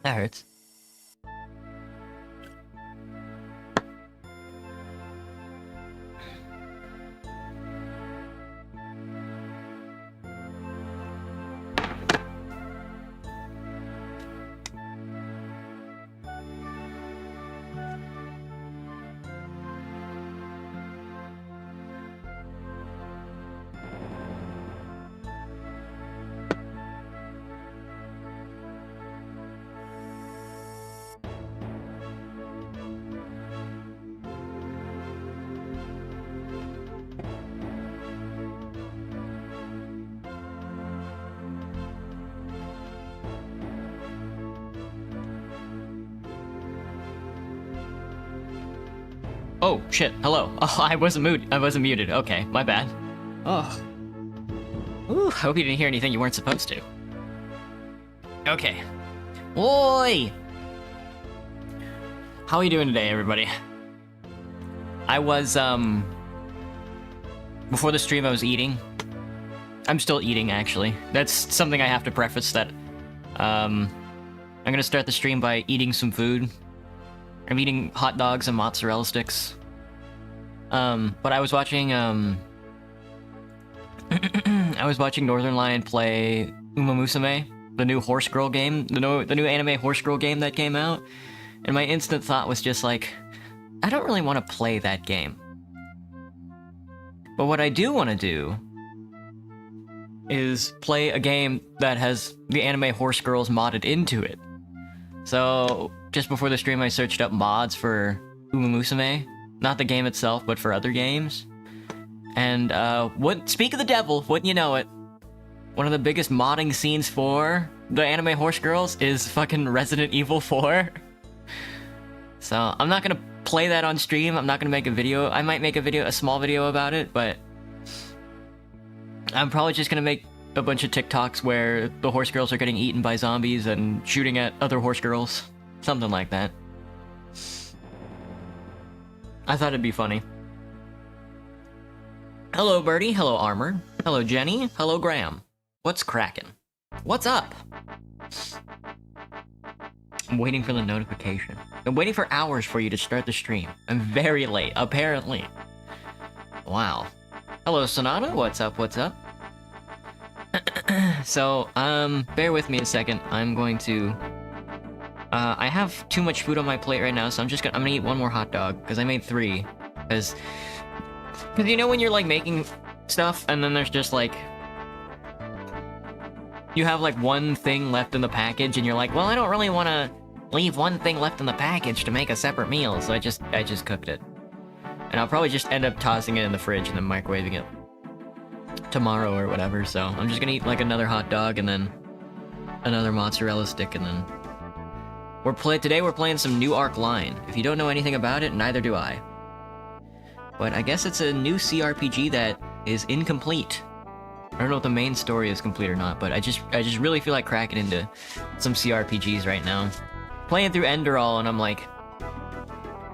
That hurts. Oh shit! Hello. Oh, I wasn't muted. Okay, my bad. Oh. Ooh, I hope you didn't hear anything you weren't supposed to. Okay. Oi! How are you doing today, everybody? I was before the stream I was eating. I'm still eating, actually. That's something I have to preface that I'm gonna start the stream by eating some food. I'm eating hot dogs and mozzarella sticks. But I was watching, I was watching Northern Lion play Uma Musume, the new Horse Girl game, the new anime Horse Girl game that came out, and my instant thought was just like, I don't really want to play that game. But what I do want to do is play a game that has the anime Horse Girls modded into it. So, just before the stream I searched up mods for Uma Musume. Not the game itself, but for other games. And, speak of the devil, wouldn't you know it? One of the biggest modding scenes for the anime Horse Girls is fucking Resident Evil 4. So, I'm not gonna play that on stream. I'm not gonna make a video. I might make a small video about it, but I'm probably just gonna make a bunch of TikToks where the horse girls are getting eaten by zombies and shooting at other horse girls. Something like that. I thought it'd be funny. Hello, Birdie. Hello, Armor. Hello, Jenny. Hello, Graham. What's cracking? What's up? I'm waiting for the notification. I'm waiting for hours for you to start the stream. I'm very late, apparently. Wow. Hello, Sonata. What's up? What's up? So, bear with me a second. I'm going to... I have too much food on my plate right now, so I'm gonna eat one more hot dog, because I made 3. Because you know when you're, like, making stuff, and then there's just, like... You have, like, one thing left in the package, and you're like, well, I don't really want to leave one thing left in the package to make a separate meal, so I just cooked it. And I'll probably just end up tossing it in the fridge and then microwaving it tomorrow or whatever, so I'm just gonna eat, like, another hot dog, and then another mozzarella stick, and then... Today we're playing some New Arc Line. If you don't know anything about it, neither do I. But I guess it's a new CRPG that is incomplete. I don't know if the main story is complete or not, but I just really feel like cracking into some CRPGs right now. Playing through Enderall, and I'm like,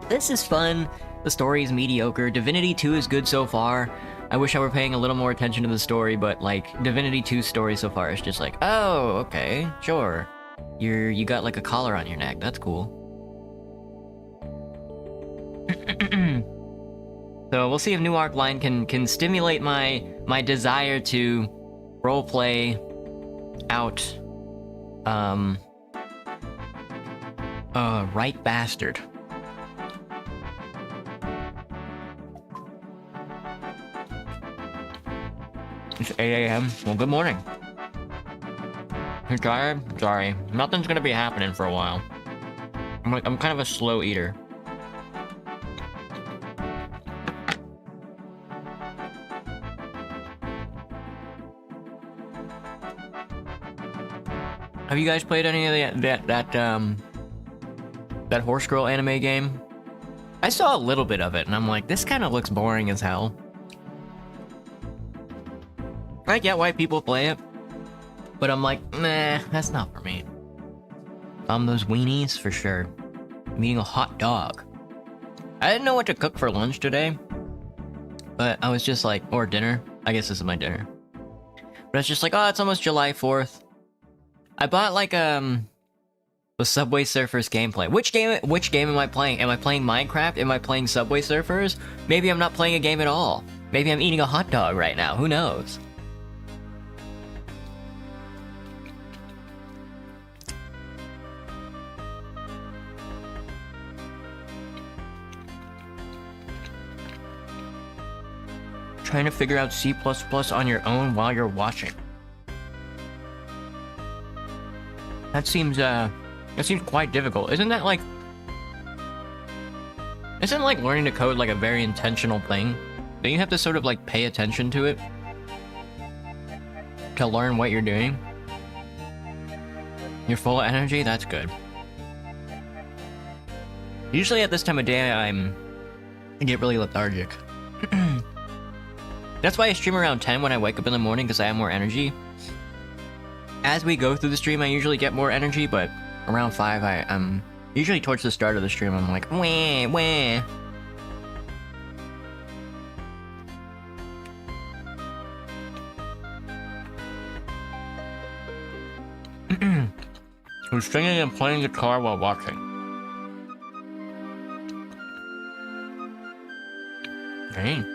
this is fun. The story is mediocre. Divinity 2 is good so far. I wish I were paying a little more attention to the story, but like Divinity 2's story so far is just like, oh, okay, sure. You got like a collar on your neck. That's cool. So we'll see if New Arc Line can stimulate my desire to roleplay out Right Bastard. It's 8 a.m. Well, good morning. You tired? Sorry. Nothing's gonna be happening for a while. I'm kind of a slow eater. Have you guys played any of that Horse Girl anime game? I saw a little bit of it, and I'm like, this kind of looks boring as hell. I get why people play it, but I'm like, nah, that's not for me. Those weenies, for sure. I'm eating a hot dog. I didn't know what to cook for lunch today, but I was just like, or dinner. I guess this is my dinner. But it's just like, oh, it's almost July 4th. I bought like, the Subway Surfers gameplay. Which game am I playing? Am I playing Minecraft? Am I playing Subway Surfers? Maybe I'm not playing a game at all. Maybe I'm eating a hot dog right now. Who knows? Trying to figure out C++ on your own while you're watching. That seems quite difficult. Isn't like learning to code like a very intentional thing? Don't you have to sort of like pay attention to it to learn what you're doing? You're full of energy? That's good. Usually at this time of day, I get really lethargic. That's why I stream around 10 when I wake up in the morning, because I have more energy. As we go through the stream, I usually get more energy, but around 5, I'm usually towards the start of the stream, I'm like, wah, wah. Who's singing and playing guitar while watching? Dang.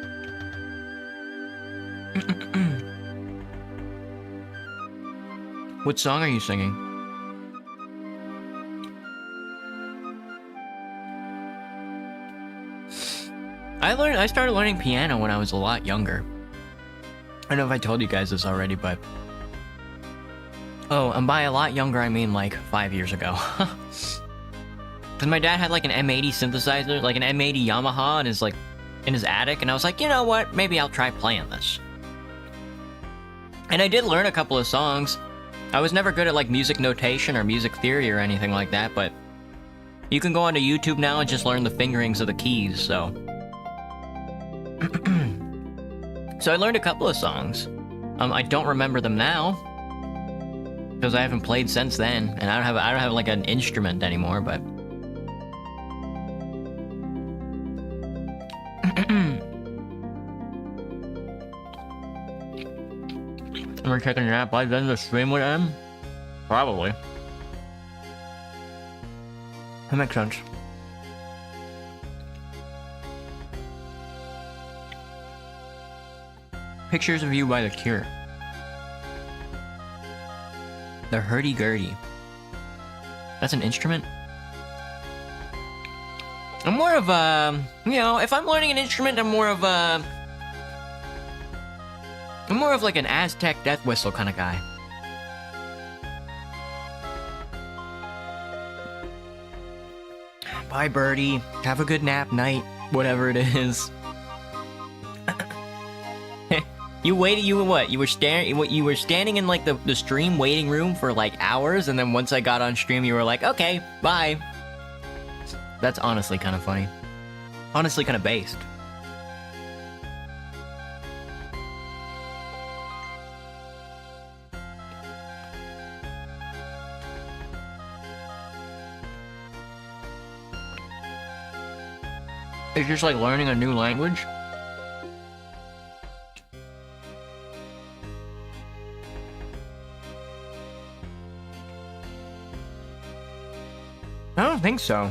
What song are you singing? I started learning piano when I was a lot younger. I don't know if I told you guys this already, but... Oh, and by a lot younger, I mean like 5 years ago. Because my dad had like an M80 synthesizer, like an M80 Yamaha in his attic, and I was like, you know what, maybe I'll try playing this. And I did learn a couple of songs. I was never good at like music notation or music theory or anything like that, but You can go onto YouTube now and just learn the fingerings of the keys, so... So I learned a couple of songs. I don't remember them now, because I haven't played since then, and I don't have like an instrument anymore, but... Am I taking a nap by then to stream with them? Probably. That makes sense. Pictures of you by The Cure. The hurdy-gurdy. That's an instrument? I'm more of a... You know, if I'm learning an instrument, I'm more of like an Aztec death whistle kind of guy. Bye, birdie. Have a good nap night. Whatever it is. You waited, you were standing in like the stream waiting room for like hours, and then once I got on stream you were like, okay, bye. That's honestly kind of funny. Honestly kind of based. It's just like learning a new language. I don't think so.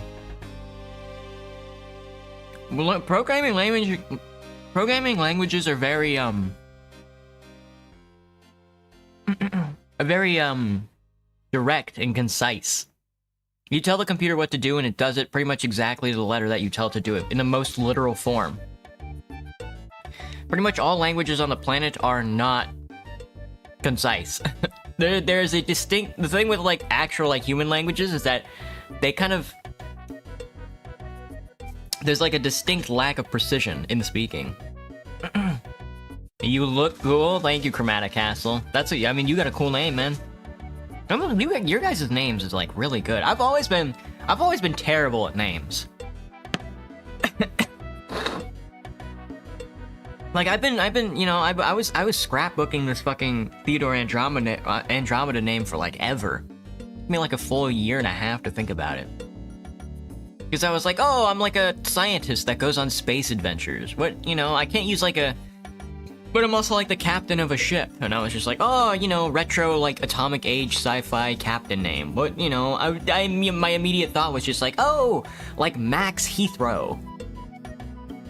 Well, programming languages are very very direct and concise. You tell the computer what to do and it does it pretty much exactly to the letter that you tell it to do it, in the most literal form. Pretty much all languages on the planet are not concise. There's a distinct... The thing with, like, actual, like, human languages is that they kind of... There's, like, a distinct lack of precision in the speaking. You look cool. Thank you, Chromatic Castle. That's a... I mean, you got a cool name, man. Your guys' names is, like, really good. I've always been terrible at names. Like, I've been, you know, I was scrapbooking this fucking Theodore Andromeda name for, like, ever. It took me, like, a full year and a half to think about it. Because I was like, oh, I'm, like, a scientist that goes on space adventures. What, you know, I can't use, like, a... But I'm also, like, the captain of a ship. And I was just like, oh, you know, retro, like, atomic age sci-fi captain name. But, you know, my immediate thought was just like, oh, like, Max Heathrow.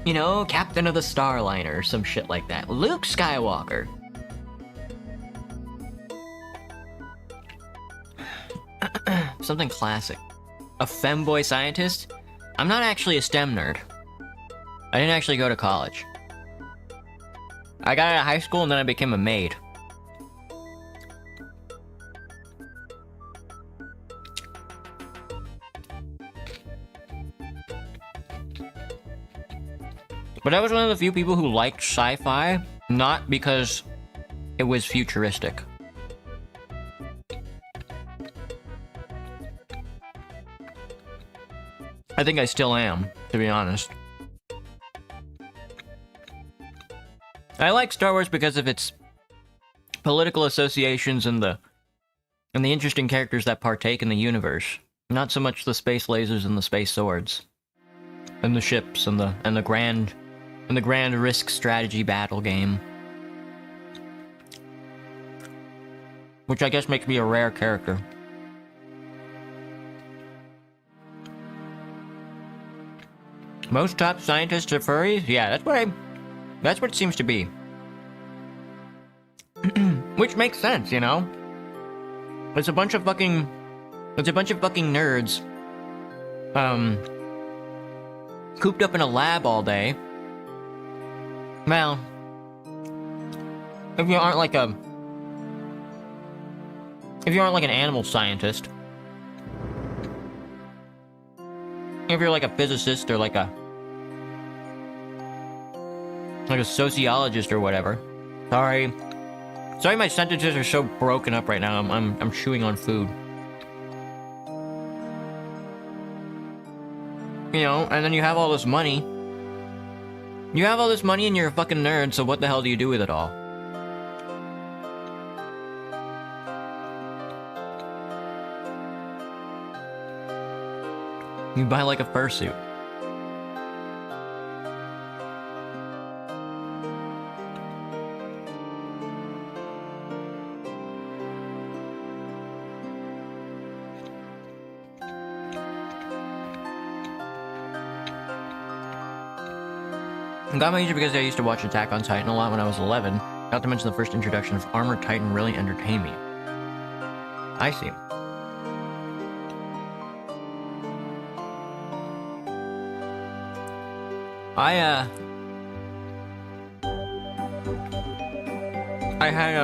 You know, captain of the Starliner, or some shit like that. Luke Skywalker. Something classic. A femboy scientist? I'm not actually a STEM nerd. I didn't actually go to college. I got out of high school and then I became a maid. But I was one of the few people who liked sci-fi, not because it was futuristic. I think I still am, to be honest. I like Star Wars because of its political associations and the interesting characters that partake in the universe. Not so much the space lasers and the space swords, and the ships and the grand risk strategy battle game, which I guess makes me a rare character. Most top scientists are furries? Yeah, that's what it seems to be. Which makes sense, you know? It's a bunch of fucking nerds, cooped up in a lab all day. Well, if you aren't like an animal scientist, if you're like a physicist or like a sociologist or whatever. Sorry, my sentences are so broken up right now. I'm chewing on food. You know, and then you have all this money. You have all this money and you're a fucking nerd, so what the hell do you do with it all? You buy like a fursuit. I got my user because I used to watch Attack on Titan a lot when I was 11. Not to mention the first introduction of Armored Titan really entertained me. I see. I had,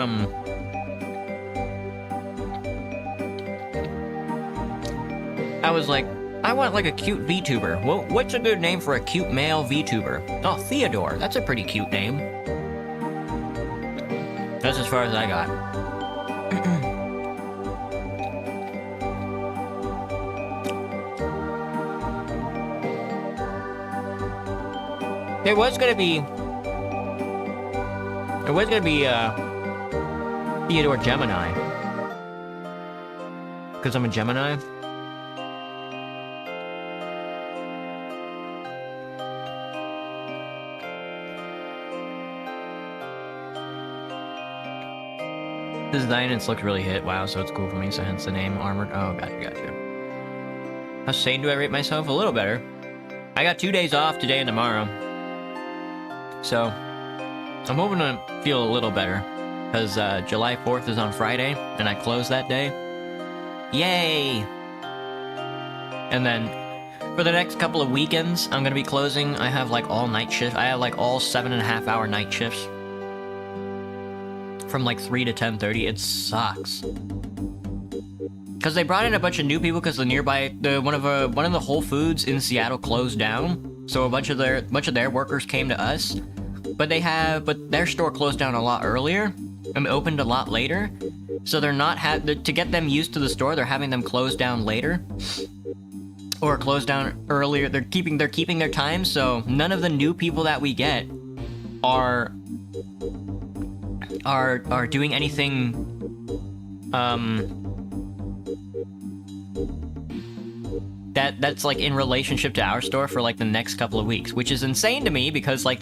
I was like, I want like a cute VTuber. Well, what's a good name for a cute male VTuber? Oh, Theodore. That's a pretty cute name. That's as far as I got. It was gonna be Theodore Gemini. Because I'm a Gemini. This Dynance looks really hit. Wow, so it's cool for me, so hence the name Armored. Oh, gotcha. How sane do I rate myself? A little better. I got 2 days off today and tomorrow. So, I'm hoping to feel a little better. Because July 4th is on Friday, and I close that day. Yay! And then, for the next couple of weekends, I'm gonna be closing. I have like all night shifts. I have like all 7.5-hour night shifts. From like 3 to 10:30, it sucks. Cause they brought in a bunch of new people because one of the Whole Foods in Seattle closed down, so a bunch of their workers came to us, but their store closed down a lot earlier and opened a lot later, so they're not to get them used to the store, they're having them close down later or close down earlier. They're keeping their time, so none of the new people that we get are doing anything that's like in relationship to our store for like the next couple of weeks, which is insane to me because like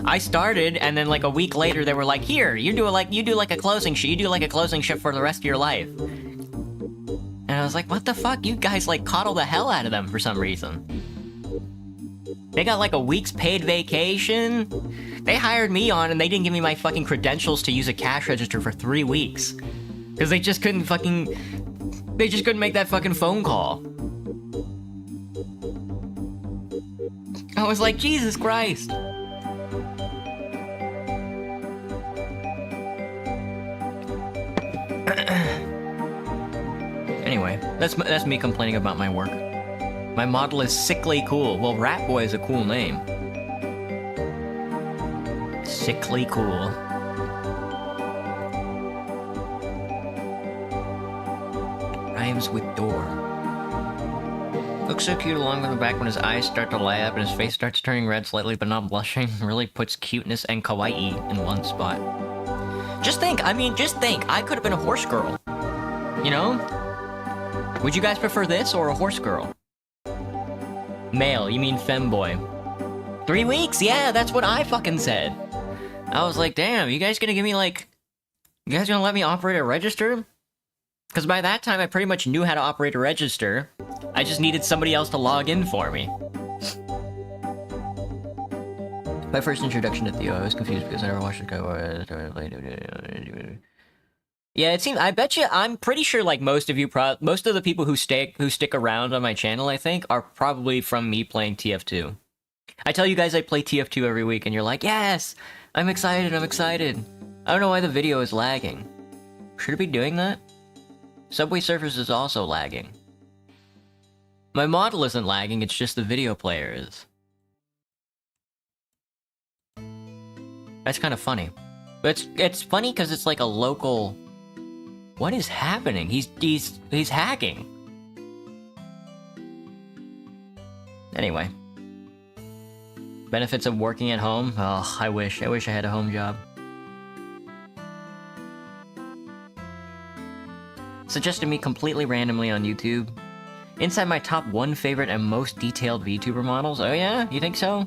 I started and then like a week later they were like, here, you do like a closing shift for the rest of your life. And I was like, what the fuck? You guys like coddle the hell out of them for some reason. They got like a week's paid vacation. They hired me on and they didn't give me my fucking credentials to use a cash register for 3 weeks. Because they just couldn't make that fucking phone call. I was like, Jesus Christ. Anyway, that's me complaining about my work. My model is Sickly Cool. Well, Rat Boy is a cool name. Sickly Cool. Rhymes with door. Looks so cute along with the back when his eyes start to light up and his face starts turning red slightly but not blushing. Really puts cuteness and kawaii in one spot. Just think, I could have been a horse girl. You know? Would you guys prefer this or a horse girl? Male, you mean femboy. 3 weeks? Yeah, that's what I fucking said. I was like, damn, you guys gonna give me like... You guys gonna let me operate a register? Because by that time, I pretty much knew how to operate a register. I just needed somebody else to log in for me. My first introduction to Theo, I was confused because I never watched the Yeah, it seems. I bet you. I'm pretty sure. Like most of the people who stick around on my channel, I think, are probably from me playing TF2. I tell you guys I play TF2 every week, and you're like, yes, I'm excited. I'm excited. I don't know why the video is lagging. Should it be doing that? Subway Surfers is also lagging. My model isn't lagging, it's just the video player is. That's kind of funny. But it's funny because it's like a local... What is happening? He's hacking. Anyway. Benefits of working at home? Oh, I wish I had a home job. Suggested me completely randomly on YouTube. Inside my top 1 favorite and most detailed VTuber models. Oh yeah? You think so?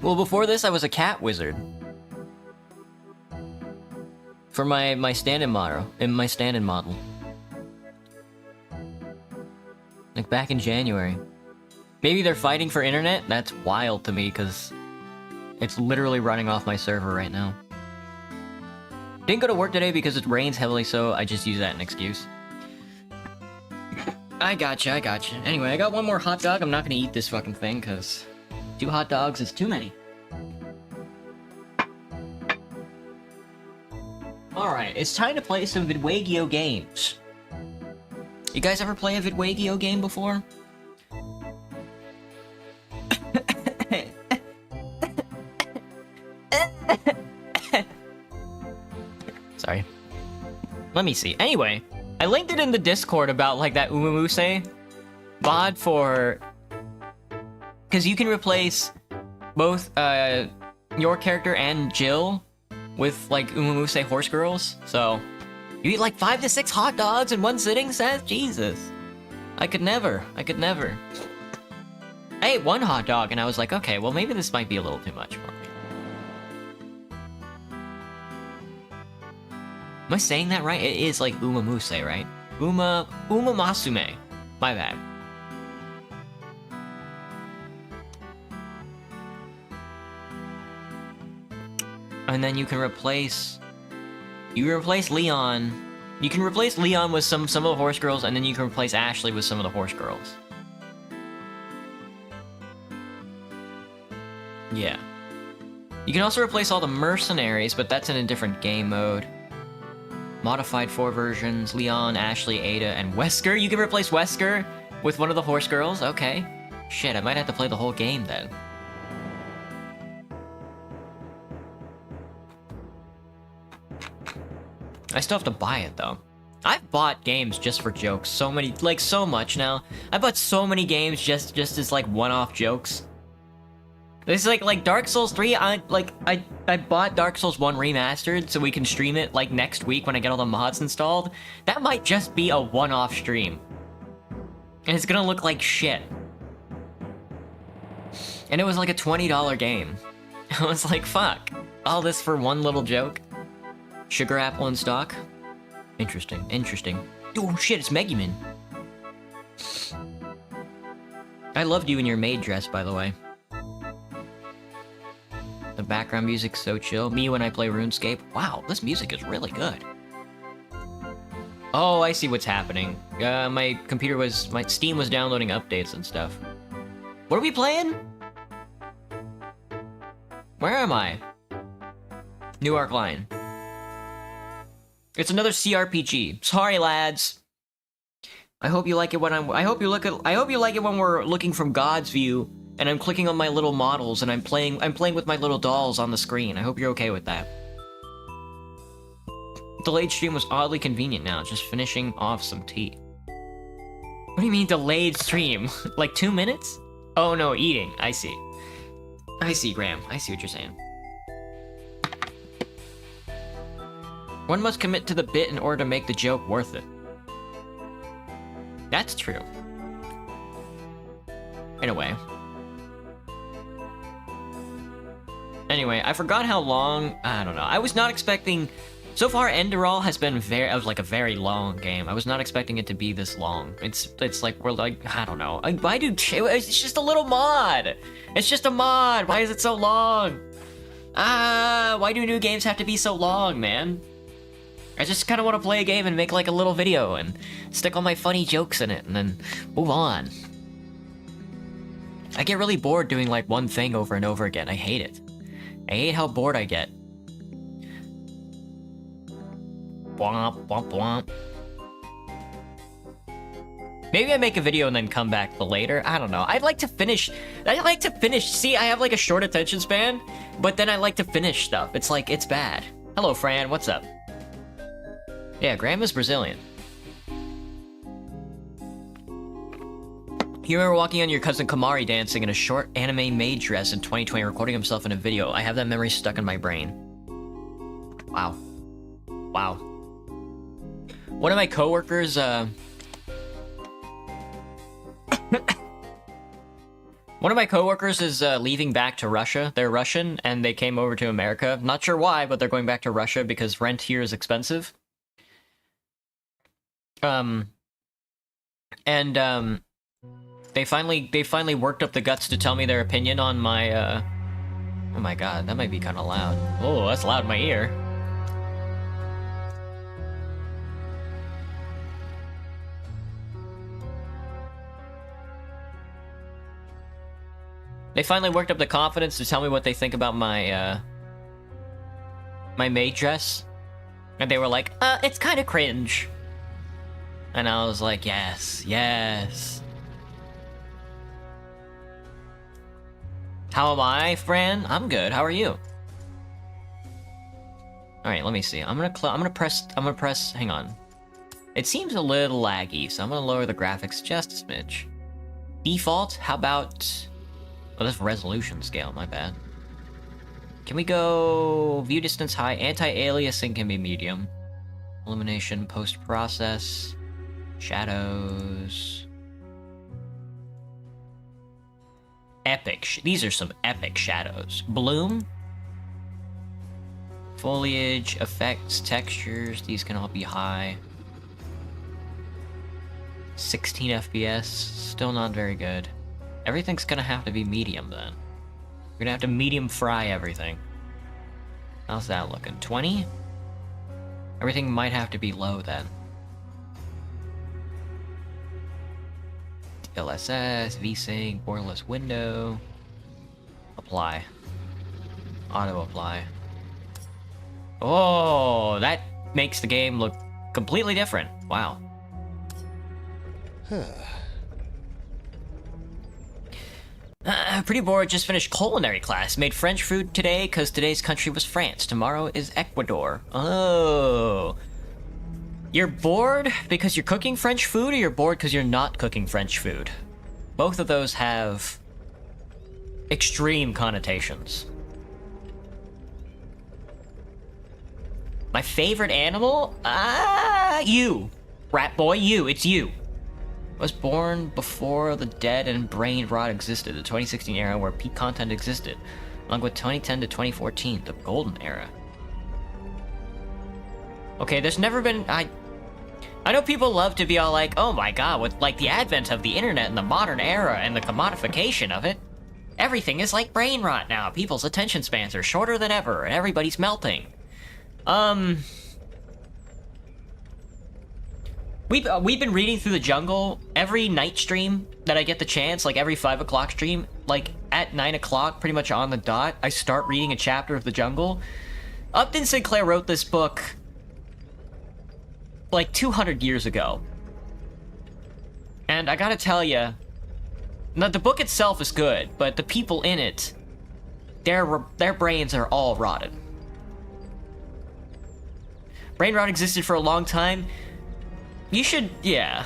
Well, before this, I was a cat wizard. For my stand-in model. Like, back in January. Maybe they're fighting for internet? That's wild to me, because it's literally running off my server right now. Didn't go to work today because it rains heavily, so I just use that as an excuse. I gotcha. Anyway, I got one more hot dog. I'm not gonna eat this fucking thing, because 2 hot dogs is too many. Alright, it's time to play some Vidwagio games. You guys ever play a Vidwagio game before? Sorry. Let me see. Anyway, I linked it in the Discord about, like, that Umamuse mod for... Because you can replace both, your character and Jill with, like, Umamuse horse girls. So, you eat, like, 5 to 6 hot dogs in one sitting, Seth? Jesus. I could never. I ate 1 hot dog, and I was like, okay, well, maybe this might be a little too much for me. Am I saying that right? It is like Umamuse, right? Umamasume. My bad. And then you can replace... Leon. You can replace Leon with some of the horse girls, and then you can replace Ashley with some of the horse girls. Yeah. You can also replace all the mercenaries, but that's in a different game mode. Modified 4 versions, Leon, Ashley, Ada, and Wesker. You can replace Wesker with one of the horse girls? Okay. Shit, I might have to play the whole game then. I still have to buy it though. I've bought games just for jokes. So many, like so much now. I bought so many games just as like one-off jokes. This is like Dark Souls 3, I bought Dark Souls 1 Remastered so we can stream it like next week when I get all the mods installed. That might just be a one-off stream. And it's gonna look like shit. And it was like a $20 game. I was like, fuck. All this for one little joke? Sugar apple in stock? Interesting. Oh shit, it's Megumin. I loved you in your maid dress, by the way. The background music's so chill. Me when I play RuneScape. Wow, this music is really good. Oh, I see what's happening. My Steam was downloading updates and stuff. What are we playing? Where am I? New Arc Line. It's another CRPG. Sorry, lads. I hope you like it when I hope you like it when we're looking from God's view. And I'm clicking on my little models, and I'm playing with my little dolls on the screen. I hope you're okay with that. Delayed stream was oddly convenient now, just finishing off some tea. What do you mean delayed stream? Like 2 minutes? Oh no, eating. I see. I see, Graham. I see what you're saying. One must commit to the bit in order to make the joke worth it. That's true. In a way. Anyway, I forgot how long... I don't know. I was not expecting... So far, Enderal has been a very long game. I was not expecting it to be this long. It's like, we're like, I don't know. Why do... It's just a little mod! It's just a mod! Why is it so long? Why do new games have to be so long, man? I just kind of want to play a game and make like a little video and stick all my funny jokes in it and then move on. I get really bored doing like one thing over and over again. I hate it. I hate how bored I get. Womp, womp, womp. Maybe I make a video and then come back later. I don't know. I'd like to finish. See, I have like a short attention span, but then I like to finish stuff. It's like, it's bad. Hello, Fran. What's up? Yeah, Grandma's Brazilian. You remember walking on your cousin Kamari dancing in a short anime maid dress in 2020, recording himself in a video. I have that memory stuck in my brain. Wow. Wow. One of my coworkers, One of my coworkers is leaving back to Russia. They're Russian, and they came over to America. Not sure why, but they're going back to Russia because rent here is expensive. They finally worked up the guts to tell me their opinion on my, Oh my god, that might be kind of loud. Oh, that's loud in my ear. They finally worked up the confidence to tell me what they think about my, my maid dress. And they were like, it's kind of cringe. And I was like, yes, yes. How am I, Fran? I'm good. How are you? All right, let me see. I'm gonna press. Hang on. It seems a little laggy, so I'm gonna lower the graphics just a smidge. Default. How about? Oh, that's resolution scale. My bad. Can we go view distance high? Anti-aliasing can be medium. Illumination post-process. Shadows. Epic. These are some epic shadows. Bloom. Foliage, effects, textures. These can all be high. 16 FPS. Still not very good. Everything's gonna have to be medium then. We're gonna have to medium fry everything. How's that looking? 20? Everything might have to be low then. LSS, VSync, borderless window. Apply. Auto apply. Oh, that makes the game look completely different. Wow. Pretty bored, just finished culinary class. Made French food today because today's country was France. Tomorrow is Ecuador. Oh. You're bored because you're cooking French food, or you're bored because you're not cooking French food? Both of those have extreme connotations. My favorite animal? You. Rat boy, you. It's you. Was born before the dead and brain rot existed, the 2016 era where peak content existed, along with 2010 to 2014, the golden era. Okay, there's never been... I know people love to be all like, oh my god, with like the advent of the internet and the modern era and the commodification of it, everything is like brain rot now. People's attention spans are shorter than ever, and everybody's melting. We've been reading through the jungle every night stream that I get the chance, like every 5 o'clock stream, like at 9 o'clock, pretty much on the dot, I start reading a chapter of the jungle. Upton Sinclair wrote this book like 200 years ago. And I gotta tell you, the book itself is good, but the people in it, their brains are all rotted. Brain rot existed for a long time. You should, yeah.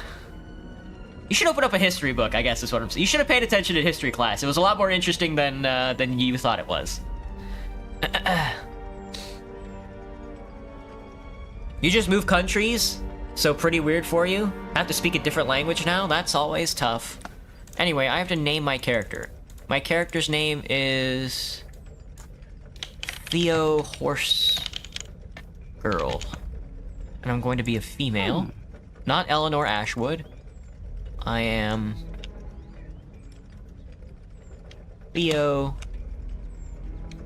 You should open up a history book, I guess is what I'm saying. You should have paid attention in history class. It was a lot more interesting than you thought it was. You just moved countries? So pretty weird for you? Have to speak a different language now? That's always tough. Anyway, I have to name my character. My character's name is... Theo Horse Girl. And I'm going to be a female. Not Eleanor Ashwood. I am... Theo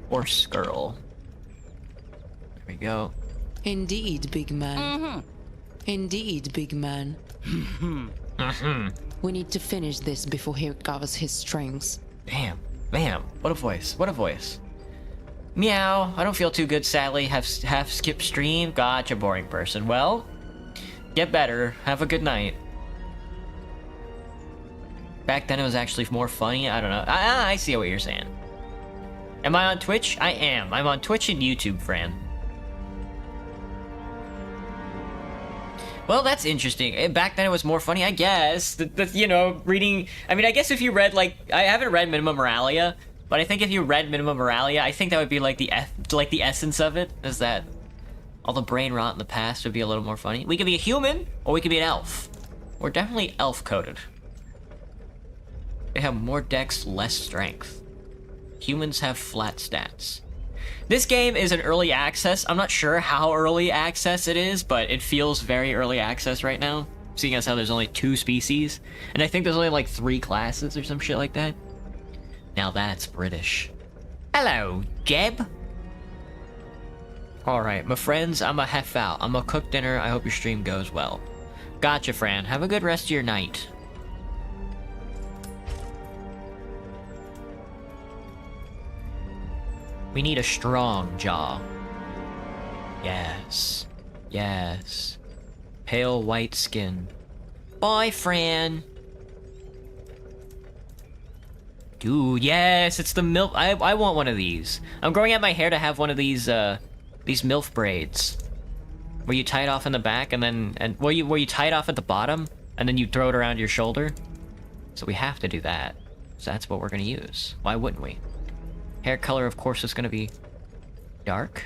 Horse Girl. There we go. Indeed, big man. Indeed, big man. We need to finish this before he recovers his strength. Damn. Bam. What a voice. What a voice. Meow. I don't feel too good, sadly. Have skipped stream. Gotcha, boring person. Well, get better. Have a good night. Back then it was actually more funny. I don't know. I see what you're saying. Am I on Twitch? I am. I'm on Twitch and YouTube, Fran. Well, that's interesting. Back then it was more funny, I guess. You know, reading... I mean, I guess if you read, like... I haven't read Minima Moralia, but I think if you read Minima Moralia, I think that would be, like, the essence of it, is that all the brain rot in the past would be a little more funny. We could be a human, or we could be an elf. We're definitely elf-coded. They have more dex, less strength. Humans have flat stats. This game is an early access. I'm not sure how early access it is, but it feels very early access right now, seeing as how there's only 2 species, and I think there's only like 3 classes or some shit like that. Now that's British. Hello, Jeb. Alright, my friends, I'ma heff out. I'ma cook dinner. I hope your stream goes well. Gotcha, Fran. Have a good rest of your night. We need a strong jaw. Yes. Yes. Pale white skin. Bye, Fran. Dude, yes, it's the MILF. I want one of these. I'm growing out my hair to have one of these MILF braids. Where you tie it off in the back and then... where you tie it off at the bottom and then you throw it around your shoulder. So we have to do that. So that's what we're gonna use. Why wouldn't we? Hair color, of course, is going to be dark.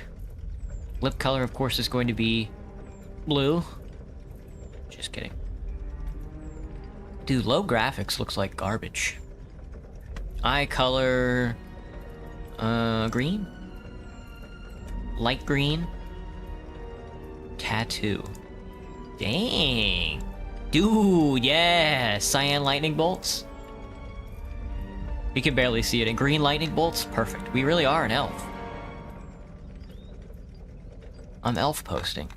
Lip color, of course, is going to be blue. Just kidding. Dude, low graphics looks like garbage. Eye color... green? Light green? Tattoo. Dang! Dude, yeah! Cyan lightning bolts? You can barely see it. In green lightning bolts? Perfect. We really are an elf. I'm elf posting.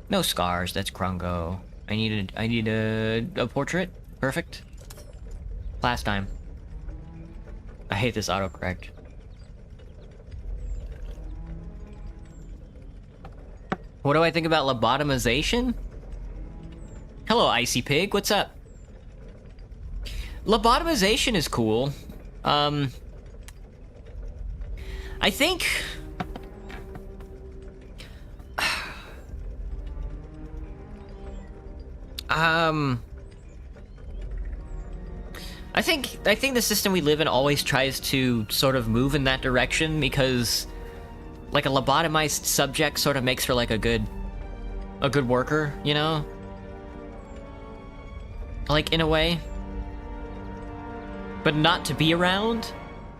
No scars, that's Krungo. I need a portrait. Perfect. Last time. I hate this autocorrect. What do I think about lobotomization? Hello, Icy Pig, what's up? Lobotomization is cool. I think... I think the system we live in always tries to sort of move in that direction because, like, a lobotomized subject sort of makes for like a good worker, you know? Like, in a way. But not to be around.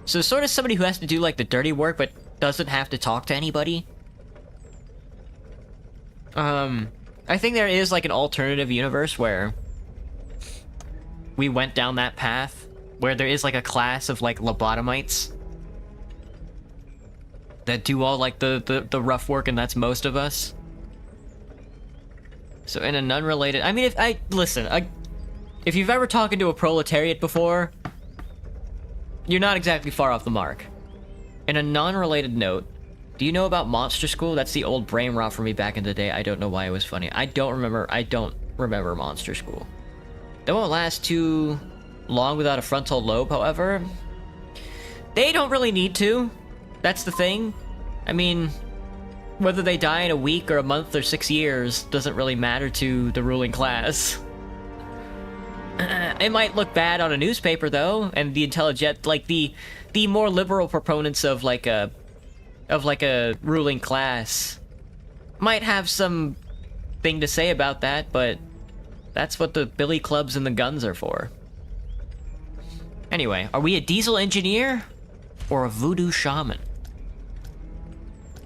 So sort of somebody who has to do like the dirty work but doesn't have to talk to anybody. I think there is like an alternative universe where we went down that path, where there is like a class of like lobotomites that do all like the rough work, and that's most of us. So in an unrelated, I mean, if you've ever talked to a proletariat before, you're not exactly far off the mark. In a non-related note, do you know about Monster School? That's the old brain rot for me back in the day. I don't know why it was funny. I don't remember Monster School. They won't last too long without a frontal lobe, however. They don't really need to. That's the thing. I mean, whether they die in a week or a month or 6 years doesn't really matter to the ruling class. It might look bad on a newspaper though, and the intelligent, like the more liberal proponents of like a ruling class might have some thing to say about that, but that's what the billy clubs and the guns are for. Anyway, are we a diesel engineer or a voodoo shaman?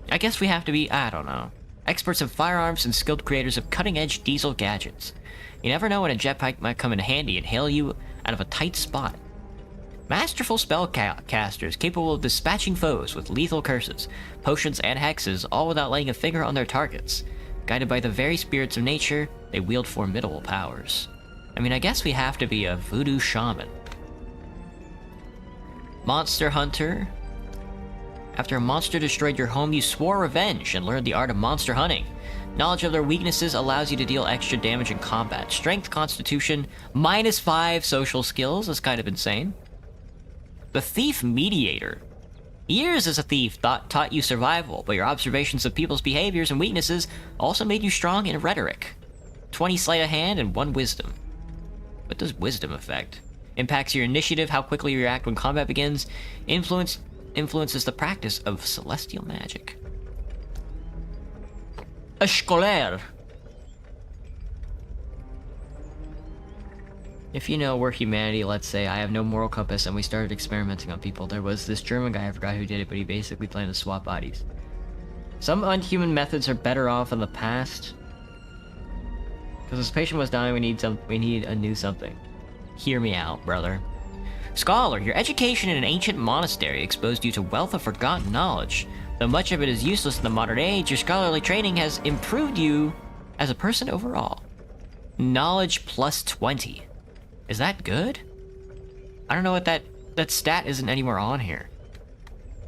I guess we have to be, I don't know. Experts in firearms and skilled creators of cutting-edge diesel gadgets. You never know when a jetpack might come in handy and hail you out of a tight spot. Masterful spellcasters capable of dispatching foes with lethal curses, potions, and hexes, all without laying a finger on their targets. Guided by the very spirits of nature, they wield formidable powers. I mean, I guess we have to be a voodoo shaman. Monster hunter. After a monster destroyed your home, you swore revenge and learned the art of monster hunting. Knowledge of their weaknesses allows you to deal extra damage in combat. Strength, constitution, -5 social skills. That's kind of insane. The Thief Mediator. Years as a thief taught you survival, but your observations of people's behaviors and weaknesses also made you strong in rhetoric. 20 sleight of hand, and 1 wisdom. What does wisdom affect? Impacts your initiative, how quickly you react when combat begins. Influences the practice of celestial magic. A scolaire. If you know we're humanity, let's say I have no moral compass and we started experimenting on people. There was this German guy, I forgot who did it, but he basically planned to swap bodies. Some unhuman methods are better off in the past. Because this patient was dying, we need a new something. Hear me out, brother. Scholar, your education in an ancient monastery exposed you to wealth of forgotten knowledge. Though much of it is useless in the modern age, your scholarly training has improved you as a person overall. Knowledge plus 20. Is that good? I don't know what that stat isn't anywhere on here.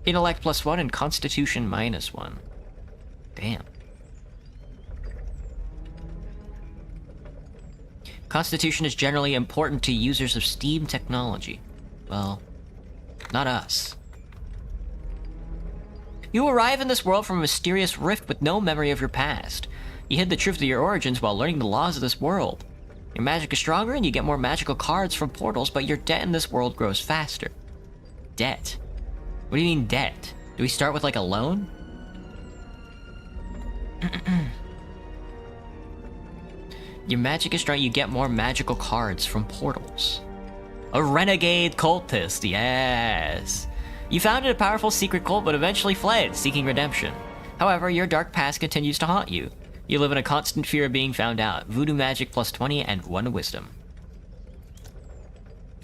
Intellect plus 1 and Constitution minus 1. Damn. Constitution is generally important to users of Steam technology. Well, not us. You arrive in this world from a mysterious rift with no memory of your past. You hid the truth of your origins while learning the laws of this world. Your magic is stronger and you get more magical cards from portals, but your debt in this world grows faster. Debt? What do you mean debt? Do we start with like a loan? Your magic is strong, you get more magical cards from portals. A renegade cultist, yes! You founded a powerful secret cult but eventually fled, seeking redemption. However, your dark past continues to haunt you. You live in a constant fear of being found out. Voodoo magic plus 20 and 1 wisdom.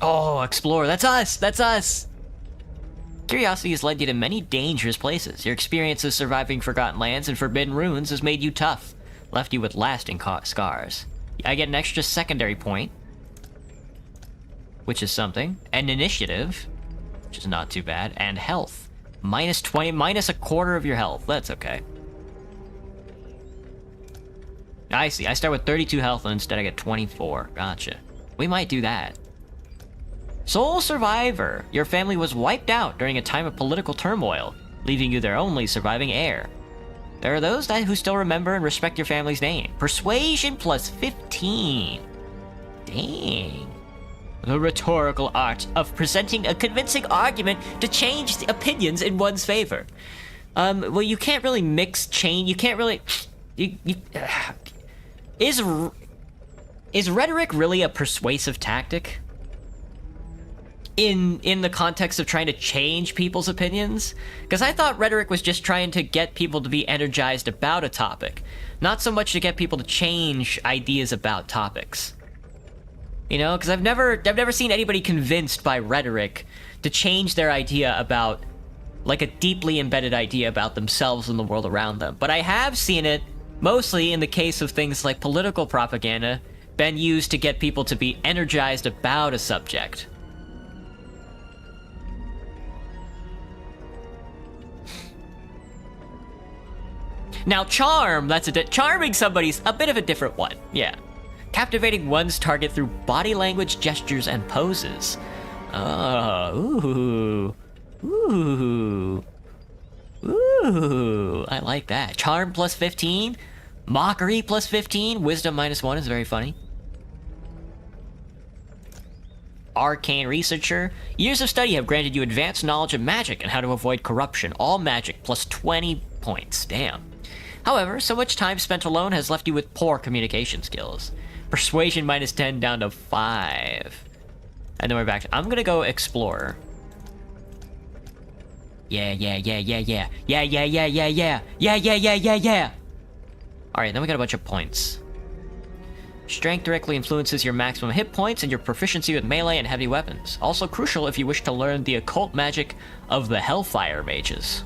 Oh, Explorer, that's us! That's us! Curiosity has led you to many dangerous places. Your experiences surviving forgotten lands and forbidden ruins has made you tough, left you with lasting scars. I get an extra secondary point, which is something, and initiative, which is not too bad, and health. Minus 20, minus a quarter of your health. That's okay. I see. I start with 32 health and instead I get 24. Gotcha. We might do that. Sole survivor. Your family was wiped out during a time of political turmoil, leaving you their only surviving heir. There are those who still remember and respect your family's name. Persuasion plus 15. Dang. The rhetorical art of presenting a convincing argument to change the opinions in one's favor. Well, you can't really mix chain. You can't really. Is rhetoric really a persuasive tactic? In the context of trying to change people's opinions? Because I thought rhetoric was just trying to get people to be energized about a topic, not so much to get people to change ideas about topics. You know, because I've never seen anybody convinced by rhetoric to change their idea about, like, a deeply embedded idea about themselves and the world around them. But I have seen it, mostly in the case of things like political propaganda, been used to get people to be energized about a subject. Now, charm, charming somebody's a bit of a different one, yeah. Captivating one's target through body language, gestures, and poses. Oh, ooh, I like that. Charm plus 15, mockery plus 15, wisdom minus 1 is very funny. Arcane researcher. Years of study have granted you advanced knowledge of magic and how to avoid corruption. All magic plus 20 points, damn. However, so much time spent alone has left you with poor communication skills. Persuasion minus 10 down to 5. And then we're back to... I'm gonna go Explorer. Yeah. Alright, then we got a bunch of points. Strength directly influences your maximum hit points and your proficiency with melee and heavy weapons. Also crucial if you wish to learn the occult magic of the Hellfire mages.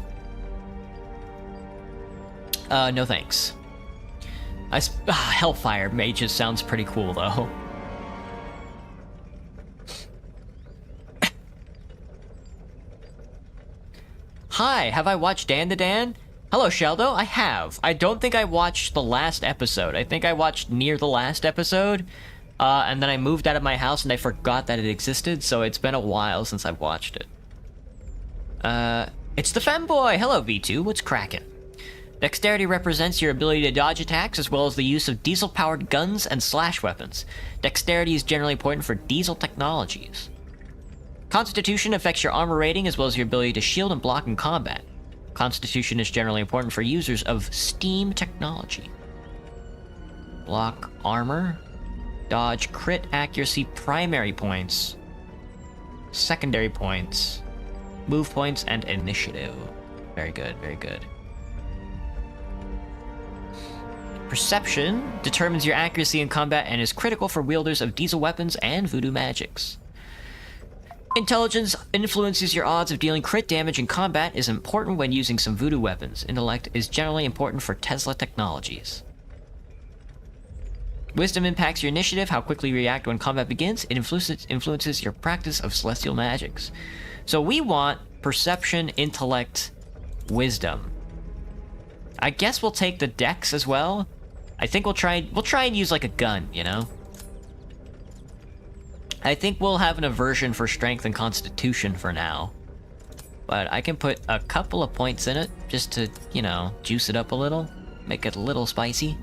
No thanks. Hellfire mages sounds pretty cool, though. Hi, have I watched Dan the Dan? Hello, Sheldo, I have. I don't think I watched the last episode. I think I watched near the last episode, and then I moved out of my house and I forgot that it existed, so it's been a while since I've watched it. It's the femboy! Hello, V2, what's cracking? Dexterity represents your ability to dodge attacks as well as the use of diesel-powered guns and slash weapons. Dexterity is generally important for diesel technologies. Constitution affects your armor rating as well as your ability to shield and block in combat. Constitution is generally important for users of Steam technology. Block armor, dodge, crit accuracy, primary points, secondary points, move points, and initiative. Very good, very good. Perception determines your accuracy in combat and is critical for wielders of diesel weapons and voodoo magics. Intelligence influences your odds of dealing crit damage in combat, is important when using some voodoo weapons. Intellect is generally important for Tesla technologies. Wisdom impacts your initiative, how quickly you react when combat begins. It influences your practice of celestial magics. So we want perception, intellect, wisdom. I guess we'll take the dex as well. I think we'll try and use like a gun, you know? I think we'll have an aversion for strength and constitution for now. But I can put a couple of points in it just to, you know, juice it up a little. Make it a little spicy.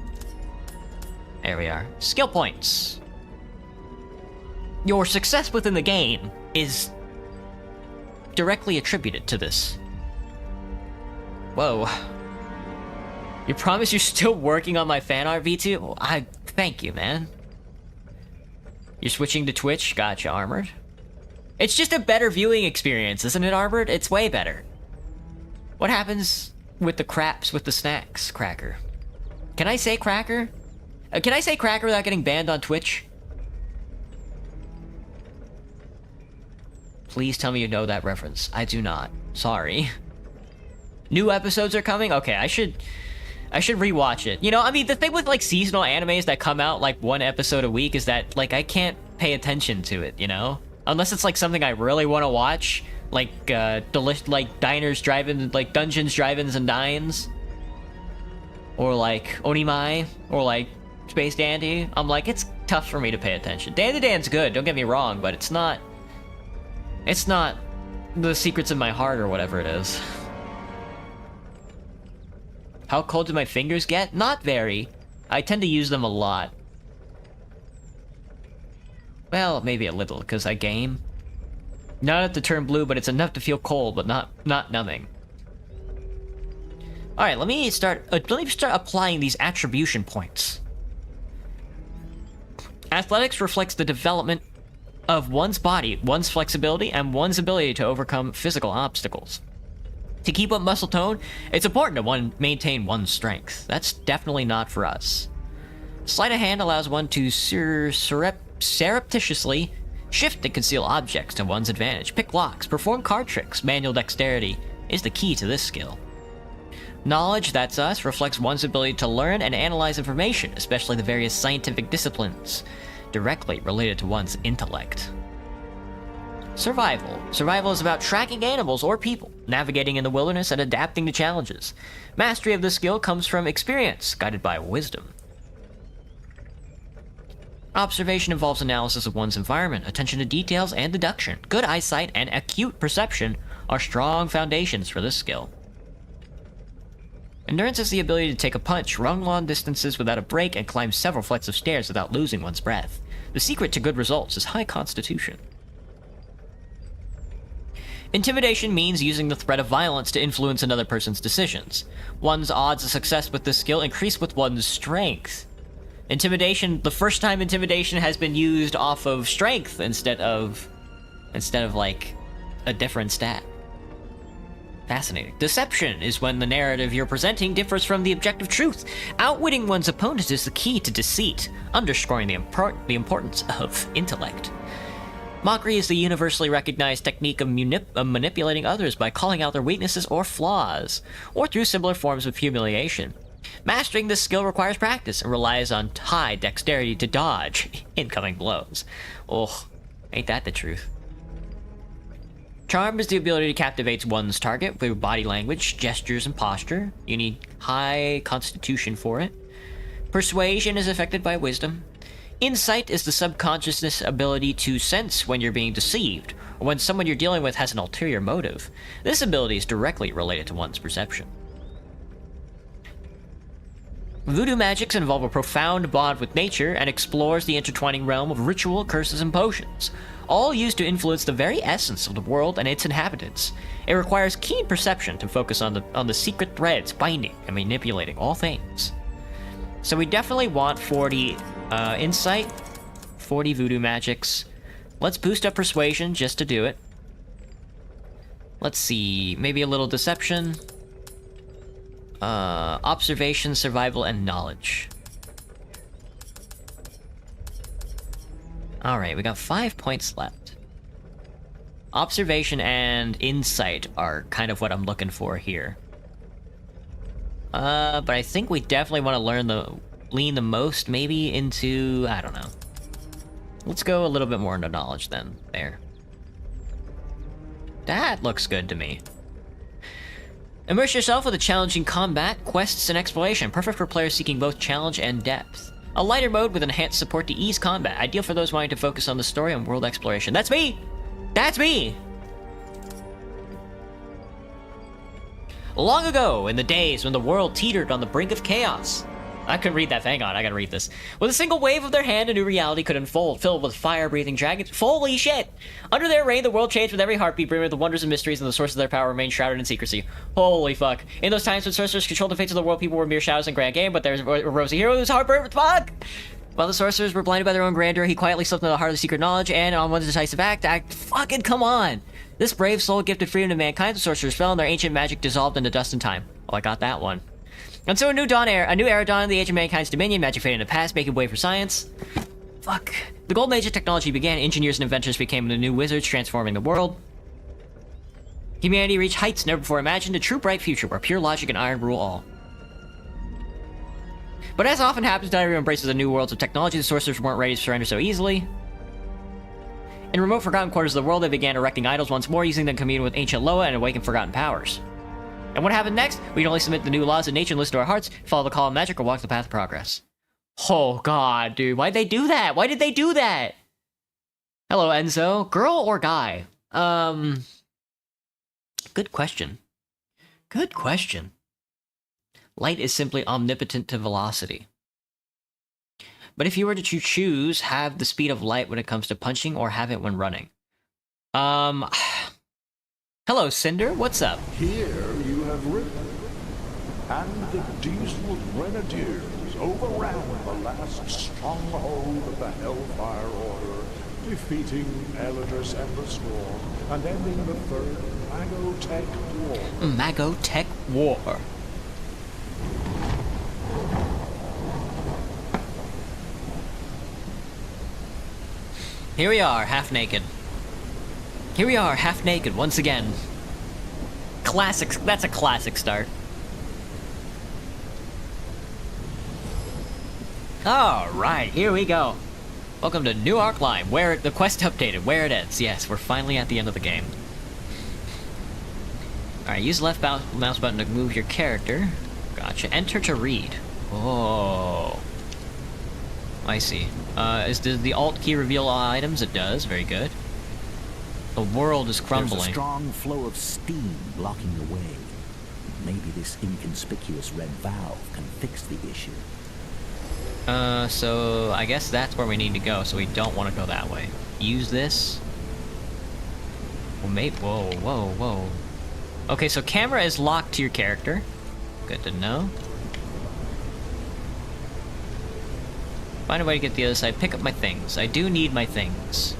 There we are. Skill points. Your success within the game is directly attributed to this. Whoa. You promise you're still working on my fan art, V2? Well, thank you, man. You're switching to Twitch? Gotcha, Armored. It's just a better viewing experience, isn't it, Armored? It's way better. What happens with the craps with the snacks, Cracker? Can I say Cracker? Can I say Cracker without getting banned on Twitch? Please tell me you know that reference. I do not. Sorry. New episodes are coming? Okay, I should rewatch it. You know, I mean, the thing with, like, seasonal animes that come out, like, one episode a week is that, like, I can't pay attention to it, you know? Unless it's, like, something I really want to watch. Like, Diners, Drive-Ins, like, Dungeons, Drive-Ins, and Dines. Or, like, Onimai. Or, like, Space Dandy. I'm like, it's tough for me to pay attention. Dan to Dan's good, don't get me wrong, but it's not The Secrets of My Heart or whatever it is. How cold do my fingers get? Not very. I tend to use them a lot. Well, maybe a little, because I game. Not enough to turn blue, but it's enough to feel cold, but not numbing. Alright, let me start applying these attribution points. Athletics reflects the development of one's body, one's flexibility, and one's ability to overcome physical obstacles. To keep up muscle tone, it's important to maintain one's strength. That's definitely not for us. Sleight of hand allows one to surreptitiously shift and conceal objects to one's advantage, pick locks, perform card tricks. Manual dexterity is the key to this skill. Knowledge, that's us, reflects one's ability to learn and analyze information, especially the various scientific disciplines, directly related to one's intellect. Survival. Survival is about tracking animals or people, navigating in the wilderness, and adapting to challenges. Mastery of this skill comes from experience, guided by wisdom. Observation involves analysis of one's environment, attention to details, and deduction. Good eyesight and acute perception are strong foundations for this skill. Endurance is the ability to take a punch, run long distances without a break, and climb several flights of stairs without losing one's breath. The secret to good results is high constitution. Intimidation means using the threat of violence to influence another person's decisions. One's odds of success with this skill increase with one's strength. Intimidation, the first time intimidation has been used off of strength instead of like a different stat. Fascinating. Deception is when the narrative you're presenting differs from the objective truth. Outwitting one's opponent is the key to deceit, underscoring the importance of intellect. Mockery is the universally recognized technique of manipulating others by calling out their weaknesses or flaws, or through similar forms of humiliation. Mastering this skill requires practice and relies on high dexterity to dodge incoming blows. Oh, ain't that the truth? Charm is the ability to captivate one's target through body language, gestures, and posture. You need high constitution for it. Persuasion is affected by wisdom. Insight is the subconsciousness ability to sense when you're being deceived, or when someone you're dealing with has an ulterior motive. This ability is directly related to one's perception. Voodoo magics involve a profound bond with nature and explores the intertwining realm of ritual, curses, and potions, all used to influence the very essence of the world and its inhabitants. It requires keen perception to focus on the secret threads binding and manipulating all things. So we definitely want 40 insight, 40 voodoo magics. Let's boost up persuasion just to do it. Let's see, maybe a little deception. Observation, survival, and knowledge. Alright, we got 5 points left. Observation and insight are kind of what I'm looking for here. But I think we definitely want to lean the most maybe into, I don't know. Let's go a little bit more into knowledge then. There. That looks good to me. Immerse yourself with a challenging combat, quests, and exploration, perfect for players seeking both challenge and depth. A lighter mode with enhanced support to ease combat, ideal for those wanting to focus on the story and world exploration. That's me! That's me! Long ago, in the days when the world teetered on the brink of chaos. I couldn't read that, hang on, I gotta read this. With a single wave of their hand, a new reality could unfold, filled with fire-breathing dragons. Holy shit! Under their reign, the world changed with every heartbeat, brimming with the wonders and mysteries, and the source of their power remained shrouded in secrecy. Holy fuck. In those times when sorcerers controlled the fates of the world, people were mere shadows in grand game, but there arose a hero whose heart burned with fuck! While the sorcerers were blinded by their own grandeur, he quietly slipped into the heart of the secret knowledge, and on one decisive act, fucking come on! This brave soul gifted freedom to mankind, the sorcerers fell, and their ancient magic dissolved into dust and time. Oh, I got that one. And so a new era dawned in the age of mankind's dominion, magic faded in the past, making way for science. Fuck. The golden age of technology began, engineers and inventors became the new wizards, transforming the world. Humanity reached heights never before imagined, a true bright future where pure logic and iron rule all. But as often happens, not everyone embraces the new worlds of technology. The sorcerers weren't ready to surrender so easily. In remote, forgotten quarters of the world, they began erecting idols once more, using them to commune with ancient Loa and awaken forgotten powers. And what happened next? We can only submit the new laws of nature and listen to our hearts, follow the call of magic, or walk the path of progress. Oh god, dude, why'd they do that? Why did they do that? Hello, Enzo. Girl or guy? Good question. Good question. Light is simply omnipotent to velocity. But if you were to choose, have the speed of light when it comes to punching, or have it when running? Hello, Cinder. What's up? Here you have written, and the diesel grenadiers overran the last stronghold of the Hellfire Order, defeating Eldris and the Storm, and ending the Third Magotech War. Magotech War. Here we are, half naked. Here we are, half naked, once again. Classic, that's a classic start. Alright, here we go. Welcome to New Arc Line, where the quest updated, where it ends. Yes, we're finally at the end of the game. Alright, use left mouse button to move your character. Gotcha. Enter to read. Oh. I see. Does the Alt key reveal all items? It does, very good. The world is crumbling. There's a strong flow of steam blocking the way. Maybe this inconspicuous red valve can fix the issue. So I guess that's where we need to go, so we don't want to go that way. Use this. Well, whoa. Okay, so camera is locked to your character. Good to know. Find a way to get to the other side. Pick up my things. I do need my things.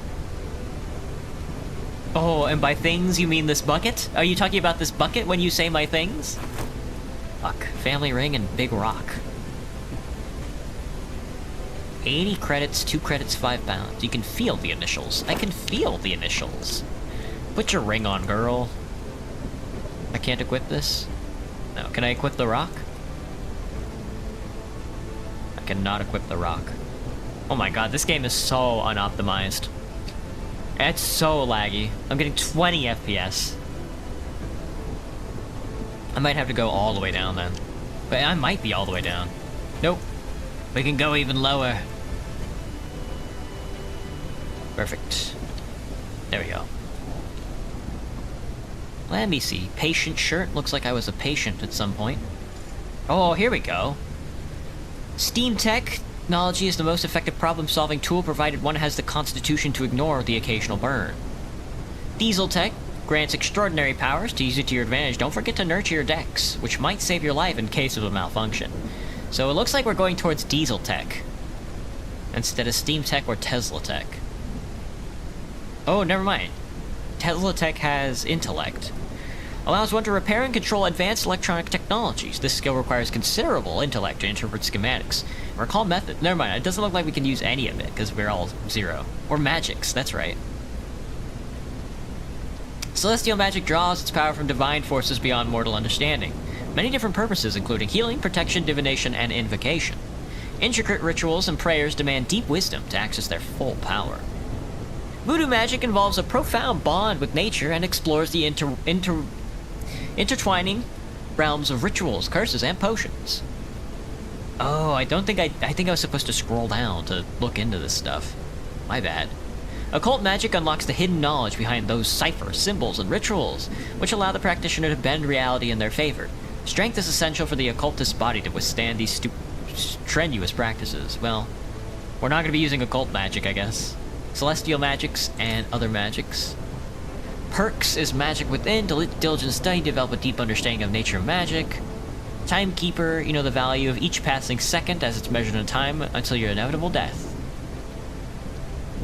Oh, and by things you mean this bucket? Are you talking about this bucket when you say my things? Fuck. Family ring and big rock. 80 credits, 2 credits, 5 pounds. You can feel the initials. I can feel the initials. Put your ring on, girl. I can't equip this? No. Can I equip the rock? I cannot equip the rock. Oh my god, this game is so unoptimized. It's so laggy. I'm getting 20 FPS. I might have to go all the way down then. But I might be all the way down. Nope. We can go even lower. Perfect. There we go. Let me see. Patient shirt. Looks like I was a patient at some point. Oh, here we go. Steam technology is the most effective problem-solving tool provided one has the constitution to ignore the occasional burn. Diesel tech grants extraordinary powers. To use it to your advantage, don't forget to nurture your decks, which might save your life in case of a malfunction. So it looks like we're going towards diesel tech instead of steam tech or Tesla tech. Oh, never mind. Tesla tech has intellect. Allows one to repair and control advanced electronic technologies. This skill requires considerable intellect to interpret schematics. Recall method. Never mind, it doesn't look like we can use any of it, because we're all 0. Or magics, that's right. Celestial magic draws its power from divine forces beyond mortal understanding. Many different purposes, including healing, protection, divination, and invocation. Intricate rituals and prayers demand deep wisdom to access their full power. Voodoo magic involves a profound bond with nature and explores the intertwining realms of rituals, curses, and potions. Oh, I think I was supposed to scroll down to look into this stuff. My bad. Occult magic unlocks the hidden knowledge behind those ciphers, symbols, and rituals, which allow the practitioner to bend reality in their favor. Strength is essential for the occultist's body to withstand these strenuous practices. Well, we're not going to be using occult magic, I guess. Celestial magics and other magics. Perks is magic within, diligent study, develop a deep understanding of nature of magic. Timekeeper, you know the value of each passing second as it's measured in time until your inevitable death.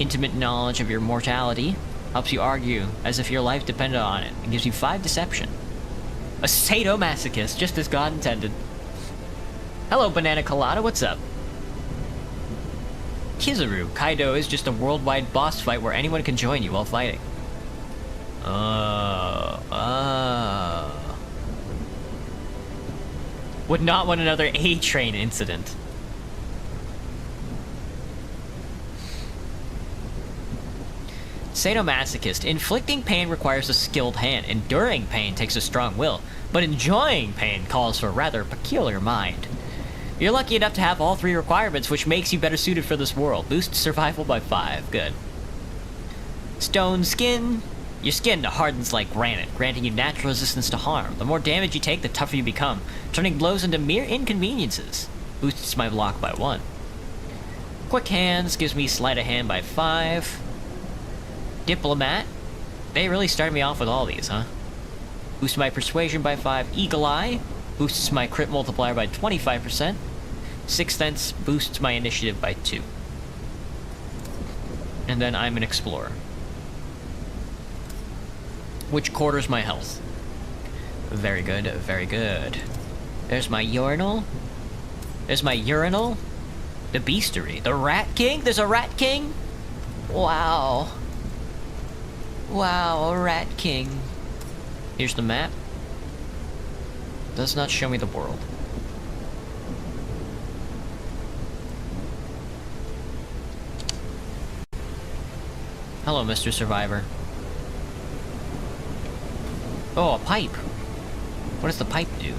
Intimate knowledge of your mortality helps you argue as if your life depended on it and gives you 5 deception. A sadomasochist, just as God intended. Hello, Banana Colada, what's up? Kizaru, Kaido is just a worldwide boss fight where anyone can join you while fighting. Would not want another A-Train incident. Sadomasochist. Inflicting pain requires a skilled hand. Enduring pain takes a strong will. But enjoying pain calls for a rather peculiar mind. You're lucky enough to have all 3 requirements, which makes you better suited for this world. Boost survival by 5. Good. Stone skin. Your skin hardens like granite, granting you natural resistance to harm. The more damage you take, the tougher you become, turning blows into mere inconveniences. Boosts my block by 1. Quick hands gives me sleight of hand by 5. Diplomat. They really started me off with all these, huh? Boosts my persuasion by 5. Eagle Eye. Boosts my crit multiplier by 25%. Sixth Sense boosts my initiative by 2. And then I'm an explorer. Which quarters my health. Very good, very good. There's my urinal. There's my urinal. The beastery. The Rat King? There's a Rat King? Wow. Wow, a Rat King. Here's the map. Does not show me the world. Hello, Mr. Survivor. Oh, a pipe. What does the pipe do?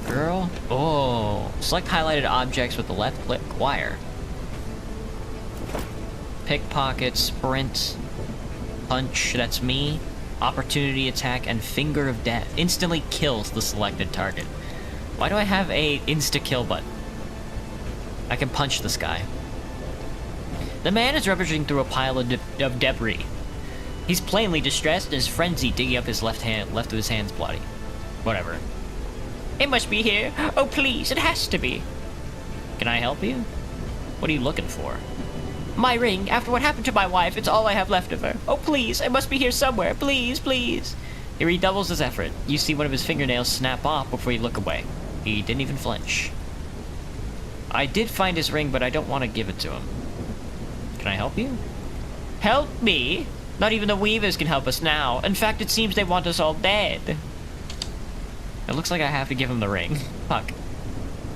Girl? Oh. Select highlighted objects with the left click. Wire. Pickpocket, sprint, punch, that's me. Opportunity attack, and finger of death. Instantly kills the selected target. Why do I have a insta-kill button? I can punch this guy. The man is rummaging through a pile of debris. He's plainly distressed and is frenzied, digging up his left of his hand's bloody. Whatever. It must be here. Oh, please, it has to be. Can I help you? What are you looking for? My ring. After what happened to my wife, it's all I have left of her. Oh, please, it must be here somewhere. Please, please. He redoubles his effort. You see one of his fingernails snap off before you look away. He didn't even flinch. I did find his ring, but I don't want to give it to him. Can I help you? Help me? Not even the Weavers can help us now. In fact, it seems they want us all dead. It looks like I have to give him the ring. Fuck.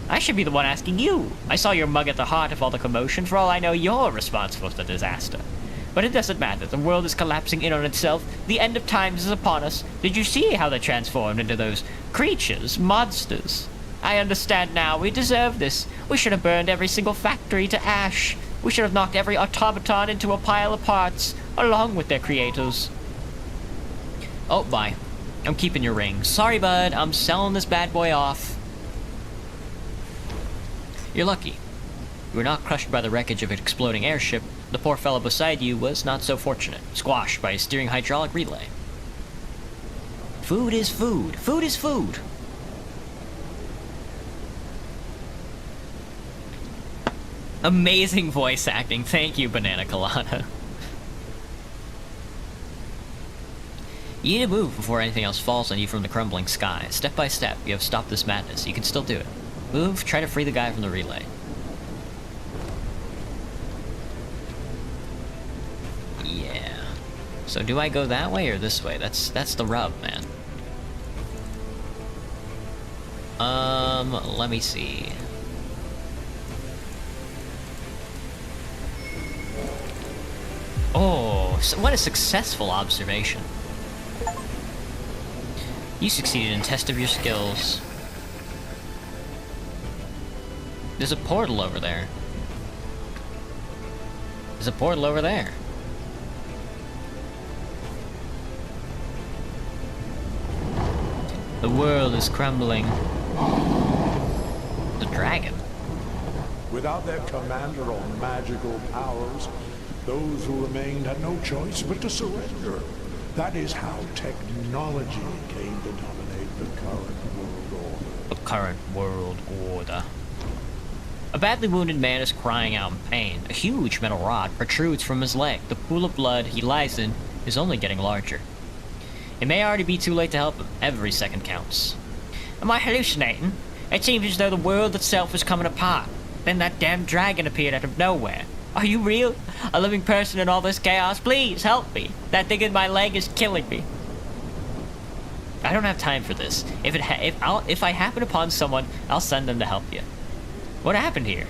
I should be the one asking you. I saw your mug at the heart of all the commotion. For all I know, you're responsible for the disaster. But it doesn't matter. The world is collapsing in on itself. The end of times is upon us. Did you see how they transformed into those creatures, monsters? I understand now. We deserve this. We should have burned every single factory to ash. We should have knocked every automaton into a pile of parts, along with their creators. Oh, bye. I'm keeping your ring. Sorry, bud. I'm selling this bad boy off. You're lucky. You were not crushed by the wreckage of an exploding airship. The poor fellow beside you was not so fortunate, squashed by a steering hydraulic relay. Food is food. Food is food. Amazing voice acting. Thank you, Banana Colada. You need to move before anything else falls on you from the crumbling sky. Step by step, you have stopped this madness. You can still do it. Move, try to free the guy from the relay. Yeah. So do I go that way or this way? That's the rub, man. Let me see. Oh, so what a successful observation. You succeeded in test of your skills. There's a portal over there. There's a portal over there. The world is crumbling. The dragon. Without their commander or magical powers, those who remained had no choice but to surrender. That is how technology came to dominate the current world order. The current world order. A badly wounded man is crying out in pain. A huge metal rod protrudes from his leg. The pool of blood he lies in is only getting larger. It may already be too late to help him. Every second counts. Am I hallucinating? It seems as though the world itself was coming apart. Then that damn dragon appeared out of nowhere. Are you real? A living person in all this chaos? Please help me. That thing in my leg is killing me. I don't have time for this. If I happen upon someone, I'll send them to help you. What happened here?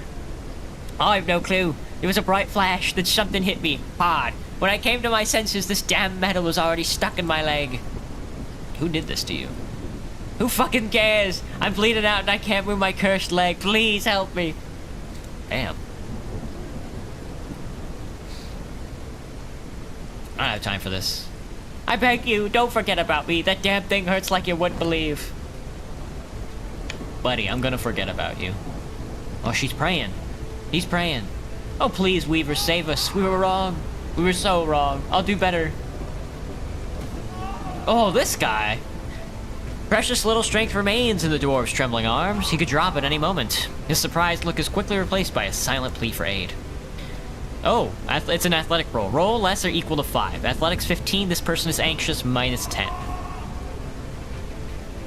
Oh, I have no clue. There was a bright flash, then something hit me hard. When I came to my senses, this damn metal was already stuck in my leg. Who did this to you? Who fucking cares? I'm bleeding out and I can't move my cursed leg. Please help me. Damn. I don't have time for this. I beg you, don't forget about me. That damn thing hurts like you wouldn't believe. Buddy, I'm gonna forget about you. Oh, she's praying. He's praying. Oh, please, Weaver, save us. We were wrong. We were so wrong. I'll do better. Oh, this guy. Precious little strength remains in the dwarf's trembling arms. He could drop at any moment. His surprised look is quickly replaced by a silent plea for aid. Oh, it's an athletic roll. Roll less or equal to 5. Athletics 15, this person is anxious, minus 10.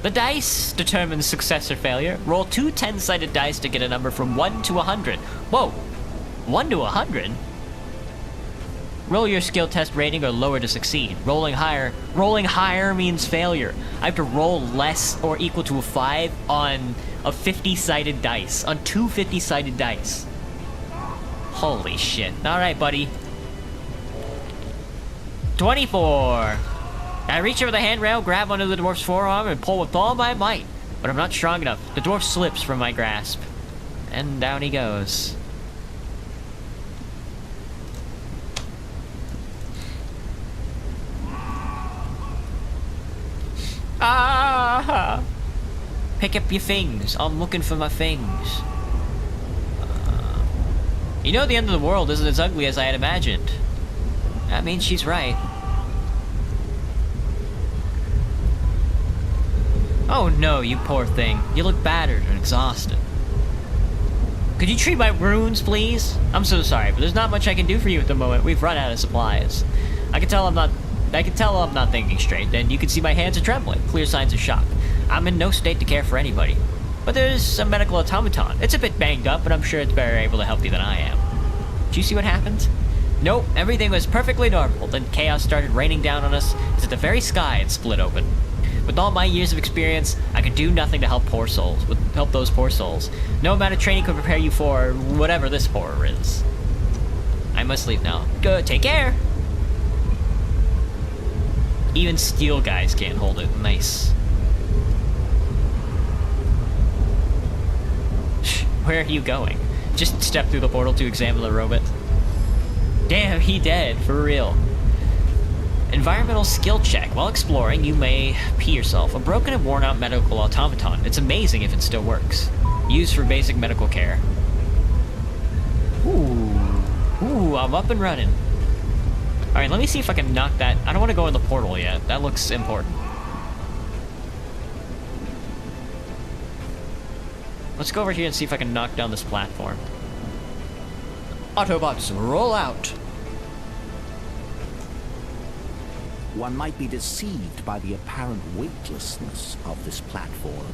The dice determines success or failure. Roll 2 10-sided dice to get a number from 1 to 100. Whoa, 1 to 100? Roll your skill test rating or lower to succeed. Rolling higher means failure. I have to roll less or equal to a 5 on a 50-sided dice, on 2 50-sided dice. Holy shit. Alright, buddy. 24. I reach over the handrail, grab onto the dwarf's forearm, and pull with all my might. But I'm not strong enough. The dwarf slips from my grasp. And down he goes. Ah! Pick up your things. I'm looking for my things. You know, the end of the world isn't as ugly as I had imagined. That means she's right. Oh no, you poor thing. You look battered and exhausted. Could you treat my wounds, please? I'm so sorry, but there's not much I can do for you at the moment. We've run out of supplies. I can tell I'm not thinking straight, and you can see my hands are trembling. Clear signs of shock. I'm in no state to care for anybody. But there's a medical automaton. It's a bit banged up, but I'm sure it's better able to help you than I am. Did you see what happened? Nope, everything was perfectly normal. Then chaos started raining down on us as if the very sky had split open. With all my years of experience, I could do nothing to help those poor souls. No amount of training could prepare you for whatever this horror is. I must leave now. Good, take care! Even steel guys can't hold it. Nice. Where are you going? Just step through the portal to examine the robot. Damn, he dead, for real. Environmental skill check. While exploring, you may pee yourself. A broken and worn out medical automaton. It's amazing if it still works. Used for basic medical care. Ooh, I'm up and running. Alright, let me see if I can knock that. I don't want to go in the portal yet. That looks important. Let's go over here and see if I can knock down this platform. Autobots, roll out! One might be deceived by the apparent weightlessness of this platform,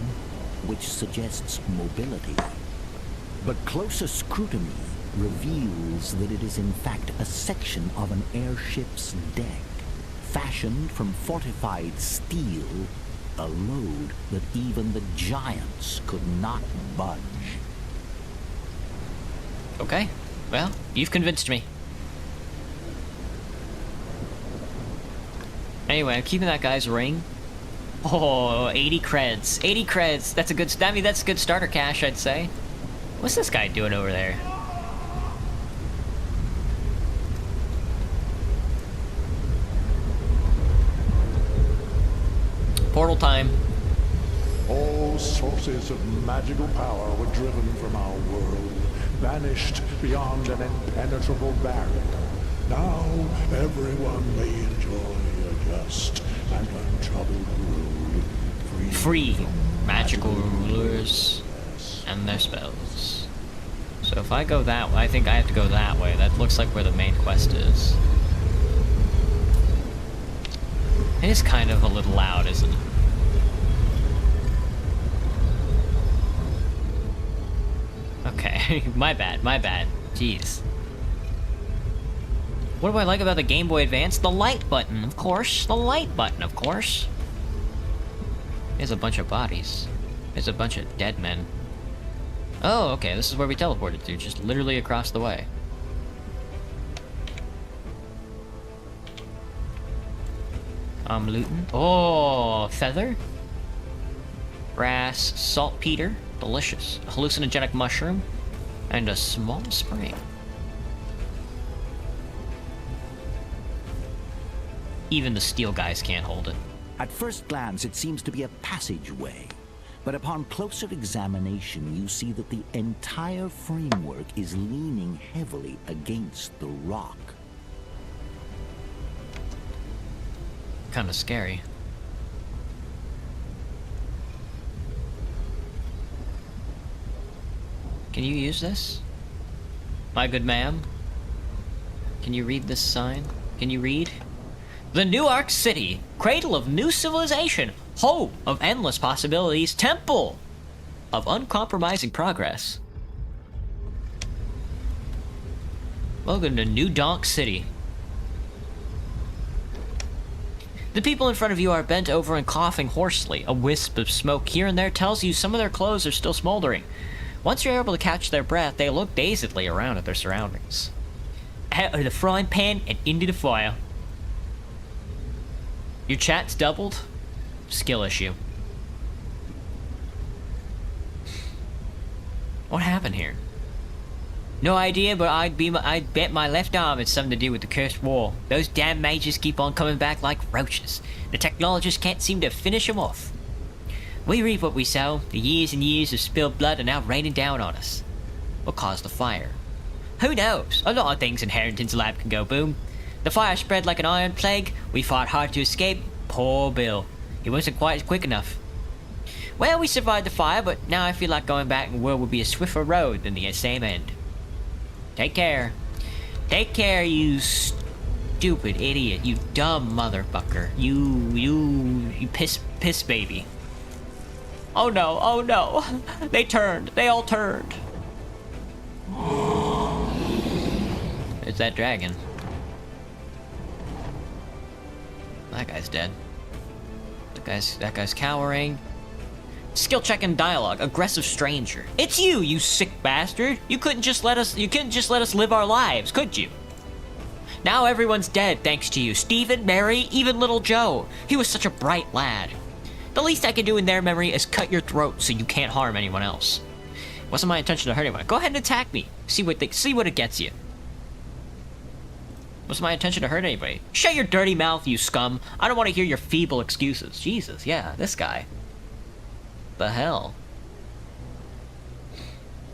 which suggests mobility. But closer scrutiny reveals that it is in fact a section of an airship's deck, fashioned from fortified steel, a load that even the giants could not budge. Okay, well, you've convinced me. Anyway, I'm keeping that guy's ring. Oh, 80 creds. 80 creds. That's a good, I mean, that's good starter cash, I'd say. What's this guy doing over there? Portal time. All sources of magical power were driven from our world, banished beyond an impenetrable barrier. Now everyone may enjoy a just and untroubled world, Free from magical rulers and their spells. So if I go that way, I think I have to go that way. That looks like where the main quest is. It is kind of a little loud, isn't it? Okay, my bad, my bad. Jeez. What do I like about the Game Boy Advance? The light button, of course. The light button, of course. There's a bunch of bodies. There's a bunch of dead men. Oh, okay, this is where we teleported to, just literally across the way. I'm looting. Oh, feather? Brass, saltpeter, delicious. A hallucinogenic mushroom, and a small spring. Even the steel guys can't hold it. At first glance, it seems to be a passageway. But upon closer examination, you see that the entire framework is leaning heavily against the rock. Kind of scary. Can you use this? My good ma'am? Can you read this sign? Can you read? The New Ark City, cradle of new civilization, home of endless possibilities, temple of uncompromising progress. Welcome to New Donk City. The people in front of you are bent over and coughing hoarsely. A wisp of smoke here and there tells you some of their clothes are still smoldering. Once you're able to catch their breath, they look dazedly around at their surroundings. Out of the frying pan and into the fire. Your chat's doubled? Skill issue. What happened here? No idea, but I'd bet my left arm it's something to do with the cursed wall. Those damn mages keep on coming back like roaches. The technologists can't seem to finish them off. We reap what we sow. The years and years of spilled blood are now raining down on us. What caused the fire? Who knows? A lot of things in Harrington's lab can go boom. The fire spread like an iron plague. We fought hard to escape. Poor Bill. He wasn't quite quick enough. Well, we survived the fire, but now I feel like going back and the world would be a swifter road than the same end. Take care. Take care, you stupid idiot. You dumb motherfucker. You piss baby. Oh no, oh no. They turned. They all turned. It's that dragon. That guy's dead. That guy's cowering. Skill check and dialogue. Aggressive stranger. It's you, you sick bastard. You couldn't just let us live our lives, could you? Now everyone's dead thanks to you. Stephen, Mary, even little Joe. He was such a bright lad. The least I can do in their memory is cut your throat so you can't harm anyone else. Wasn't my intention to hurt anyone. Go ahead and attack me. See what it gets you. What's my intention to hurt anybody? Shut your dirty mouth, you scum. I don't want to hear your feeble excuses. Jesus, yeah, this guy. The hell?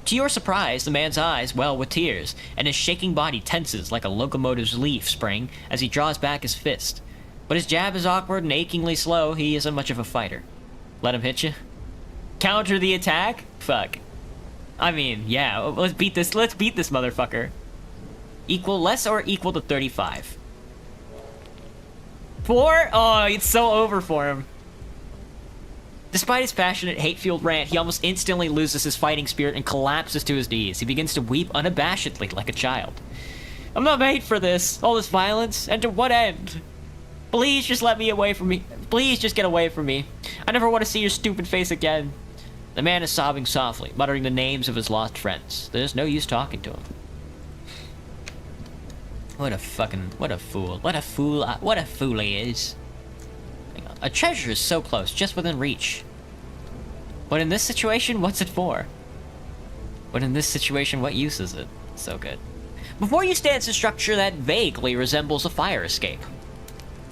To your surprise, the man's eyes well with tears, and his shaking body tenses like a locomotive's leaf spring as he draws back his fist. But his jab is awkward and achingly slow. He isn't much of a fighter. Let him hit you? Counter the attack? Fuck. I mean, yeah, let's beat this motherfucker. Equal less or equal to 35. 4? Oh, it's so over for him. Despite his passionate, hate-fueled rant, he almost instantly loses his fighting spirit and collapses to his knees. He begins to weep unabashedly like a child. I'm not made for this. All this violence. And to what end? Please just let me away from me. Please just get away from me. I never want to see your stupid face again. The man is sobbing softly, muttering the names of his lost friends. There's no use talking to him. What a fool. What a fool he is. Hang on. A treasure is so close, just within reach. But in this situation, what's it for? But in this situation, what use is it? So good. Before you stands a structure that vaguely resembles a fire escape.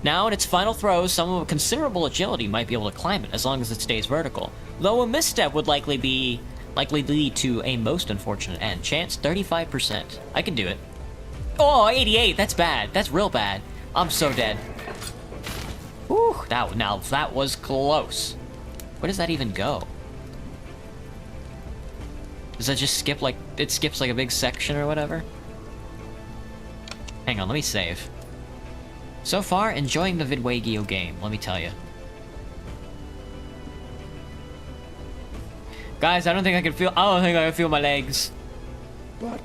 Now, in its final throes, someone with considerable agility might be able to climb it, as long as it stays vertical. Though a misstep would likely lead to a most unfortunate end. Chance 35%. I can do it. Oh, 88. That's bad. That's real bad. I'm so dead. Whew. Now that was close. Where does that even go? Does that just skip it skips like a big section or whatever? Hang on, let me save. So far, enjoying the Vidwagio game, let me tell you. Guys, I don't think I can feel my legs. But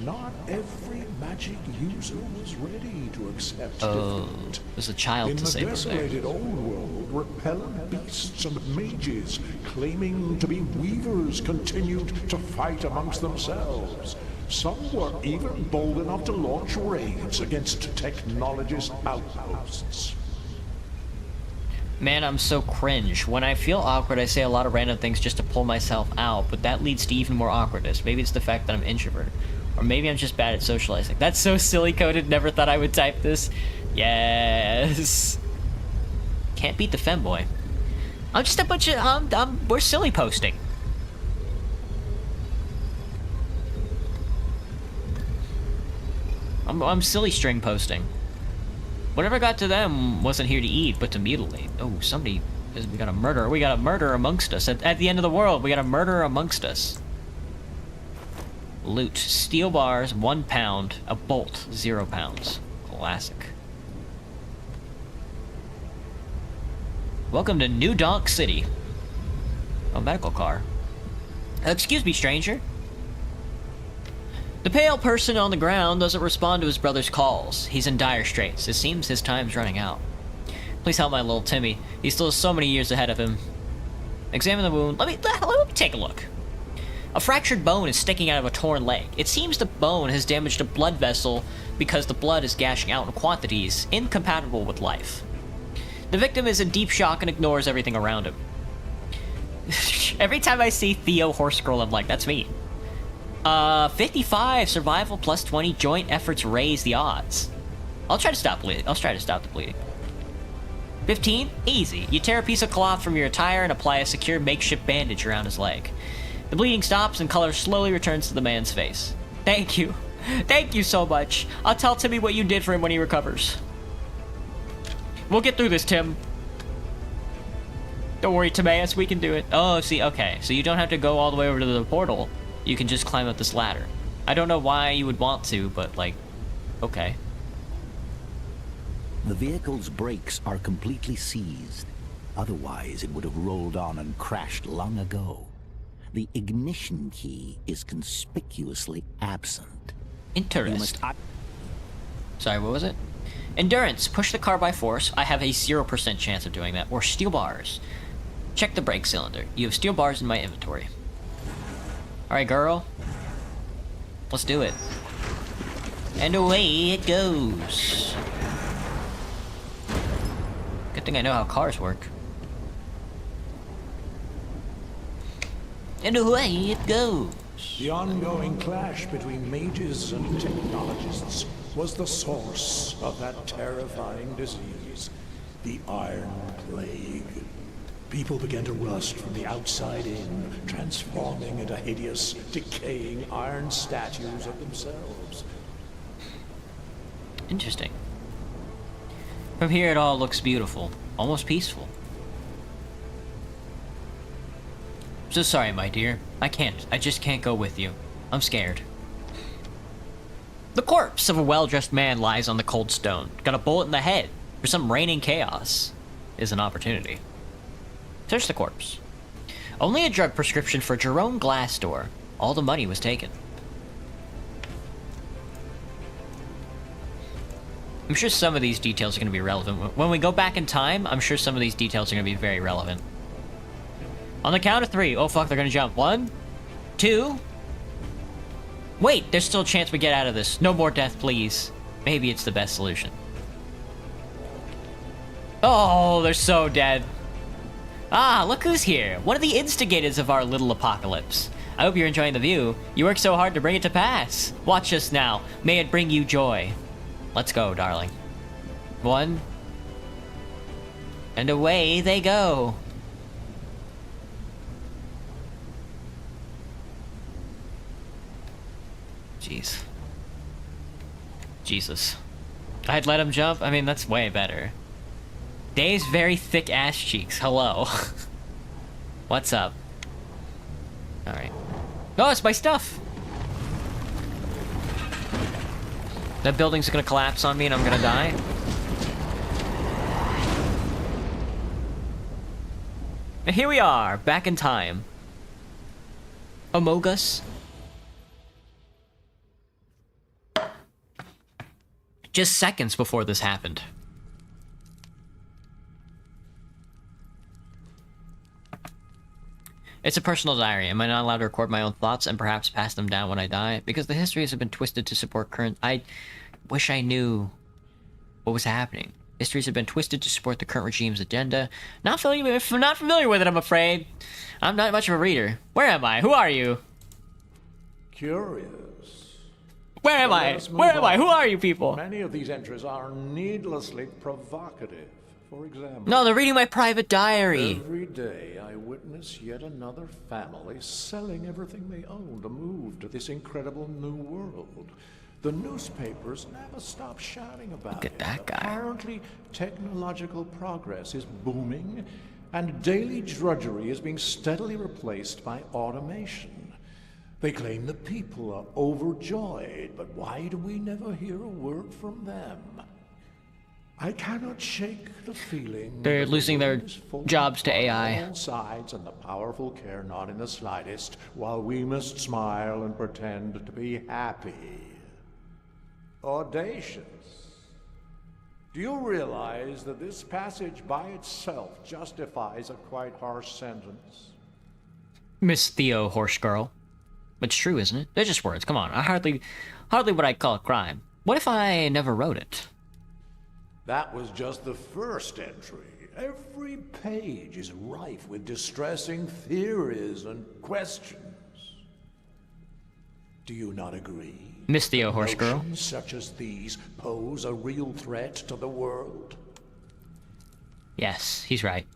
not every magic user was ready to accept defeat. There's a child to save over there. In the desolated old world, repellent beasts and mages claiming to be weavers continued to fight amongst themselves. Some were even bold enough to launch raids against technologist outposts. Man, I'm so cringe. When I feel awkward, I say a lot of random things just to pull myself out, but that leads to even more awkwardness. Maybe it's the fact that I'm introverted. Or maybe I'm just bad at socializing. That's so silly-coded, never thought I would type this. Yes. Can't beat the femboy. I'm just a bunch of, we're silly posting. I'm silly string posting. Whatever got to them wasn't here to eat, but to mutilate. Oh, we got a murder. We got a murder amongst us. At the end of the world, we got a murderer amongst us. Loot. Steel bars, 1 pound. A bolt, 0 pounds. Classic. Welcome to New Donk City. A medical car. Excuse me, stranger. The pale person on the ground doesn't respond to his brother's calls. He's in dire straits. It seems his time's running out. Please help my little Timmy. He still has so many years ahead of him. Examine the wound. Let me take a look. A fractured bone is sticking out of a torn leg. It seems the bone has damaged a blood vessel because the blood is gashing out in quantities incompatible with life. The victim is in deep shock and ignores everything around him. Every time I see Theo Horse Girl, I'm like, that's me. 55 survival plus 20 joint efforts raise the odds. I'll try to stop the bleeding. 15 easy. You tear a piece of cloth from your attire and apply a secure makeshift bandage around his leg. The bleeding stops and color slowly returns to the man's face. Thank you so much. I'll tell Timmy what you did for him when he recovers. We'll get through this, Tim. Don't worry, Timaeus, we can do it. Oh, see, okay, so you don't have to go all the way over to the portal. You can just climb up this ladder. I don't know why you would want to, but, like, okay. The vehicle's brakes are completely seized. Otherwise, it would have rolled on and crashed long ago. The ignition key is conspicuously absent. Interest. Sorry, what was it? Endurance. Push the car by force. I have a 0% chance of doing that. Or steel bars. Check the brake cylinder. You have steel bars in my inventory. Alright, girl. Let's do it. And away it goes. Good thing I know how cars work. And away it goes. The ongoing clash between mages and technologists was the source of that terrifying disease, the Iron Plague. People began to rust from the outside in, transforming into hideous, decaying iron statues of themselves. Interesting. From here, it all looks beautiful, almost peaceful. So sorry, my dear. I just can't go with you. I'm scared. The corpse of a well-dressed man lies on the cold stone. Got a bullet in the head. For some reigning chaos is an opportunity. Search the corpse. Only a drug prescription for Jerome Glassdoor. All the money was taken. I'm sure some of these details are going to be relevant. When we go back in time, I'm sure some of these details are going to be very relevant. On the count of 3. Oh, fuck, they're going to jump. 1, 2. Wait, there's still a chance we get out of this. No more death, please. Maybe it's the best solution. Oh, they're so dead. Ah, look who's here. One of the instigators of our little apocalypse. I hope you're enjoying the view. You worked so hard to bring it to pass. Watch us now. May it bring you joy. Let's go, darling. 1. And away they go. Jeez. Jesus. I'd let him jump? I mean, that's way better. Dave's very thick ass cheeks. Hello. What's up? Alright. Oh, it's my stuff! That building's gonna collapse on me and I'm gonna die. And here we are, back in time. Amogus. Just seconds before this happened. It's a personal diary. Am I not allowed to record my own thoughts and perhaps pass them down when I die? Because the histories have been twisted to support current... I wish I knew what was happening. Histories have been twisted to support the current regime's agenda. Not familiar with it, I'm afraid. I'm not much of a reader. Where am I? Who are you? Curious. Where am I? Where am I? Who are you people? Many of these entries are needlessly provocative. For example... No, they're reading my private diary. Every day I witness yet another family selling everything they own to move to this incredible new world. The newspapers never stop shouting about Look at it. that guy. Apparently, technological progress is booming, and daily drudgery is being steadily replaced by automation. They claim the people are overjoyed, but why do we never hear a word from them? I cannot shake the feeling They're that losing the their world is full jobs to of AI. all sides, and the powerful care not in the slightest, while we must smile and pretend to be happy. Audacious. Do you realize that this passage by itself justifies a quite harsh sentence? Miss Theo Horse Girl. It's true, isn't it? They're just words. Come on. Hardly what I'd call a crime. What if I never wrote it? That was just the first entry. Every page is rife with distressing theories and questions. Do you not agree? Miss Theo Horse Girl. Notions such as these pose a real threat to the world? Yes, he's right.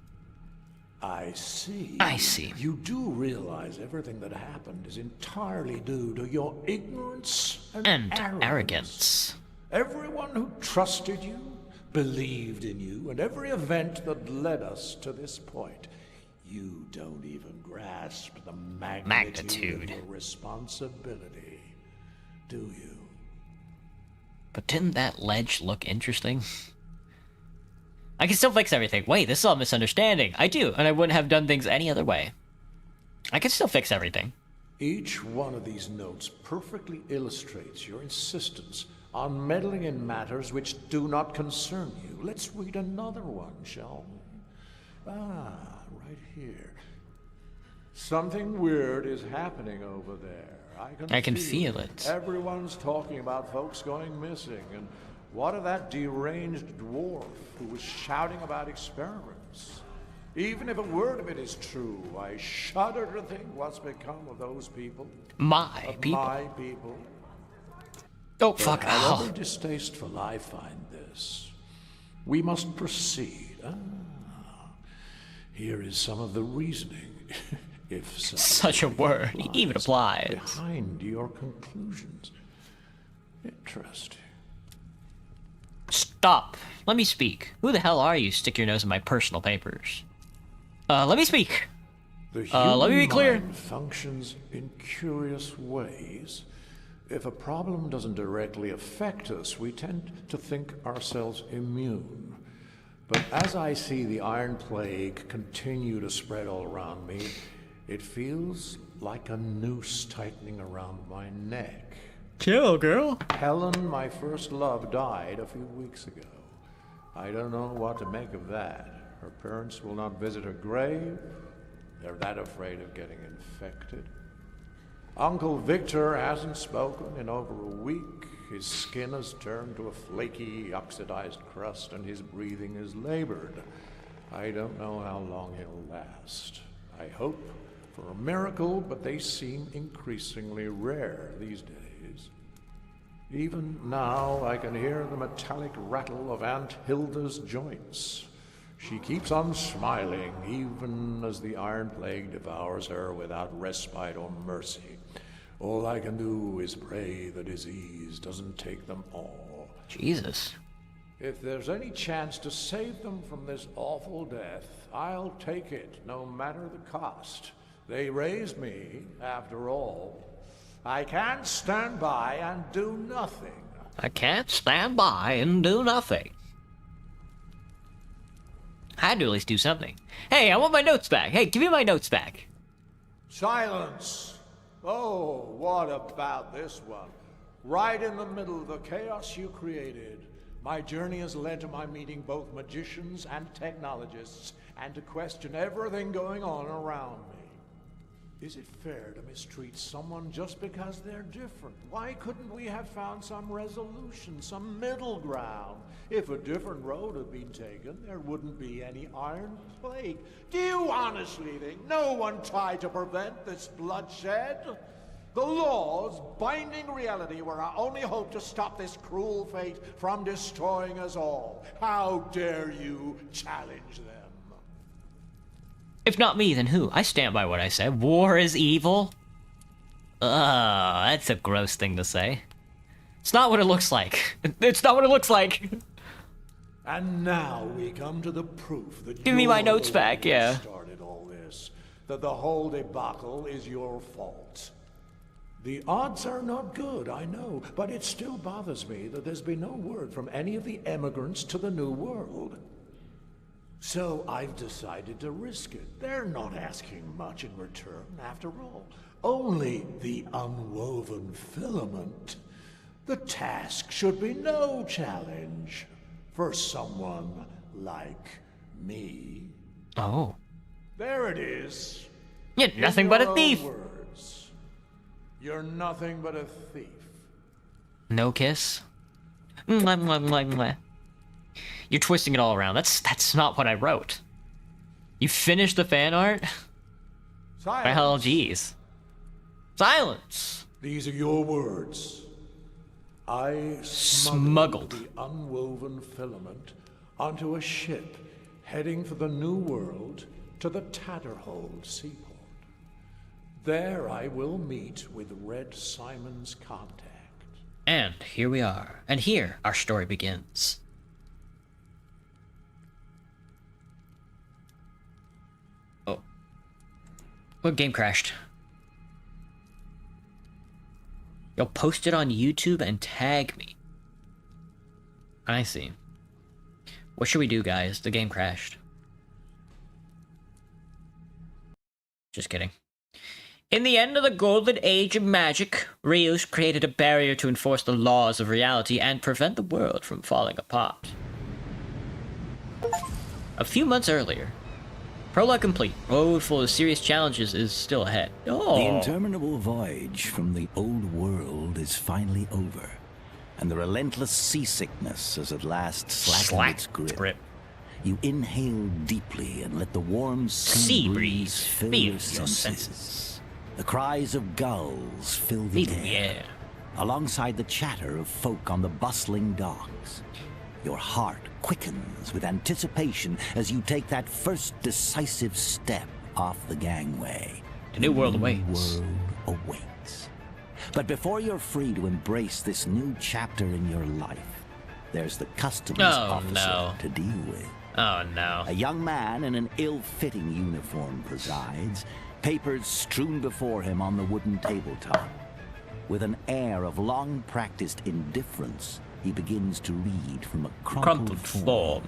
I see. I see. You do realize everything that happened is entirely due to your ignorance and arrogance. Everyone who trusted you, believed in you, and every event that led us to this point. You don't even grasp the magnitude of your responsibility, do you? But didn't that ledge look interesting? I can still fix everything. Wait, this is all misunderstanding. I do, and I wouldn't have done things any other way. I can still fix everything. Each one of these notes perfectly illustrates your insistence on meddling in matters which do not concern you. Let's read another one, shall we? Right here. Something weird is happening over there. I can feel it. Everyone's talking about folks going missing, and what of that deranged dwarf who was shouting about experiments? Even if a word of it is true, I shudder to think what's become of those people. My people. My people. Oh, fuck. However distasteful I find this, we must proceed. Here is some of the reasoning, if Such a word, even applies. behind your conclusions. Interesting. Stop. Let me speak. Who the hell are you? Stick your nose in my personal papers. Let me speak. The human let me be clear. mind functions in curious ways. If a problem doesn't directly affect us, we tend to think ourselves immune. But as I see the Iron Plague continue to spread all around me, it feels like a noose tightening around my neck. Chill, girl. Helen, my first love, died a few weeks ago. I don't know what to make of that. Her parents will not visit her grave. They're that afraid of getting infected. Uncle Victor hasn't spoken in over a week. His skin has turned to a flaky, oxidized crust, and his breathing is labored. I don't know how long he'll last. I hope for a miracle, but they seem increasingly rare these days. Even now, I can hear the metallic rattle of Aunt Hilda's joints. She keeps on smiling, even as the Iron Plague devours her without respite or mercy. All I can do is pray the disease doesn't take them all. Jesus. If there's any chance to save them from this awful death, I'll take it, no matter the cost. They raised me, after all. I can't stand by and do nothing. I can't stand by and do nothing. I had to at least do something. Hey, I want my notes back. Hey, give me my notes back. Silence! Oh, what about this one? Right in the middle of the chaos you created, my journey has led to my meeting both magicians and technologists, and to question everything going on around me. Is it fair to mistreat someone just because they're different? Why couldn't we have found some resolution, some middle ground? If a different road had been taken, there wouldn't be any Iron Plague. Do you honestly think no one tried to prevent this bloodshed? The laws binding reality were our only hope to stop this cruel fate from destroying us all. How dare you challenge them? If not me, then who? I stand by what I said. War is evil? That's a gross thing to say. It's not what it looks like. It's not what it looks like. And now we come to the proof that Give me my notes back, yeah. Started all this, that the whole debacle is your fault. The odds are not good, I know, but it still bothers me that there's been no word from any of the emigrants to the New World. So I've decided to risk it. They're not asking much in return, after all. Only the unwoven filament. The task should be no challenge for someone like me. Oh. There it is. You're nothing In but your a own thief. words. You're nothing but a thief. No kiss? Mwah, mwah, mwah, mwah. You're twisting it all around. That's not what I wrote. You finished the fan art? Silence. Well, geez. Silence! These are your words. I Smuggled. the unwoven filament onto a ship heading for the New World to the Tatterhold seaport. There I will meet with Red Simon's contact. And here we are. And here our story begins. Oh. What game crashed? You'll post it on YouTube and tag me. I see. What should we do, guys? The game crashed. Just kidding. In the end of the golden age of magic, Rios created a barrier to enforce the laws of reality and prevent the world from falling apart. A few months earlier, prologue complete. Road full of serious challenges is still ahead. Oh. The interminable voyage from the old world is finally over, and the relentless seasickness has at last slackened its grip. You inhale deeply and let the warm sea breeze fill your senses. The cries of gulls fill the air, alongside the chatter of folk on the bustling docks. Your heart quickens with anticipation as you take that first decisive step off the gangway. The new world The awaits. world awaits. But before you're free to embrace this new chapter in your life, there's the customs officer to deal with. Oh no. A young man in an ill-fitting uniform presides, papers strewn before him on the wooden tabletop. With an air of long-practiced indifference, he begins to read from a crumpled form.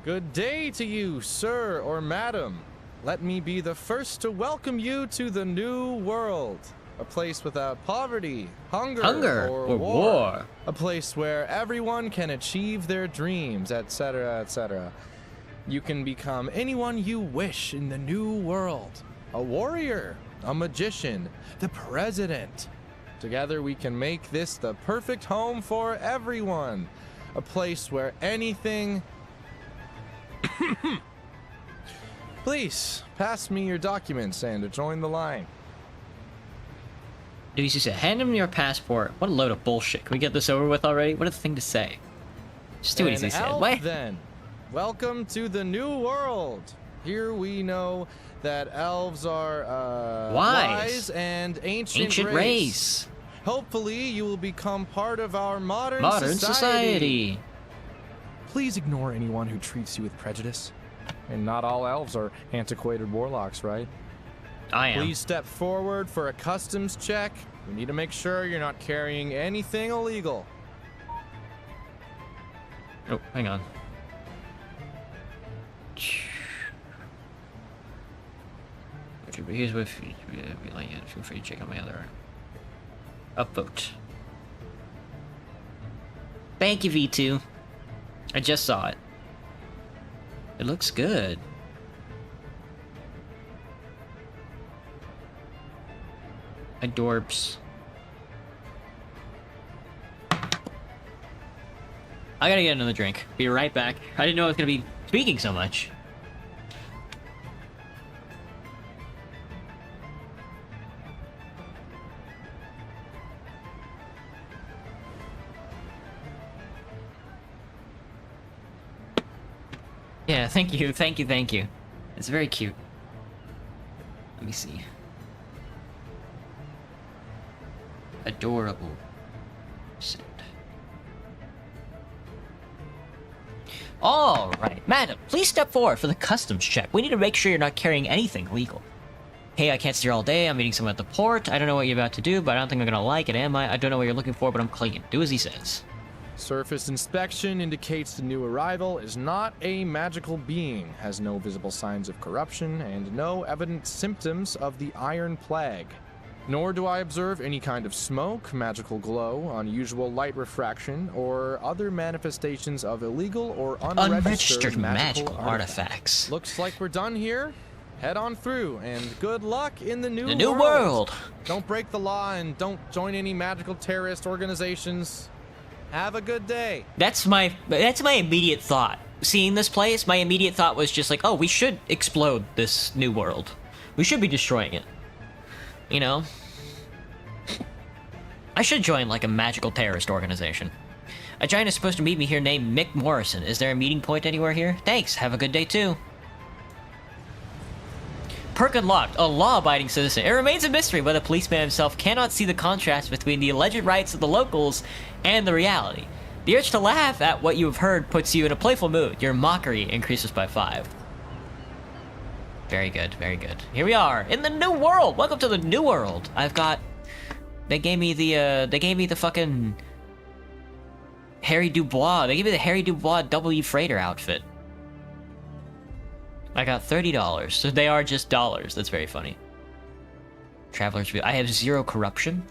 Good day to you, sir or madam. Let me be the first to welcome you to the new world. A place without poverty, hunger or war. A place where everyone can achieve their dreams, etc., etc. You can become anyone you wish in the new world. A warrior, a magician, the president. Together we can make this the perfect home for everyone. A place where anything... Please, pass me your documents and join the line. Dude, he said, hand him your passport. What a load of bullshit. Can we get this over with already? What a thing to say. Just do what he said. What? Then, welcome to the new world. Here we know that elves are wise and ancient race. Hopefully, you will become part of our modern society. Please ignore anyone who treats you with prejudice. And not all elves are antiquated warlocks, right? I am. Please step forward for a customs check. We need to make sure you're not carrying anything illegal. Oh, hang on. Here's with feel free to check out my other upvote. Thank you, V2. I just saw it. It looks good. Adorbs. I gotta get another drink. Be right back. I didn't know I was gonna be speaking so much. Yeah, thank you, thank you, thank you. It's very cute. Let me see. Adorable. Send. Alright, madam, please step forward for the customs check. We need to make sure you're not carrying anything illegal. Hey, I can't steer all day. I'm meeting someone at the port. I don't know what you're about to do, but I don't think I'm gonna like it, am I? I don't know what you're looking for, but I'm clean. Do as he says. Surface inspection indicates the new arrival is not a magical being, has no visible signs of corruption, and no evident symptoms of the Iron Plague. Nor do I observe any kind of smoke, magical glow, unusual light refraction, or other manifestations of illegal or unregistered magical artifacts. Looks like we're done here. Head on through, and good luck in the new world. Don't break the law and don't join any magical terrorist organizations. Have a good day. That's my immediate thought. Seeing this place, my immediate thought was just like, oh, we should explode this new world. We should be destroying it. You know? I should join, like, a magical terrorist organization. A giant is supposed to meet me here named Mick Morrison. Is there a meeting point anywhere here? Thanks. Have a good day, too. Perk unlocked. A law-abiding citizen. It remains a mystery why the policeman himself cannot see the contrast between the alleged rights of the locals and the reality. The urge to laugh at what you have heard puts you in a playful mood. Your mockery increases by 5. Very good, very good. Here we are in the new world. Welcome to the new world. I've got. They gave me the fucking Harry Dubois. They gave me the Harry Dubois W Freighter outfit. I got $30. So they are just dollars. That's very funny. Traveler's View. I have 0 corruption.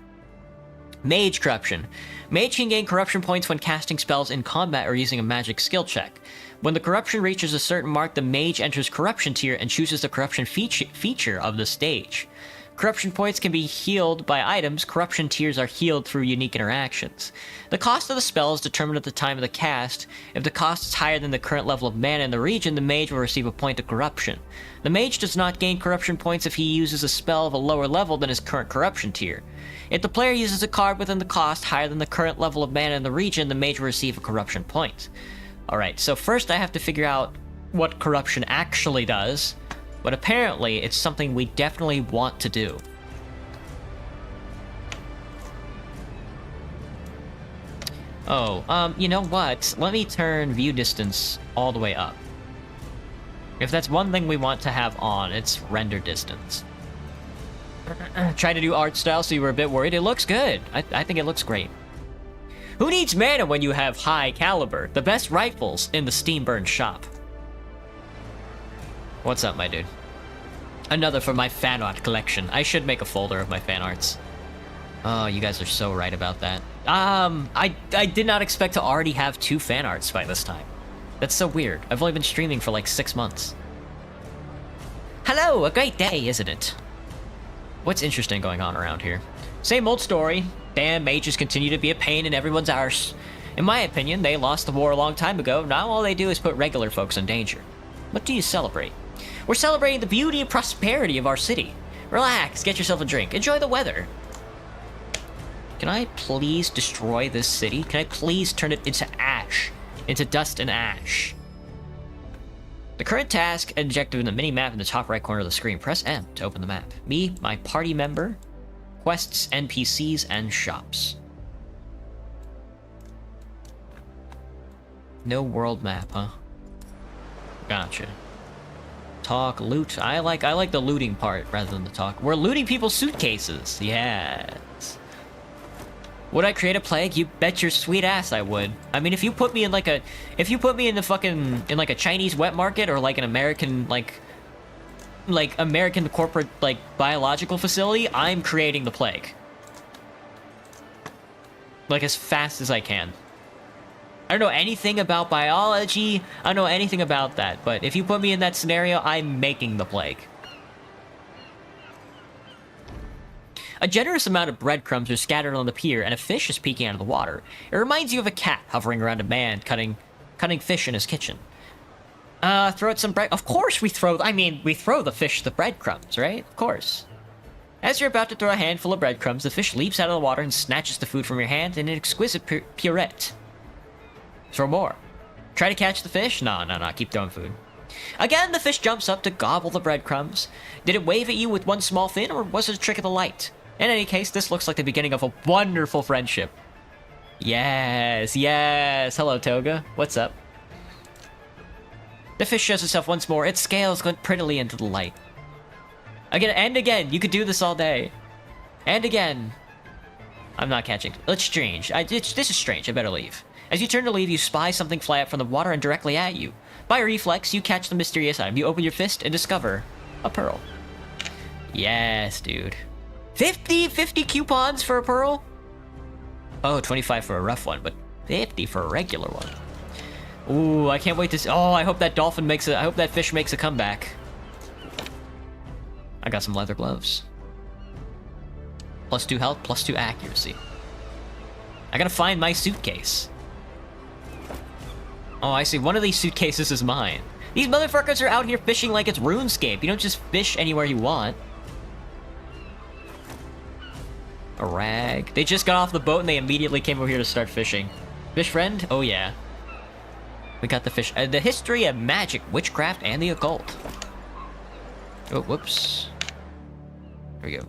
Mage corruption. Mage can gain corruption points when casting spells in combat or using a magic skill check. When the corruption reaches a certain mark, the mage enters corruption tier and chooses the corruption feature of the stage. Corruption points can be healed by items. Corruption tiers are healed through unique interactions. The cost of the spell is determined at the time of the cast. If the cost is higher than the current level of mana in the region, the mage will receive a point of corruption. The mage does not gain corruption points if he uses a spell of a lower level than his current corruption tier. If the player uses a card within the cost higher than the current level of mana in the region, the mage will receive a corruption point. Alright, so first I have to figure out what corruption actually does, but apparently it's something we definitely want to do. Oh, you know what? Let me turn view distance all the way up. If that's one thing we want to have on, it's render distance. Try to do art style, so you were a bit worried. It looks good. I think it looks great. Who needs mana when you have high caliber? The best rifles in the Steamburn shop. What's up, my dude? Another for my fan art collection. I should make a folder of my fan arts. Oh, you guys are so right about that. I did not expect to already have 2 fan arts by this time. That's so weird. I've only been streaming for like 6 months. Hello, a great day, isn't it? What's interesting going on around here? Same old story. Damn mages continue to be a pain in everyone's arse. In my opinion, they lost the war a long time ago. Now all they do is put regular folks in danger. What do you celebrate? We're celebrating the beauty and prosperity of our city. Relax, get yourself a drink, enjoy the weather. Can I please destroy this city? Can I please turn it into ash? Into dust and ash? The current task and objective in the mini-map in the top right corner of the screen. Press M to open the map. Me, my party member, quests, NPCs, and shops. No world map, huh? Gotcha. Talk, loot. I like the looting part rather than the talk. We're looting people's suitcases. Yes. Would I create a plague? You bet your sweet ass I would. I mean, if you put me in like a Chinese wet market or like an American like American corporate like biological facility, I'm creating the plague. Like as fast as I can. I don't know anything about biology, I don't know anything about that, but if you put me in that scenario, I'm making the plague. A generous amount of breadcrumbs are scattered on the pier, and a fish is peeking out of the water. It reminds you of a cat hovering around a man cutting fish in his kitchen. Throw it some bread. Of course we throw the fish the breadcrumbs, right? Of course. As you're about to throw a handful of breadcrumbs, the fish leaps out of the water and snatches the food from your hand in an exquisite pirouette. Throw more. Try to catch the fish? No, keep throwing food. Again, the fish jumps up to gobble the breadcrumbs. Did it wave at you with one small fin, or was it a trick of the light? In any case, this looks like the beginning of a wonderful friendship. Yes. Hello, Toga. What's up? The fish shows itself once more. Its scales glint prettily into the light. Again and again. You could do this all day. And again. I'm not catching. It's strange. This is strange. I better leave. As you turn to leave, you spy something fly up from the water and directly at you. By reflex, you catch the mysterious item. You open your fist and discover a pearl. Yes, dude. 50 coupons for a pearl? Oh, 25 for a rough one, but 50 for a regular one. Ooh, I can't wait to see. Oh, I hope that I hope that fish makes a comeback. I got some leather gloves. +2 health, +2 accuracy. I gotta find my suitcase. Oh, I see. One of these suitcases is mine. These motherfuckers are out here fishing like it's RuneScape. You don't just fish anywhere you want. A rag. They just got off the boat and they immediately came over here to start fishing. Fish friend? Oh, yeah. We got the fish. The history of magic, witchcraft, and the occult. Oh, whoops. There we go.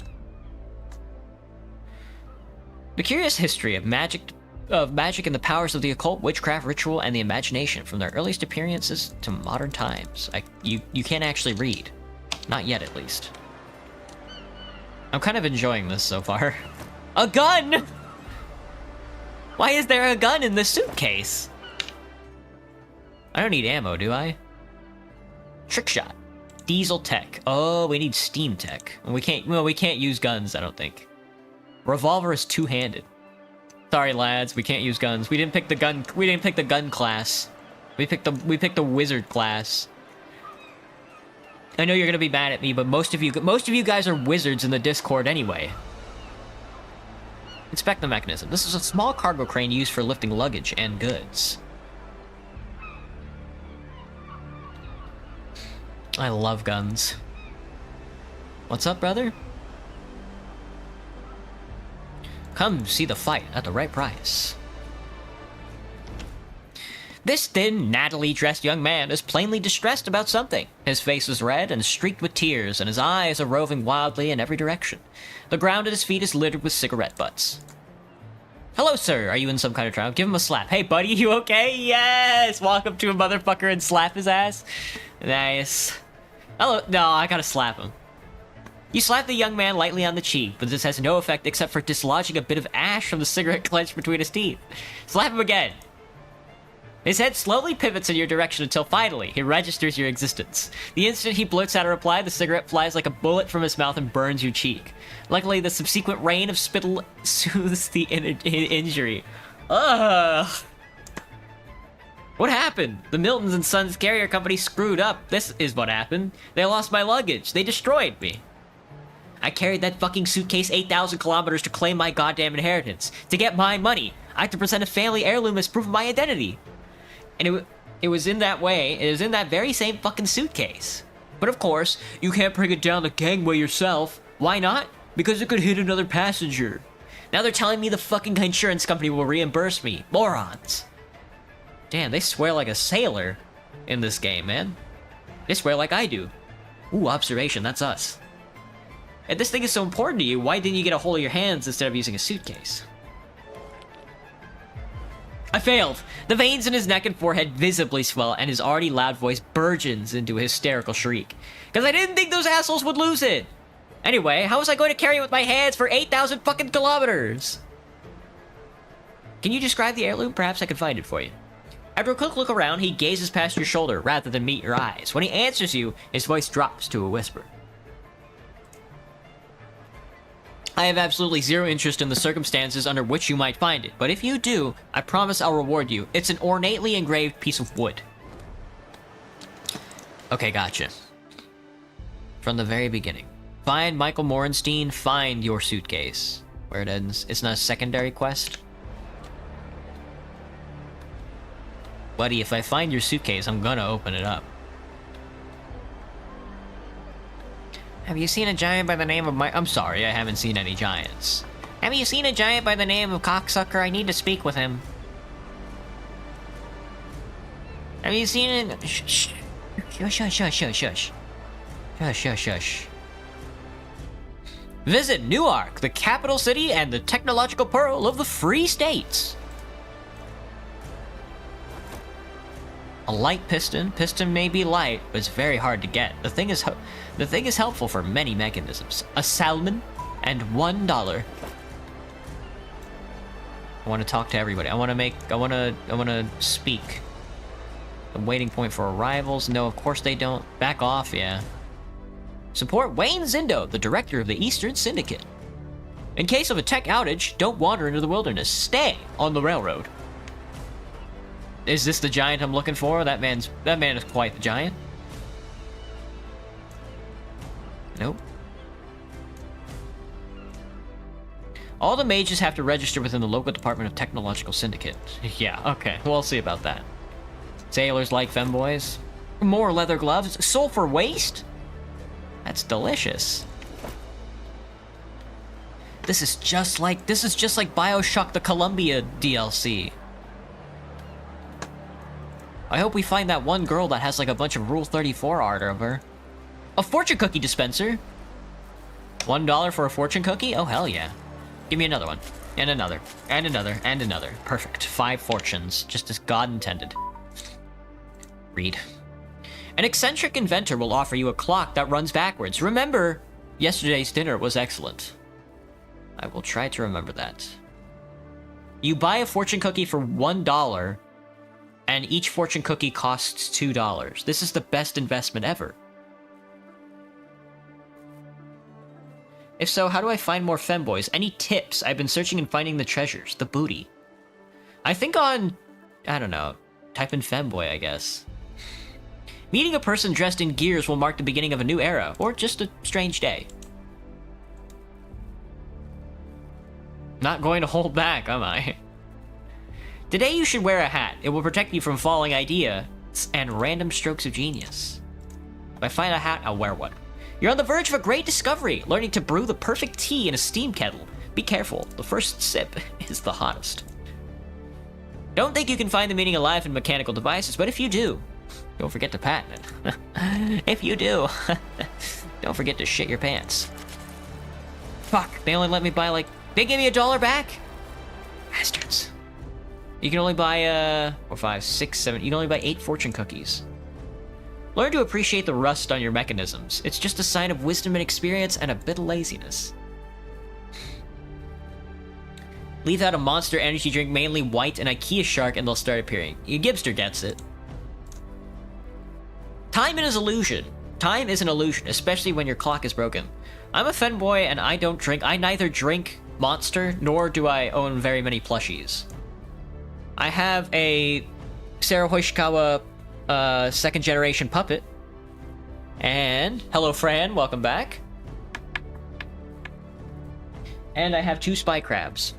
The curious history of magic and the powers of the occult, witchcraft, ritual, and the imagination from their earliest appearances to modern times. You can't actually read. Not yet, at least. I'm kind of enjoying this so far. A gun! Why is there a gun in the suitcase? I don't need ammo, do I? Trick shot. Diesel tech. Oh, we need steam tech. We can't use guns, I don't think. Revolver is two-handed. Sorry, lads, we can't use guns. We didn't pick the gun class. We picked the wizard class. I know you're gonna be mad at me, but most of you guys are wizards in the Discord anyway. Inspect the mechanism. This is a small cargo crane used for lifting luggage and goods. I love guns. What's up, brother? Come see the fight at the right price. This thin, nattily dressed young man is plainly distressed about something. His face is red and streaked with tears, and his eyes are roving wildly in every direction. The ground at his feet is littered with cigarette butts. Hello, sir. Are you in some kind of trouble? Give him a slap. Hey, buddy, you okay? Yes! Walk up to a motherfucker and slap his ass. Nice. Hello. No, I gotta slap him. You slap the young man lightly on the cheek, but this has no effect except for dislodging a bit of ash from the cigarette clenched between his teeth. Slap him again. His head slowly pivots in your direction until finally he registers your existence. The instant he blurts out a reply, the cigarette flies like a bullet from his mouth and burns your cheek. Luckily, the subsequent rain of spittle soothes the injury. Ugh. What happened? The Miltons and Sons Carrier Company screwed up. This is what happened. They lost my luggage. They destroyed me. I carried that fucking suitcase 8,000 kilometers to claim my goddamn inheritance. To get my money, I had to present a family heirloom as proof of my identity. And it was in that way, it was in that very same fucking suitcase. But of course, you can't bring it down the gangway yourself. Why not? Because it could hit another passenger. Now they're telling me the fucking insurance company will reimburse me. Morons. Damn, they swear like a sailor in this game, man. They swear like I do. Ooh, observation, that's us. If this thing is so important to you, why didn't you get a hold of your hands instead of using a suitcase? I failed. The veins in his neck and forehead visibly swell, and his already loud voice burgeons into a hysterical shriek. Because I didn't think those assholes would lose it. Anyway, how was I going to carry it with my hands for 8,000 fucking kilometers? Can you describe the heirloom? Perhaps I can find it for you. After a quick look around, he gazes past your shoulder rather than meet your eyes. When he answers you, his voice drops to a whisper. I have absolutely zero interest in the circumstances under which you might find it, but if you do, I promise I'll reward you. It's an ornately engraved piece of wood. Okay, gotcha. From the very beginning. Find Michael Morenstein, find your suitcase. Where it ends. It's not a secondary quest. Buddy, if I find your suitcase, I'm gonna open it up. Have you seen a giant by the name of I'm sorry, I haven't seen any giants. Have you seen a giant by the name of Cocksucker? I need to speak with him. Have you seen it? Shh, shush, shush, shush, shush, shush. Shush, shush, shush. Visit Newark, the capital city and the technological pearl of the Free States. A light piston. Piston may be light, but it's very hard to get. The thing is helpful for many mechanisms. A salmon and $1. I want to talk to everybody. I want to speak. The waiting point for arrivals. No, of course they don't. Back off, yeah. Support Wayne Zindo, the director of the Eastern Syndicate. In case of a tech outage, don't wander into the wilderness. Stay on the railroad. Is this the giant I'm looking for? That man is quite the giant. Nope. All the mages have to register within the local department of Technological Syndicate. Yeah, okay. We'll see about that. Sailors like femboys. More leather gloves. Sulfur waste? That's delicious. This is just like BioShock the Columbia DLC. I hope we find that one girl that has like a bunch of Rule 34 art of her. A fortune cookie dispenser. $1 for a fortune cookie? Oh, hell yeah. Give me another one. And another. And another. And another. Perfect. 5 fortunes. Just as God intended. Read. An eccentric inventor will offer you a clock that runs backwards. Remember, yesterday's dinner was excellent. I will try to remember that. You buy a fortune cookie for $1, and each fortune cookie costs $2. This is the best investment ever. If so, how do I find more femboys? Any tips? I've been searching and finding the treasures, the booty. I think on, I don't know, type in femboy, I guess. Meeting a person dressed in gears will mark the beginning of a new era, or just a strange day. Not going to hold back, am I? Today you should wear a hat. It will protect you from falling ideas and random strokes of genius. If I find a hat, I'll wear one. You're on the verge of a great discovery, learning to brew the perfect tea in a steam kettle. Be careful, the first sip is the hottest. Don't think you can find the meaning of life in mechanical devices, but if you do, don't forget to patent it. If you do, don't forget to shit your pants. Fuck, they only let me buy like... They gave me $1 back? Bastards. You can only buy, 4, 5, 6, 7... You can only buy 8 fortune cookies. Learn to appreciate the rust on your mechanisms. It's just a sign of wisdom and experience and a bit of laziness. Leave out a Monster energy drink, mainly white, and IKEA shark, and they'll start appearing. Your Gibster gets it. Time is illusion. Time is an illusion, especially when your clock is broken. I'm a fanboy and I don't drink. I neither drink Monster, nor do I own very many plushies. I have a Sarah Hoishikawa second generation puppet. And hello Fran, welcome back. And I have 2 spy crabs.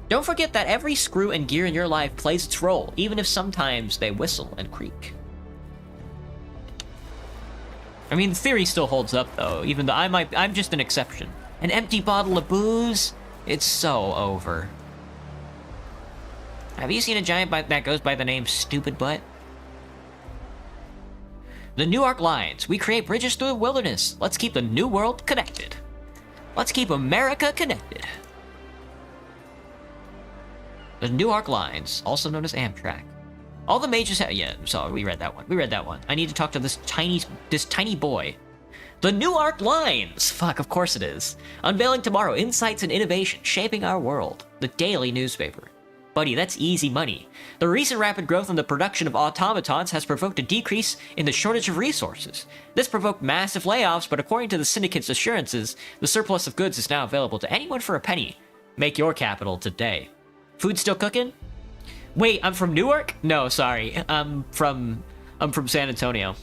Don't forget that every screw and gear in your life plays its role, even if sometimes they whistle and creak. I mean, the theory still holds up though, even though I'm just an exception. An empty bottle of booze? It's so over. Have you seen a giant that goes by the name Stupid Butt? The Newark Lines. We create bridges through the wilderness. Let's keep the new world connected. Let's keep America connected. The Newark Lines, also known as Amtrak. All the majors yeah, sorry, we read that one. I need to talk to this tiny boy. The Newark Lines! Fuck, of course it is. Unveiling tomorrow, insights and innovation shaping our world. The daily newspaper. Buddy, that's easy money. The recent rapid growth in the production of automatons has provoked a decrease in the shortage of resources. This provoked massive layoffs, but according to the syndicate's assurances, the surplus of goods is now available to anyone for a penny. Make your capital today. Food still cooking? Wait, I'm from Newark? No, sorry. I'm from San Antonio.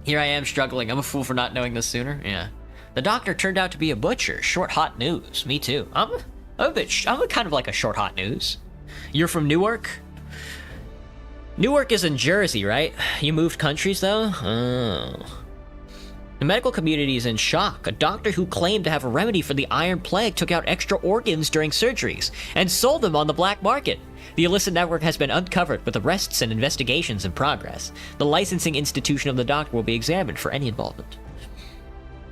Here I am struggling. I'm a fool for not knowing this sooner. Yeah. The doctor turned out to be a butcher. Short hot news. Me too. I'm kind of like a short hot news. You're from Newark? Newark is in Jersey, right? You moved countries though? Oh. The medical community is in shock. A doctor who claimed to have a remedy for the Iron Plague took out extra organs during surgeries and sold them on the black market. The illicit network has been uncovered with arrests and investigations in progress. The licensing institution of the doctor will be examined for any involvement.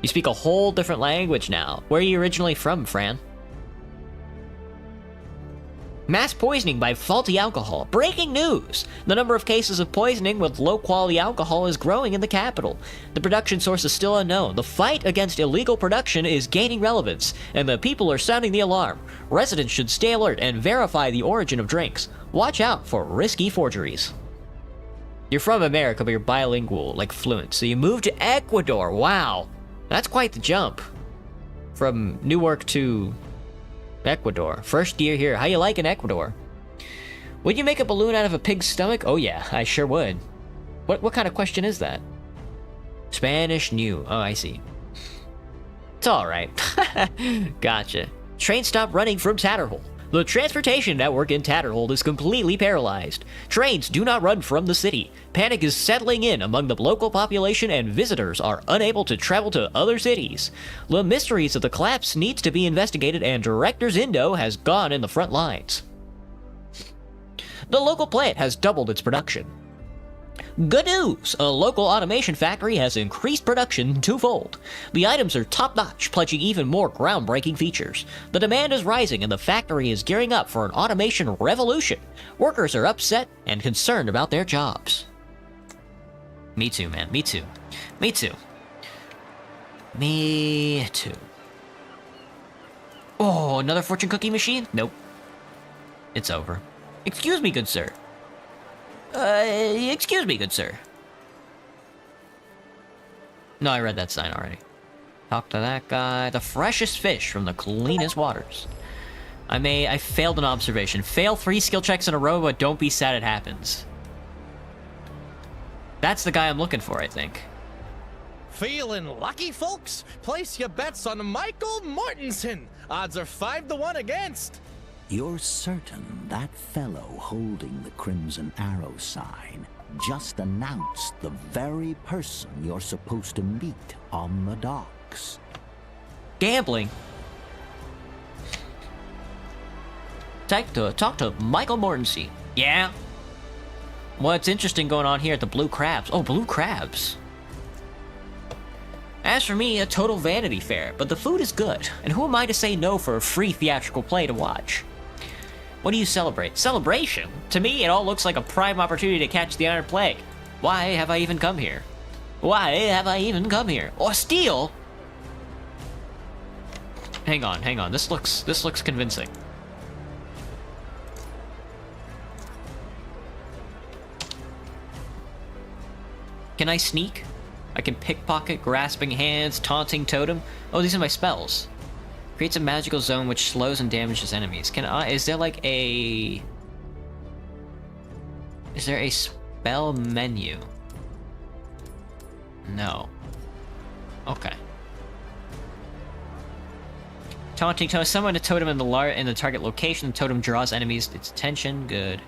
You speak a whole different language now. Where are you originally from, Fran? Mass poisoning by faulty alcohol. Breaking news! The number of cases of poisoning with low-quality alcohol is growing in the capital. The production source is still unknown. The fight against illegal production is gaining relevance, and the people are sounding the alarm. Residents should stay alert and verify the origin of drinks. Watch out for risky forgeries. You're from America, but you're bilingual, like fluent, so you moved to Ecuador. Wow. That's quite the jump. From Newark to Ecuador. First year here. How you like in Ecuador? Would you make a balloon out of a pig's stomach? Oh yeah, I sure would. What kind of question is that? Spanish new. Oh, I see. It's alright. Gotcha. Train stopped running from Tatterhole. The transportation network in Tatterhold is completely paralyzed. Trains do not run from the city. Panic is settling in among the local population and visitors are unable to travel to other cities. The mysteries of the collapse needs to be investigated and Director Zindo has gone in the front lines. The local plant has doubled its production. Good news! A local automation factory has increased production twofold. The items are top-notch, pledging even more groundbreaking features. The demand is rising and the factory is gearing up for an automation revolution. Workers are upset and concerned about their jobs. Me too, man. Me too. Me too. Me too. Oh, another fortune cookie machine? Nope. It's over. Excuse me, good sir. Excuse me, good sir. No, I read that sign already. Talk to that guy. The freshest fish from the cleanest waters. I failed an observation. Fail 3 skill checks in a row, but don't be sad it happens. That's the guy I'm looking for, I think. Feeling lucky, folks? Place your bets on Michael Mortensen. Odds are 5-1 against. You're certain that fellow holding the Crimson Arrow sign just announced the very person you're supposed to meet on the docks? Gambling. Talk to Michael Mortensen. Yeah. What's interesting going on here at the Blue Crabs? Oh, Blue Crabs. As for me, a total vanity fair, but the food is good, and who am I to say no for a free theatrical play to watch? What do you celebrate? Celebration? To me, it all looks like a prime opportunity to catch the Iron Plague. Why have I even come here? Why have I even come here? Or steal? Hang on. This looks convincing. Can I sneak? I can pickpocket, grasping hands, taunting totem. Oh, these are my spells. Creates a magical zone which slows and damages enemies. Is there like a... Is there a spell menu? No. Okay. Taunting totem. Summon a totem in the target location. The totem draws enemies its attention. Good.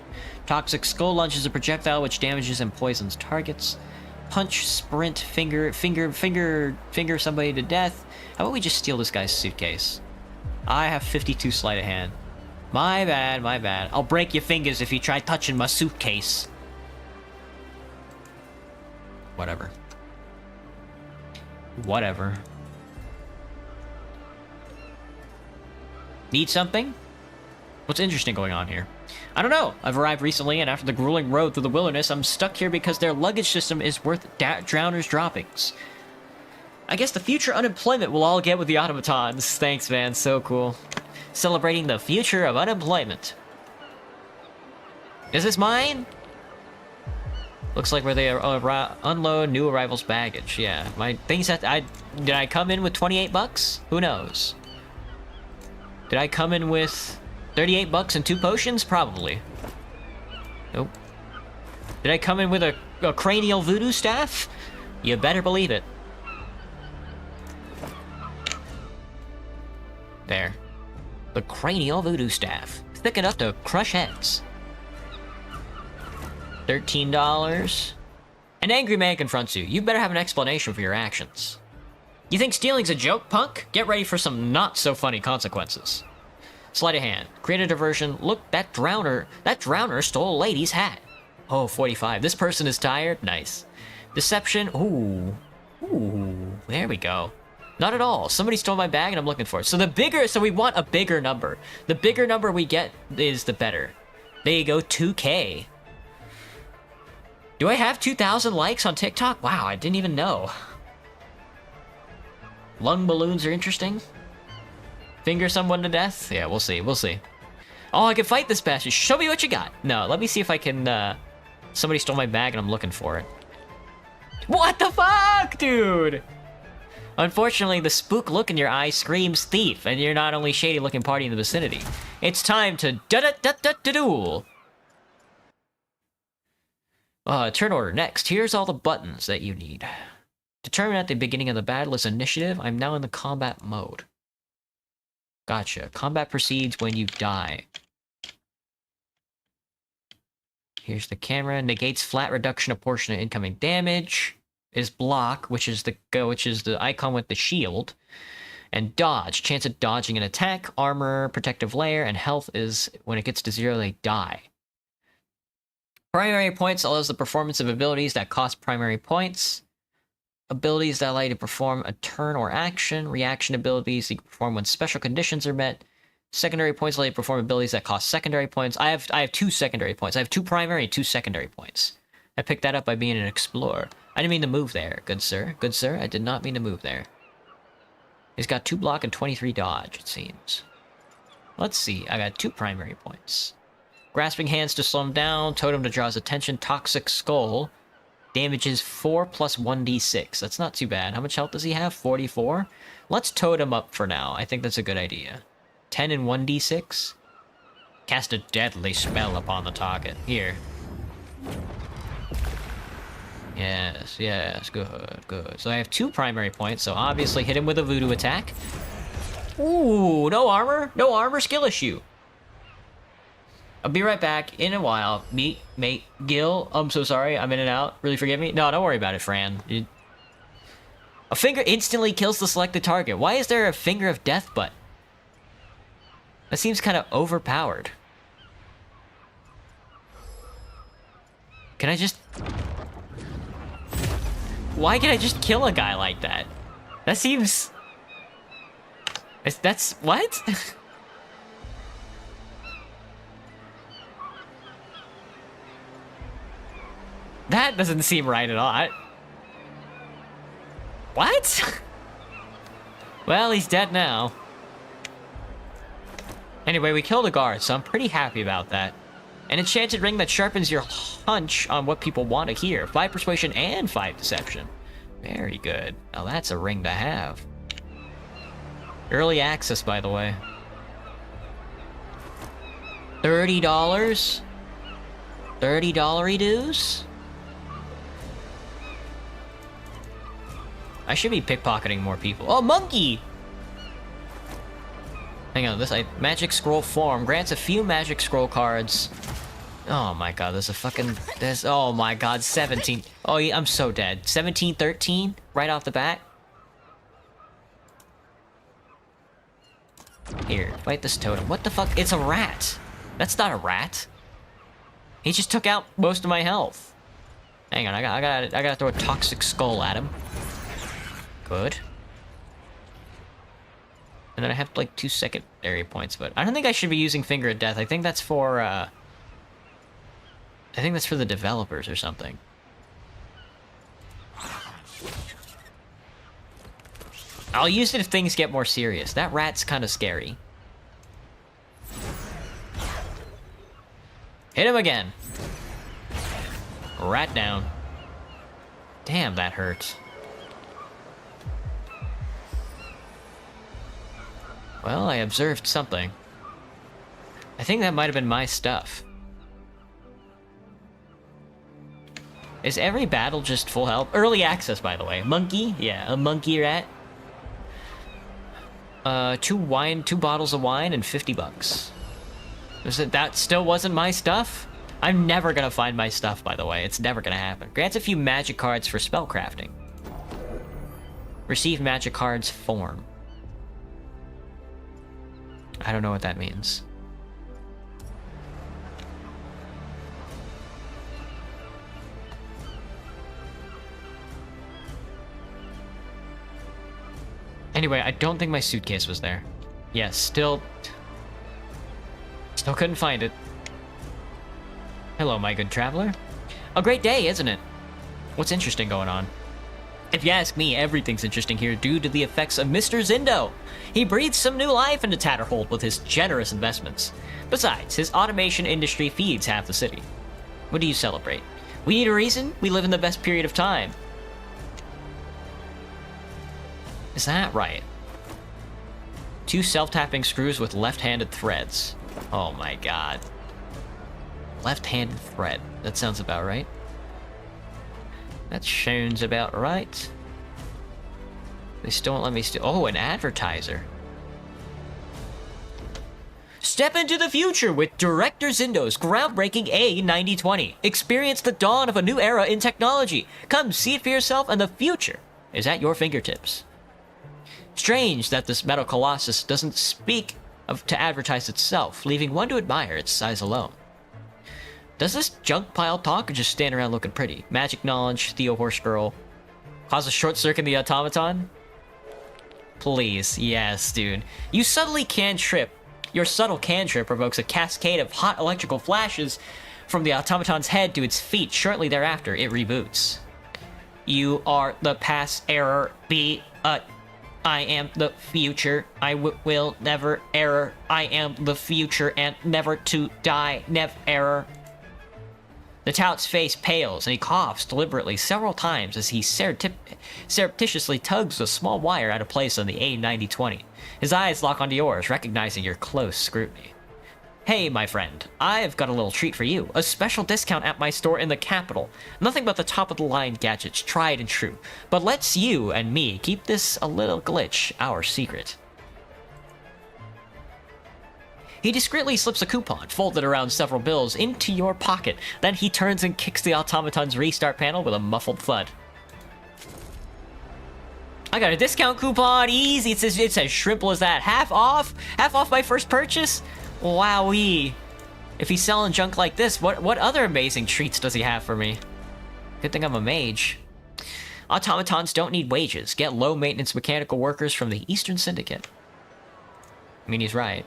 Toxic skull launches a projectile which damages and poisons targets. Punch, sprint, finger somebody to death. How about we just steal this guy's suitcase? I have 52 sleight of hand. My bad. I'll break your fingers if you try touching my suitcase. Whatever. Need something? What's interesting going on here? I don't know. I've arrived recently, and after the grueling road through the wilderness, I'm stuck here because their luggage system is worth drowners' droppings. I guess the future unemployment we'll all get with the automatons. Thanks, man. So cool. Celebrating the future of unemployment. Is this mine? Looks like where they unload new arrivals' baggage. Yeah, my things that did I come in with 28 bucks? Who knows? Did I come in with 38 bucks and 2 potions? Probably. Nope. Did I come in with a cranial voodoo staff? You better believe it. There. The cranial voodoo staff. Thick enough to crush heads. $13. An angry man confronts you. You better have an explanation for your actions. You think stealing's a joke, punk? Get ready for some not-so-funny consequences. Sleight of hand. Create a diversion. Look, that drowner stole a lady's hat. Oh, 45. This person is tired. Nice. Deception. Ooh, there we go. Not at all. Somebody stole my bag and I'm looking for it. So we want a bigger number. The bigger number we get is the better. There you go, 2K. Do I have 2,000 likes on TikTok? Wow, I didn't even know. Lung balloons are interesting. Finger someone to death? Yeah, we'll see. Oh, I can fight this bastard. Show me what you got. No, let me see if I can, somebody stole my bag and I'm looking for it. What the fuck, dude? Unfortunately, the spook look in your eye screams thief, and you're not only shady looking party in the vicinity. It's time to duel. Turn order. Next, here's all the buttons that you need. Determine at the beginning of the battle is initiative. I'm now in the combat mode. Gotcha. Combat proceeds when you die. Here's the camera. Negates flat reduction of portion of incoming damage. Is block, which is the icon with the shield. And dodge. Chance of dodging an attack. Armor, protective layer, and health is when it gets to 0, they die. Primary points allows the performance of abilities that cost primary points. Abilities that allow you to perform a turn or action. Reaction abilities you can perform when special conditions are met. Secondary points allow you to perform abilities that cost secondary points. I have 2 secondary points. I have 2 primary and 2 secondary points. I picked that up by being an explorer. I didn't mean to move there, good sir. Good sir, I did not mean to move there. He's got 2 block and 23 dodge, it seems. Let's see, I got 2 primary points. Grasping hands to slow him down. Totem to draw his attention. Toxic skull. Damages 4 plus 1d6. That's not too bad. How much health does he have? 44? Let's totem up for now. I think that's a good idea. 10 and 1d6. Cast a deadly spell upon the target. Here. Yes, yes, good, good. So I have 2 primary points, so obviously hit him with a voodoo attack. Ooh, no armor skill issue. I'll be right back in a while. Meet, mate, Gil. I'm so sorry, I'm in and out. Really forgive me? No, don't worry about it, Fran. A finger instantly kills the selected target. Why is there a finger of death button? That seems kind of overpowered. Can I just... Why can I just kill a guy like that? That seems... That's... What? That doesn't seem right at all. What? Well, he's dead now. Anyway, we killed a guard, so I'm pretty happy about that. An enchanted ring that sharpens your hunch on what people want to hear. 5 persuasion and 5 deception. Very good. Now that's a ring to have. Early access, by the way. $30? $30 dues? I should be pickpocketing more people. Oh, monkey! Hang on, magic scroll form grants a few magic scroll cards. Oh my god, oh my god, 17. Oh, yeah, I'm so dead. 17, 13, right off the bat. Here, fight this totem. What the fuck? It's a rat. That's not a rat. He just took out most of my health. Hang on, I gotta throw a toxic skull at him. Good. And then I have like 2 secondary points, but I don't think I should be using Finger of Death. I think that's for the developers or something. I'll use it if things get more serious. That rat's kind of scary. Hit him again. Rat down. Damn, that hurts. Well, I observed something. I think that might have been my stuff. Is every battle just full health? Early access, by the way. Monkey? Yeah, a monkey rat. 2 bottles of wine and $50. That still wasn't my stuff? I'm never gonna find my stuff, by the way. It's never gonna happen. Grants a few magic cards for spellcrafting. Receive magic cards form. I don't know what that means. Anyway, I don't think my suitcase was there. Yes, still couldn't find it. Hello, my good traveler. A great day, isn't it? What's interesting going on? If you ask me, everything's interesting here due to the effects of Mr. Zindo. He breathes some new life into Tatterhold with his generous investments. Besides, his automation industry feeds half the city. What do you celebrate? We need a reason? We live in the best period of time. Is that right? 2 self-tapping screws with left-handed threads. Oh my god. Left-handed thread. That sounds about right. That sounds about right. They still won't let me oh, an advertiser. Step into the future with Director Zindo's groundbreaking A9020. Experience the dawn of a new era in technology. Come see it for yourself, and the future is at your fingertips. Strange that this metal colossus doesn't speak to advertise itself, leaving one to admire its size alone. Does this junk pile talk or just stand around looking pretty? Magic knowledge, Theo Horse Girl. Cause a short circuit in the automaton? Please, yes, dude. You subtly cantrip. Your subtle cantrip provokes a cascade of hot electrical flashes from the automaton's head to its feet. Shortly thereafter, it reboots. You are the past error. I am the future. I will never error. I am the future and never to die. Never error. The tout's face pales, and he coughs deliberately several times as he surreptitiously tugs a small wire out of place on the A9020. His eyes lock onto yours, recognizing your close scrutiny. Hey, my friend, I've got a little treat for you. A special discount at my store in the capital. Nothing but the top-of-the-line gadgets, tried and true. But let's you and me keep this a little glitch our secret. He discreetly slips a coupon, folded around several bills, into your pocket. Then he turns and kicks the automaton's restart panel with a muffled thud. I got a discount coupon, easy. It's as simple as that. Half off my first purchase. Wowee. If he's selling junk like this, what other amazing treats does he have for me? Good thing I'm a mage. Automatons don't need wages. Get low-maintenance mechanical workers from the Eastern Syndicate. I mean, he's right.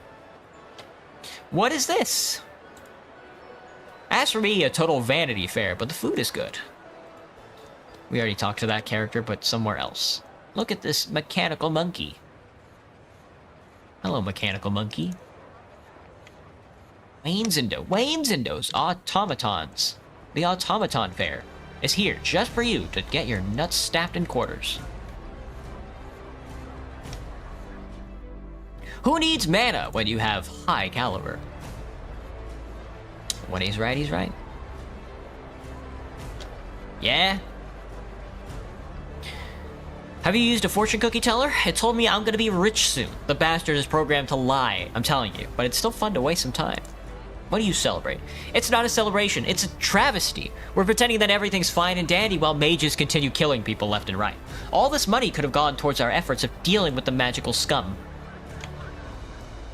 What is this? As for me, a total vanity fair, but the food is good. We already talked to that character, but somewhere else. Look at this mechanical monkey. Hello, mechanical monkey. Wayne's Indo's automatons. The automaton fair is here just for you to get your nuts stamped in quarters. Who needs mana when you have high caliber? When he's right, he's right. Yeah? Have you used a fortune cookie teller? It told me I'm gonna be rich soon. The bastard is programmed to lie, I'm telling you, but it's still fun to waste some time. What do you celebrate? It's not a celebration, it's a travesty. We're pretending that everything's fine and dandy while mages continue killing people left and right. All this money could have gone towards our efforts of dealing with the magical scum.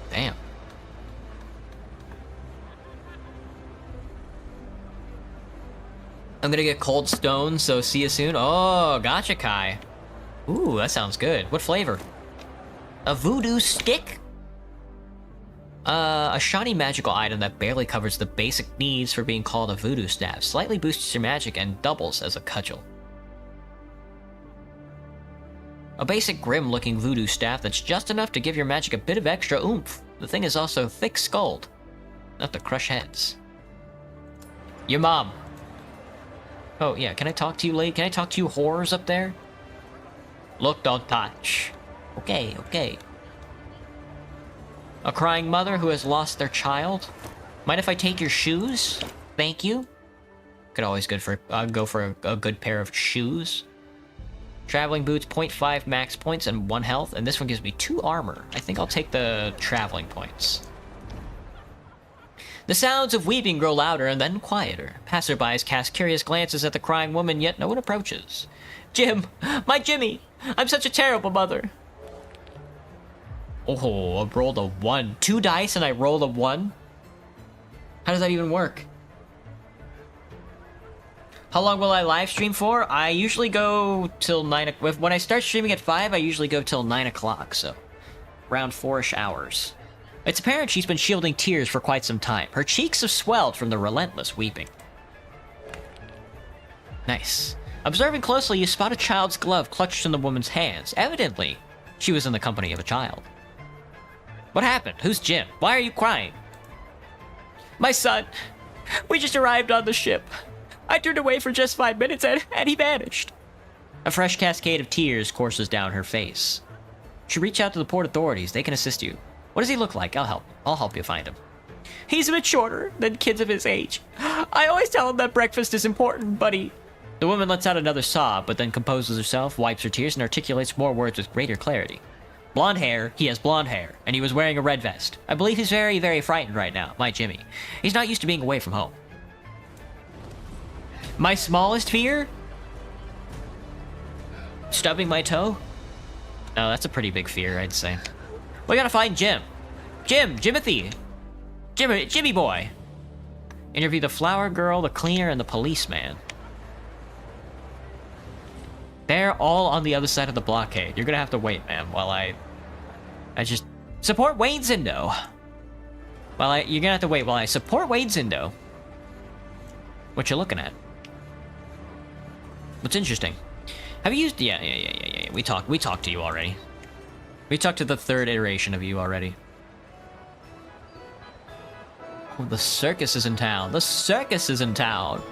Damn. I'm gonna get cold stone, so see you soon. Oh, gotcha, Kai. Ooh, that sounds good. What flavor? A voodoo stick? A shiny magical item that barely covers the basic needs for being called a voodoo staff. Slightly boosts your magic and doubles as a cudgel. A basic grim-looking voodoo staff that's just enough to give your magic a bit of extra oomph. The thing is also thick-skulled, enough to crush heads. Your mom. Oh, yeah, can I talk to you, lady? Can I talk to you whores up there? Look, don't touch. Okay, okay. A crying mother who has lost their child? Mind if I take your shoes? Thank you. Could always go for a good pair of shoes. Traveling boots, 0.5 max points and 1 health, and this one gives me 2 armor. I think I'll take the traveling points. The sounds of weeping grow louder and then quieter. Passerbys cast curious glances at the crying woman, yet no one approaches. Jim! My Jimmy! I'm such a terrible mother! Oh, I rolled a 1. 2 dice and I rolled a 1? How does that even work? How long will I live stream for? I usually go till 9 o'clock. When I start streaming at 5, I usually go till 9 o'clock, so around 4-ish hours. It's apparent she's been shielding tears for quite some time. Her cheeks have swelled from the relentless weeping. Nice. Observing closely, you spot a child's glove clutched in the woman's hands. Evidently, she was in the company of a child. What happened? Who's Jim? Why are you crying? My son. We just arrived on the ship. I turned away for just 5 minutes and he vanished. A fresh cascade of tears courses down her face. You should reach out to the port authorities. They can assist you. What does he look like? I'll help you find him. He's a bit shorter than kids of his age. I always tell him that breakfast is important, but he... The woman lets out another sob, but then composes herself, wipes her tears, and articulates more words with greater clarity. Blonde hair, he has blonde hair, and he was wearing a red vest. I believe he's very, very frightened right now, my Jimmy. He's not used to being away from home. My smallest fear? Stubbing my toe? No, that's a pretty big fear, I'd say. We gotta find Jim. Jimothy. Jimmy boy. Interview the flower girl, the cleaner, and the policeman. They're all on the other side of the blockade. You're gonna have to wait, man, while I just... Support Wayne's Indo. You're gonna have to wait while I support Wayne's Indo. What you looking at? What's interesting? Have you used... Yeah. We talked to you already. We talked to the 3rd iteration of you already. Oh, the circus is in town. The circus is in town.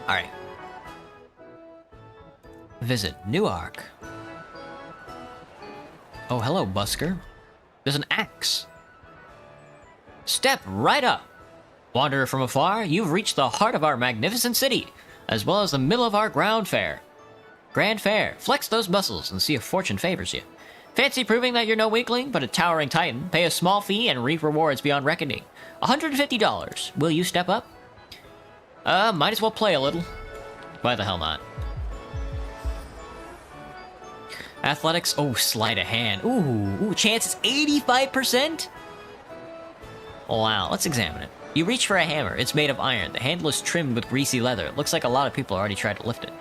Alright. Visit Newark. Oh, hello, busker. There's an axe. Step right up. Wanderer from afar, you've reached the heart of our magnificent city, as well as the middle of our Grand Fair. Flex those muscles and see if fortune favors you. Fancy proving that you're no weakling, but a towering titan? Pay a small fee and reap rewards beyond reckoning. $150. Will you step up? Might as well play a little. Why the hell not? Athletics. Oh, sleight of hand. Ooh, chance is 85%? Wow, let's examine it. You reach for a hammer. It's made of iron. The handle is trimmed with greasy leather. It looks like a lot of people already tried to lift it.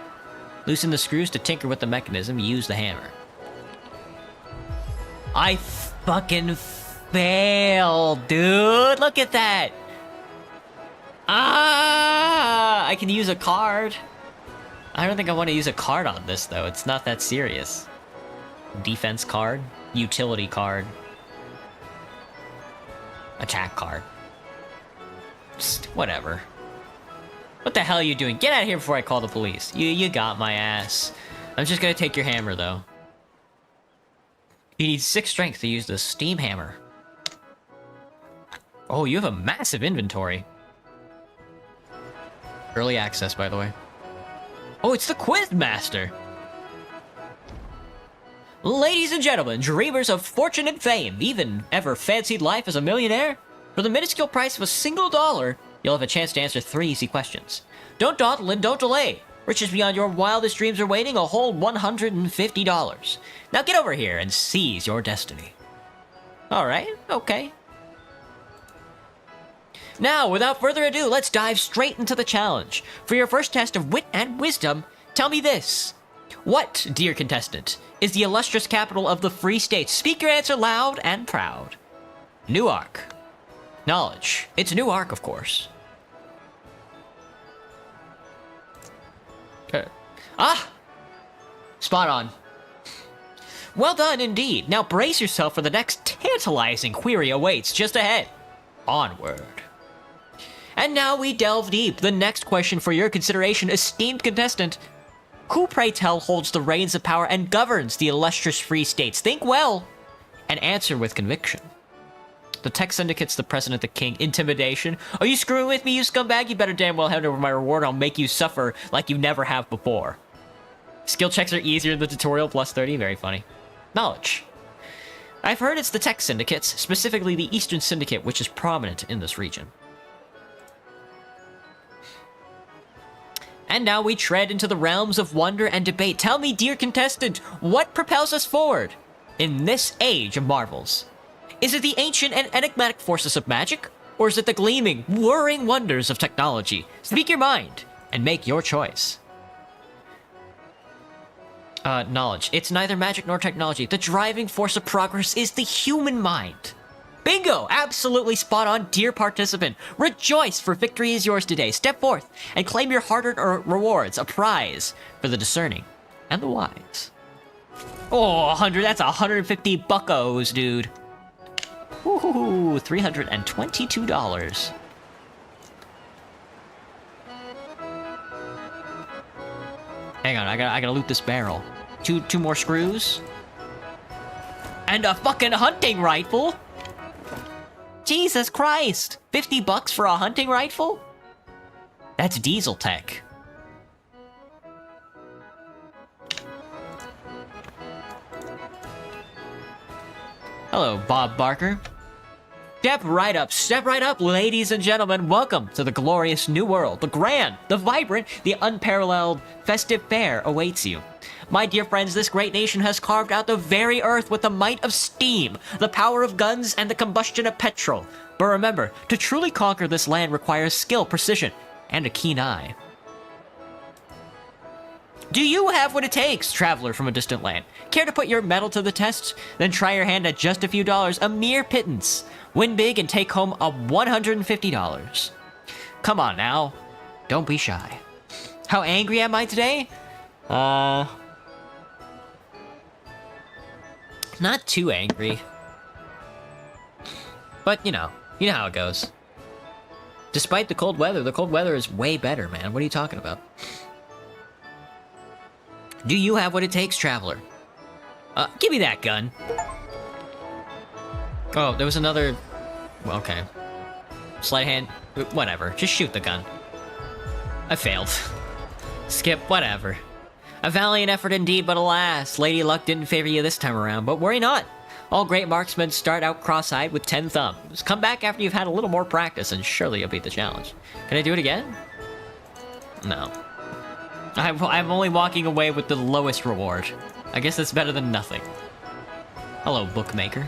Loosen the screws to tinker with the mechanism. Use the hammer. I fucking failed, dude. Look at that. Ah, I can use a card. I don't think I want to use a card on this, though. It's not that serious. Defense card. Utility card. Attack card. Psst, whatever. What the hell are you doing? Get out of here before I call the police. You got my ass. I'm just gonna take your hammer, though. You need 6 strength to use the steam hammer. Oh, you have a massive inventory. Early access, by the way. Oh, it's the Quiz Master! Ladies and gentlemen, dreamers of fortune and fame, even ever fancied life as a millionaire? For the minuscule price of a single $1, you'll have a chance to answer 3 easy questions. Don't dawdle and don't delay. Riches beyond your wildest dreams are waiting, a whole $150. Now get over here and seize your destiny. Alright, okay. Now, without further ado, let's dive straight into the challenge. For your first test of wit and wisdom, tell me this. What, dear contestant, is the illustrious capital of the Free States? Speak your answer loud and proud. Newark. Knowledge. It's Newark, of course. Okay. Ah! Spot on. Well done, indeed. Now brace yourself for the next tantalizing query awaits just ahead. Onward. And now we delve deep. The next question for your consideration, esteemed contestant. Who, pray tell, holds the reins of power and governs the illustrious Free States? Think well and answer with conviction. The tech syndicate's the president, the king. Intimidation. Are you screwing with me, you scumbag? You better damn well hand over my reward. I'll make you suffer like you never have before. Skill checks are easier in the tutorial, plus 30. Very funny. Knowledge. I've heard it's the tech syndicates, specifically the Eastern Syndicate, which is prominent in this region. And now we tread into the realms of wonder and debate. Tell me, dear contestant, what propels us forward in this age of marvels? Is it the ancient and enigmatic forces of magic? Or is it the gleaming, luring wonders of technology? Speak your mind and make your choice. Knowledge. It's neither magic nor technology. The driving force of progress is the human mind. Bingo! Absolutely spot on, dear participant. Rejoice, for victory is yours today. Step forth and claim your hard-earned rewards, a prize for the discerning and the wise. Oh, 100, that's 150 buckos, dude. Ooh, $322. Hang on, I gotta loot this barrel. Two more screws. And a fucking hunting rifle? Jesus Christ! 50 bucks for a hunting rifle? That's diesel tech. Hello, Bob Barker. Step right up, ladies and gentlemen. Welcome to the glorious new world. The grand, the vibrant, the unparalleled festive fair awaits you. My dear friends, this great nation has carved out the very earth with the might of steam, the power of guns, and the combustion of petrol. But remember, to truly conquer this land requires skill, precision, and a keen eye. Do you have what it takes, traveler from a distant land? Care to put your mettle to the test? Then try your hand at just a few dollars, a mere pittance. Win big and take home a $150. Come on now, don't be shy. How angry am I today? Not too angry. But, you know how it goes. Despite the cold weather is way better, man. What are you talking about? Do you have what it takes, traveler? Give me that gun. Oh, there was another... Well, okay. Sleight hand... Whatever. Just shoot the gun. I failed. Skip, whatever. A valiant effort indeed, but alas, Lady Luck didn't favor you this time around, but worry not. All great marksmen start out cross-eyed with 10 thumbs. Come back after you've had a little more practice, and surely you'll beat the challenge. Can I do it again? No. I'm only walking away with the lowest reward. I guess that's better than nothing. Hello, bookmaker.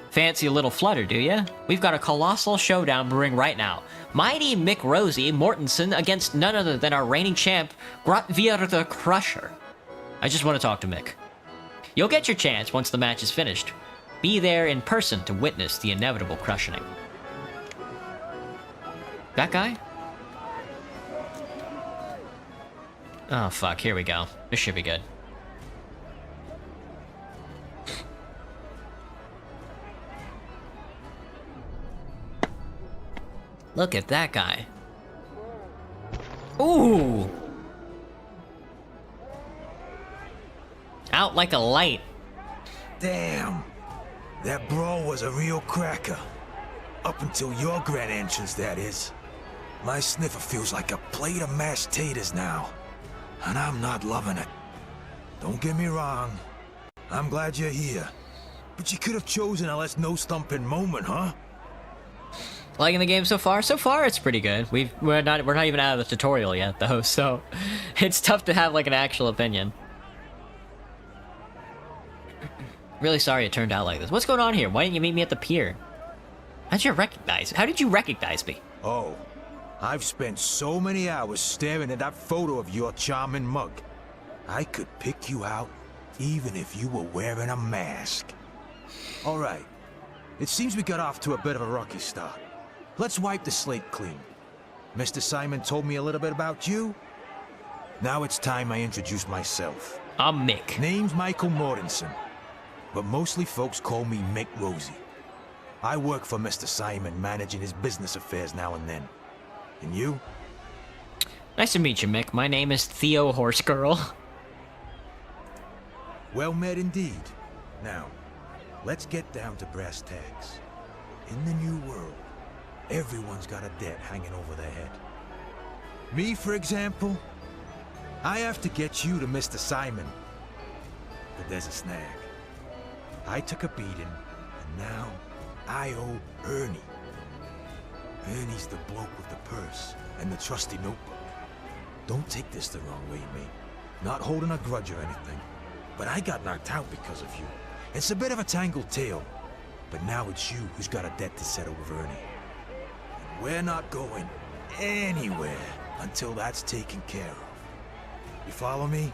Fancy a little flutter, do ya? We've got a colossal showdown brewing right now. Mighty Mick Rosie Mortensen against none other than our reigning champ, Grotvier the Crusher. I just want to talk to Mick. You'll get your chance once the match is finished. Be there in person to witness the inevitable crushing. That guy? Oh fuck, here we go. This should be good. Look at that guy. Ooh! Out like a light. Damn. That brawl was a real cracker. Up until your grand entrance, that is. My sniffer feels like a plate of mashed taters now. And I'm not loving it. Don't get me wrong. I'm glad you're here. But you could have chosen a less no-stumping moment, huh? Liking the game so far? So far, it's pretty good. We're not even out of the tutorial yet, though, so it's tough to have like an actual opinion. Really sorry it turned out like this. What's going on here? Why didn't you meet me at the pier? How did you recognize me? Oh, I've spent so many hours staring at that photo of your charming mug. I could pick you out even if you were wearing a mask. All right. It seems we got off to a bit of a rocky start. Let's wipe the slate clean. Mr. Simon told me a little bit about you. Now it's time I introduce myself. I'm Mick. Name's Michael Mortensen, but mostly folks call me Mick Rosie. I work for Mr. Simon, managing his business affairs now and then. And you? Nice to meet you, Mick. My name is Theo Horse Girl. Well met indeed. Now, let's get down to brass tacks. In the new world, everyone's got a debt hanging over their head. Me, for example, I have to get you to Mr. Simon. But there's a snag. I took a beating, and now I owe Ernie. Ernie's the bloke with the purse and the trusty notebook. Don't take this the wrong way, mate. Not holding a grudge or anything, but I got knocked out because of you. It's a bit of a tangled tale, but now it's you who's got a debt to settle with Ernie. And we're not going anywhere until that's taken care of. You follow me?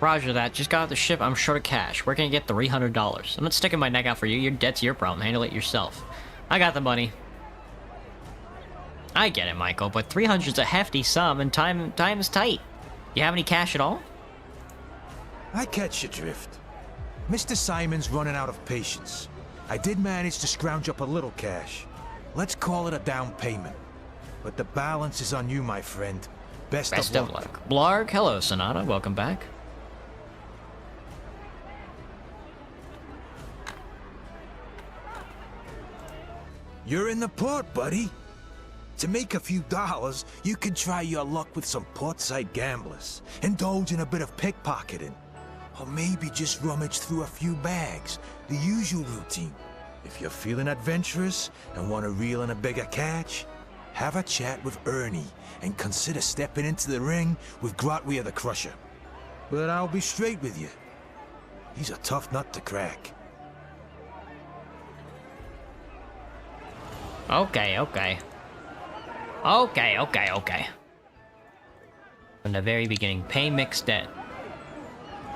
Roger that. Just got off the ship. I'm short of cash. Where can I get $300? I'm not sticking my neck out for you. Your debt's your problem. Handle it yourself. I got the money. I get it, Michael, but 300's a hefty sum, and time is tight. You have any cash at all? I catch your drift. Mr. Simon's running out of patience. I did manage to scrounge up a little cash. Let's call it a down payment. But the balance is on you, my friend. Best of luck. Blarg, hello, Sonata. Welcome back. You're in the port, buddy. To make a few dollars, you could try your luck with some portside gamblers, indulge in a bit of pickpocketing, or maybe just rummage through a few bags, the usual routine. If you're feeling adventurous and want to reel in a bigger catch, have a chat with Ernie and consider stepping into the ring with Grotwier the Crusher. But I'll be straight with you. He's a tough nut to crack. Okay. From the very beginning, pay Mick's debt.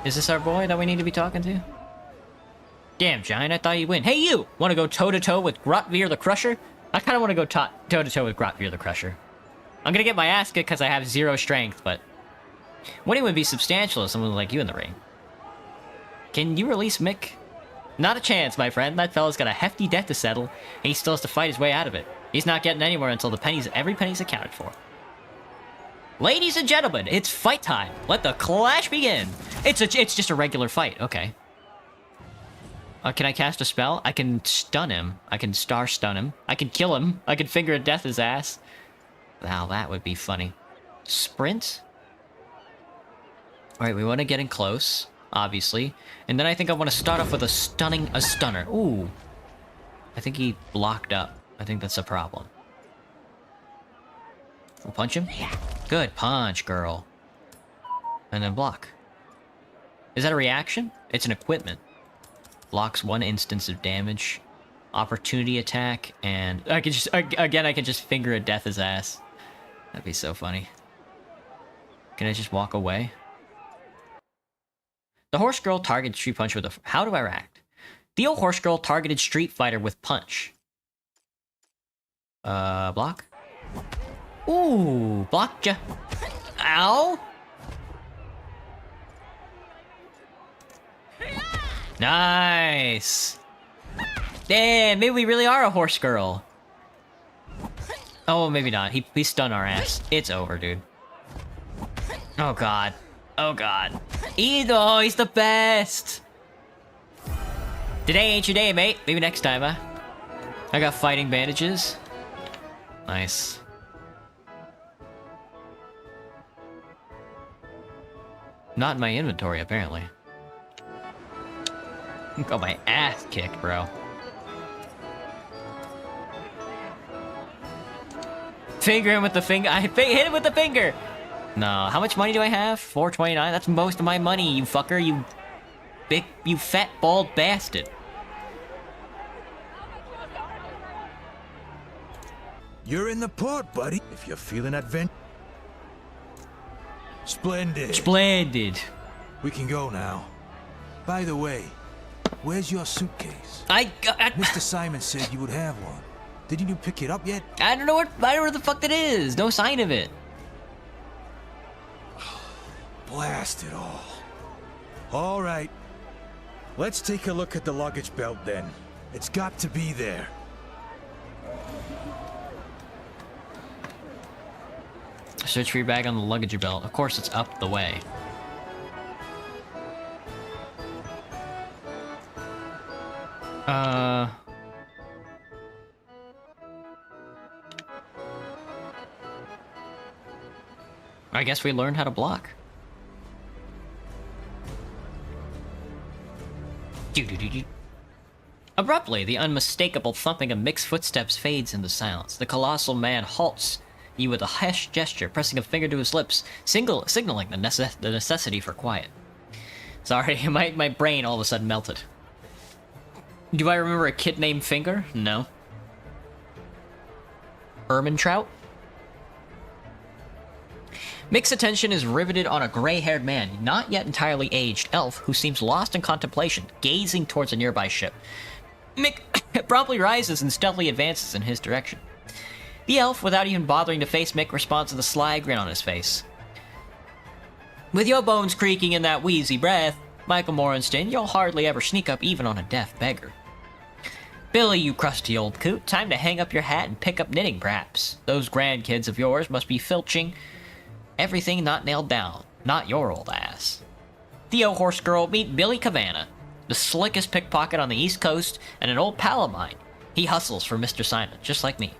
Is this our boy that we need to be talking to? Damn, Giant, I thought you'd win. Hey, you! Want to go toe-to-toe with Grotvier the Crusher? I kind of want to go toe-to-toe with Grotvier the Crusher. I'm gonna get my ass kicked because I have 0 strength, but... winning would be substantial with someone like you in the ring. Can you release Mick? Not a chance, my friend. That fella's got a hefty debt to settle, and he still has to fight his way out of it. He's not getting anywhere until every penny's accounted for. Ladies and gentlemen, it's fight time. Let the clash begin. It's just a regular fight. Okay. Can I cast a spell? I can stun him. I can star stun him. I can kill him. I can finger of death his ass. Wow, that would be funny. Sprint? Alright, we want to get in close, obviously. And then I think I want to start off with a stunner. Ooh. I think he blocked up. I think that's a problem. We'll punch him. Good punch, girl. And then block. Is that a reaction? It's an equipment. Blocks 1 instance of damage. Opportunity attack, and I can just, again, I can just finger a death his ass. That'd be so funny. Can I just walk away? The horse girl targeted Street Punch with a... How do I react? The old horse girl targeted Street Fighter with punch. Block? Ooh, blocked ya. Ow! Nice! Damn, maybe we really are a horse girl. Oh, maybe not. He stunned our ass. It's over, dude. Oh, God. Oh, God. Edo, he's the best! Today ain't your day, mate. Maybe next time, huh? I got fighting bandages. Nice. Not in my inventory, apparently. Got my ass kicked, bro. Finger him with the finger. I hit him with the finger! No, how much money do I have? 429? That's most of my money, you fucker, you fat, bald bastard. You're in the port, buddy. If you're feeling adventure. Splendid. Splendid. We can go now. By the way, where's your suitcase? Mr. Simon said you would have one. Didn't you pick it up yet? I don't know where the fuck that is. No sign of it. Blast it all. All right. Let's take a look at the luggage belt then. It's got to be there. Search for your bag on the luggage belt. Of course, it's up the way. I guess we learned how to block. Abruptly, the unmistakable thumping of mixed footsteps fades into silence. The colossal man halts you with a hushed gesture, pressing a finger to his lips, signaling the necessity for quiet. Sorry, my brain all of a sudden melted. Do I remember a kid named Finger? No. Ermintrout? Mick's attention is riveted on a gray-haired man, not yet entirely aged elf, who seems lost in contemplation, gazing towards a nearby ship. Mick promptly rises and stealthily advances in his direction. The elf, without even bothering to face Mick, responds with a sly grin on his face. With your bones creaking in that wheezy breath, Michael Morenston, you'll hardly ever sneak up even on a deaf beggar. Billy, you crusty old coot, time to hang up your hat and pick up knitting, perhaps. Those grandkids of yours must be filching everything not nailed down, not your old ass. Theo Horse Girl, meet Billy Cavanna, the slickest pickpocket on the East Coast and an old pal of mine. He hustles for Mr. Simon, just like me.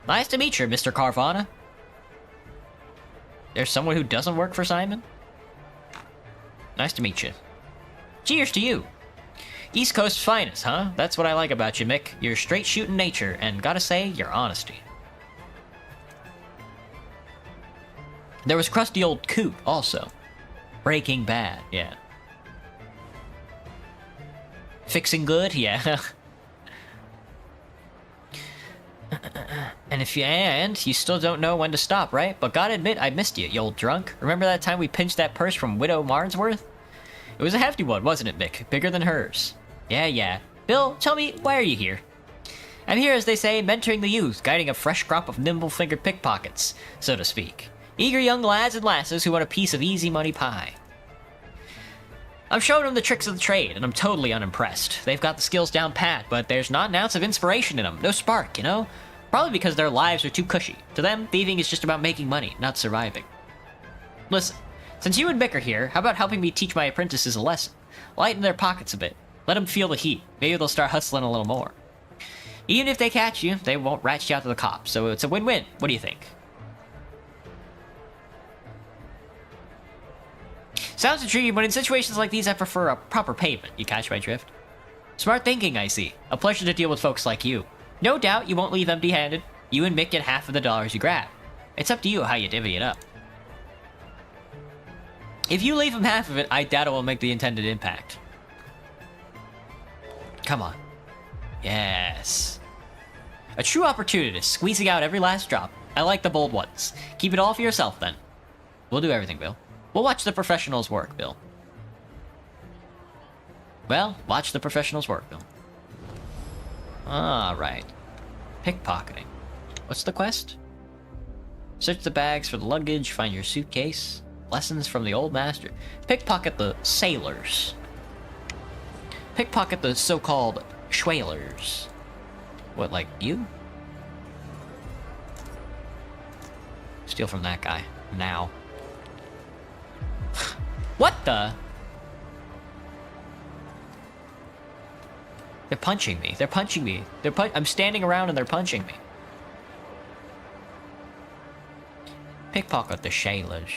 Nice to meet you, Mr. Carvana. There's someone who doesn't work for Simon? Nice to meet you. Cheers to you. East Coast finest, huh? That's what I like about you, Mick. Your straight-shooting nature, and gotta say, your honesty. There was crusty old Coot, also. Breaking Bad, yeah. Fixing Good, yeah. And you still don't know when to stop, right? But gotta admit, I missed you old drunk. Remember that time we pinched that purse from Widow Marnsworth? It was a hefty one, wasn't it, Mick? Bigger than hers. Yeah. Bill, tell me, why are you here? I'm here, as they say, mentoring the youth, guiding a fresh crop of nimble-fingered pickpockets, so to speak. Eager young lads and lasses who want a piece of easy money pie. I'm showing them the tricks of the trade, and I'm totally unimpressed. They've got the skills down pat, but there's not an ounce of inspiration in them. No spark, you know? Probably because their lives are too cushy. To them, thieving is just about making money, not surviving. Listen, since you and Mick are here, how about helping me teach my apprentices a lesson? Lighten their pockets a bit. Let them feel the heat. Maybe they'll start hustling a little more. Even if they catch you, they won't rat you out to the cops, so it's a win-win. What do you think? Sounds intriguing, but in situations like these, I prefer a proper payment. You catch my drift? Smart thinking, I see. A pleasure to deal with folks like you. No doubt you won't leave empty-handed. You and Mick get half of the dollars you grab. It's up to you how you divvy it up. If you leave him half of it, I doubt it will make the intended impact. Come on. Yes. A true opportunist, squeezing out every last drop. I like the bold ones. Keep it all for yourself, then. We'll do everything, Bill. We'll watch the professionals work, Bill. Well, watch the professionals work, Bill. Alright. Pickpocketing. What's the quest? Search the bags for the luggage, find your suitcase. Lessons from the old master. Pickpocket the sailors. Pickpocket the so-called schwalers. What, like you? Steal from that guy. Now. What the? They're punching me. They're punching me. I'm standing around and they're punching me. Pickpocket the sailors.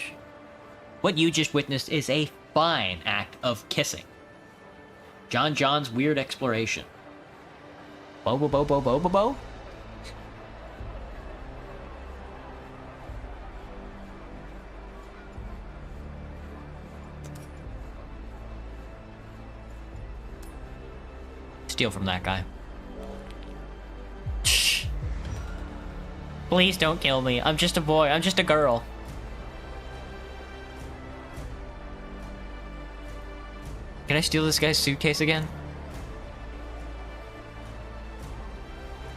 What you just witnessed is a fine act of kissing. John's weird exploration. Bo bo bo bo bo bo bo. Steal from that guy. Shh. Please don't kill me. I'm just a boy. I'm just a girl. Can I steal this guy's suitcase again?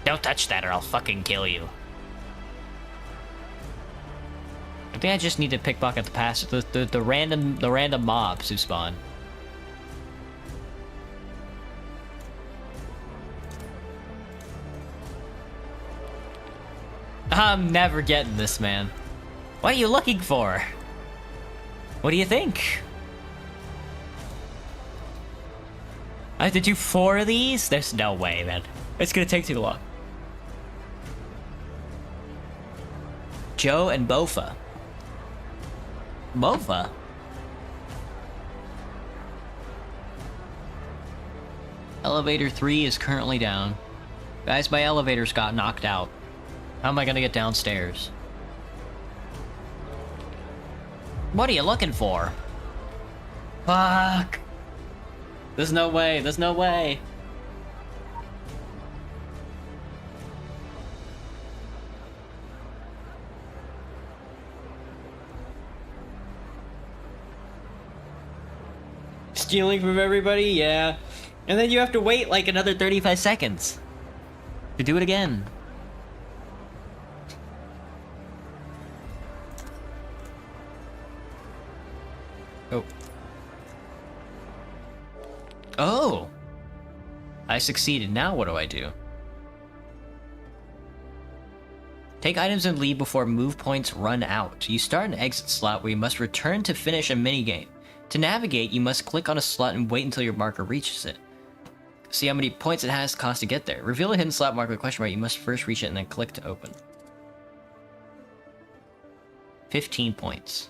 Don't touch that or I'll fucking kill you. I think I just need to pickpocket the pass the random mobs who spawn. I'm never getting this, man. What are you looking for? What do you think? I have to do 4 of these? There's no way, man. It's gonna take too long. Joe and Bofa. Bofa? Elevator 3 is currently down. Guys, my elevators got knocked out. How am I gonna get downstairs? What are you looking for? Fuck! There's no way, there's no way! Stealing from everybody? Yeah. And then you have to wait like another 35 seconds to do it again. Oh. Oh! I succeeded. Now what do I do? Take items and leave before move points run out. You start an exit slot where you must return to finish a minigame. To navigate, you must click on a slot and wait until your marker reaches it. See how many points it has cost to get there. Reveal a hidden slot marker with a question mark. You must first reach it and then click to open. 15 points.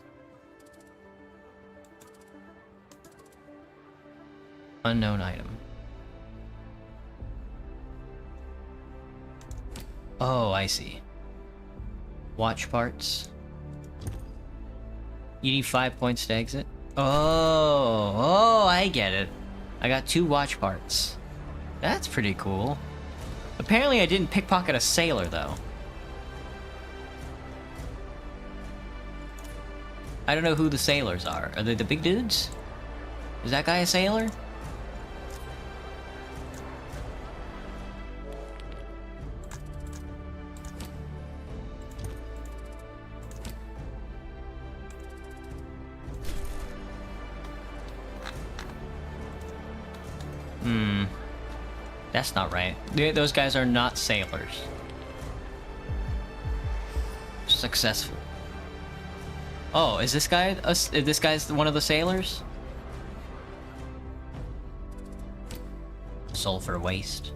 Unknown item. Oh, I see. Watch parts. You need 5 points to exit? Oh, I get it. I got 2 watch parts. That's pretty cool. Apparently I didn't pickpocket a sailor, though. I don't know who the sailors are. Are they the big dudes? Is that guy a sailor? That's not right. Those guys are not sailors. Successful. Oh, is this guy this guy's one of the sailors? Sulfur waste.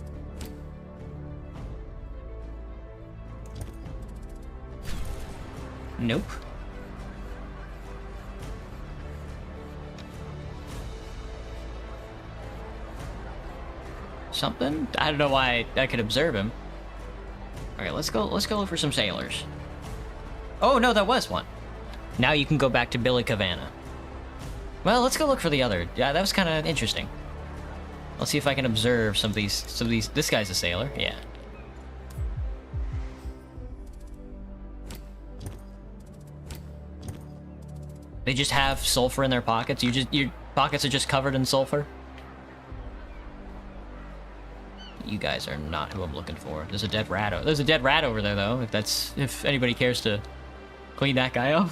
Nope. Something? I don't know why I could observe him. Okay, let's go look for some sailors. Oh no, that was one. Now you can go back to Billy Cavana. Well, let's go look for the other. Yeah, that was kind of interesting. Let's see if I can observe some of these. This guy's a sailor, yeah. They just have sulfur in their pockets. Your pockets are just covered in sulfur. You guys are not who I'm looking for. There's a dead rat. There's a dead rat over there, though. If anybody cares to clean that guy up.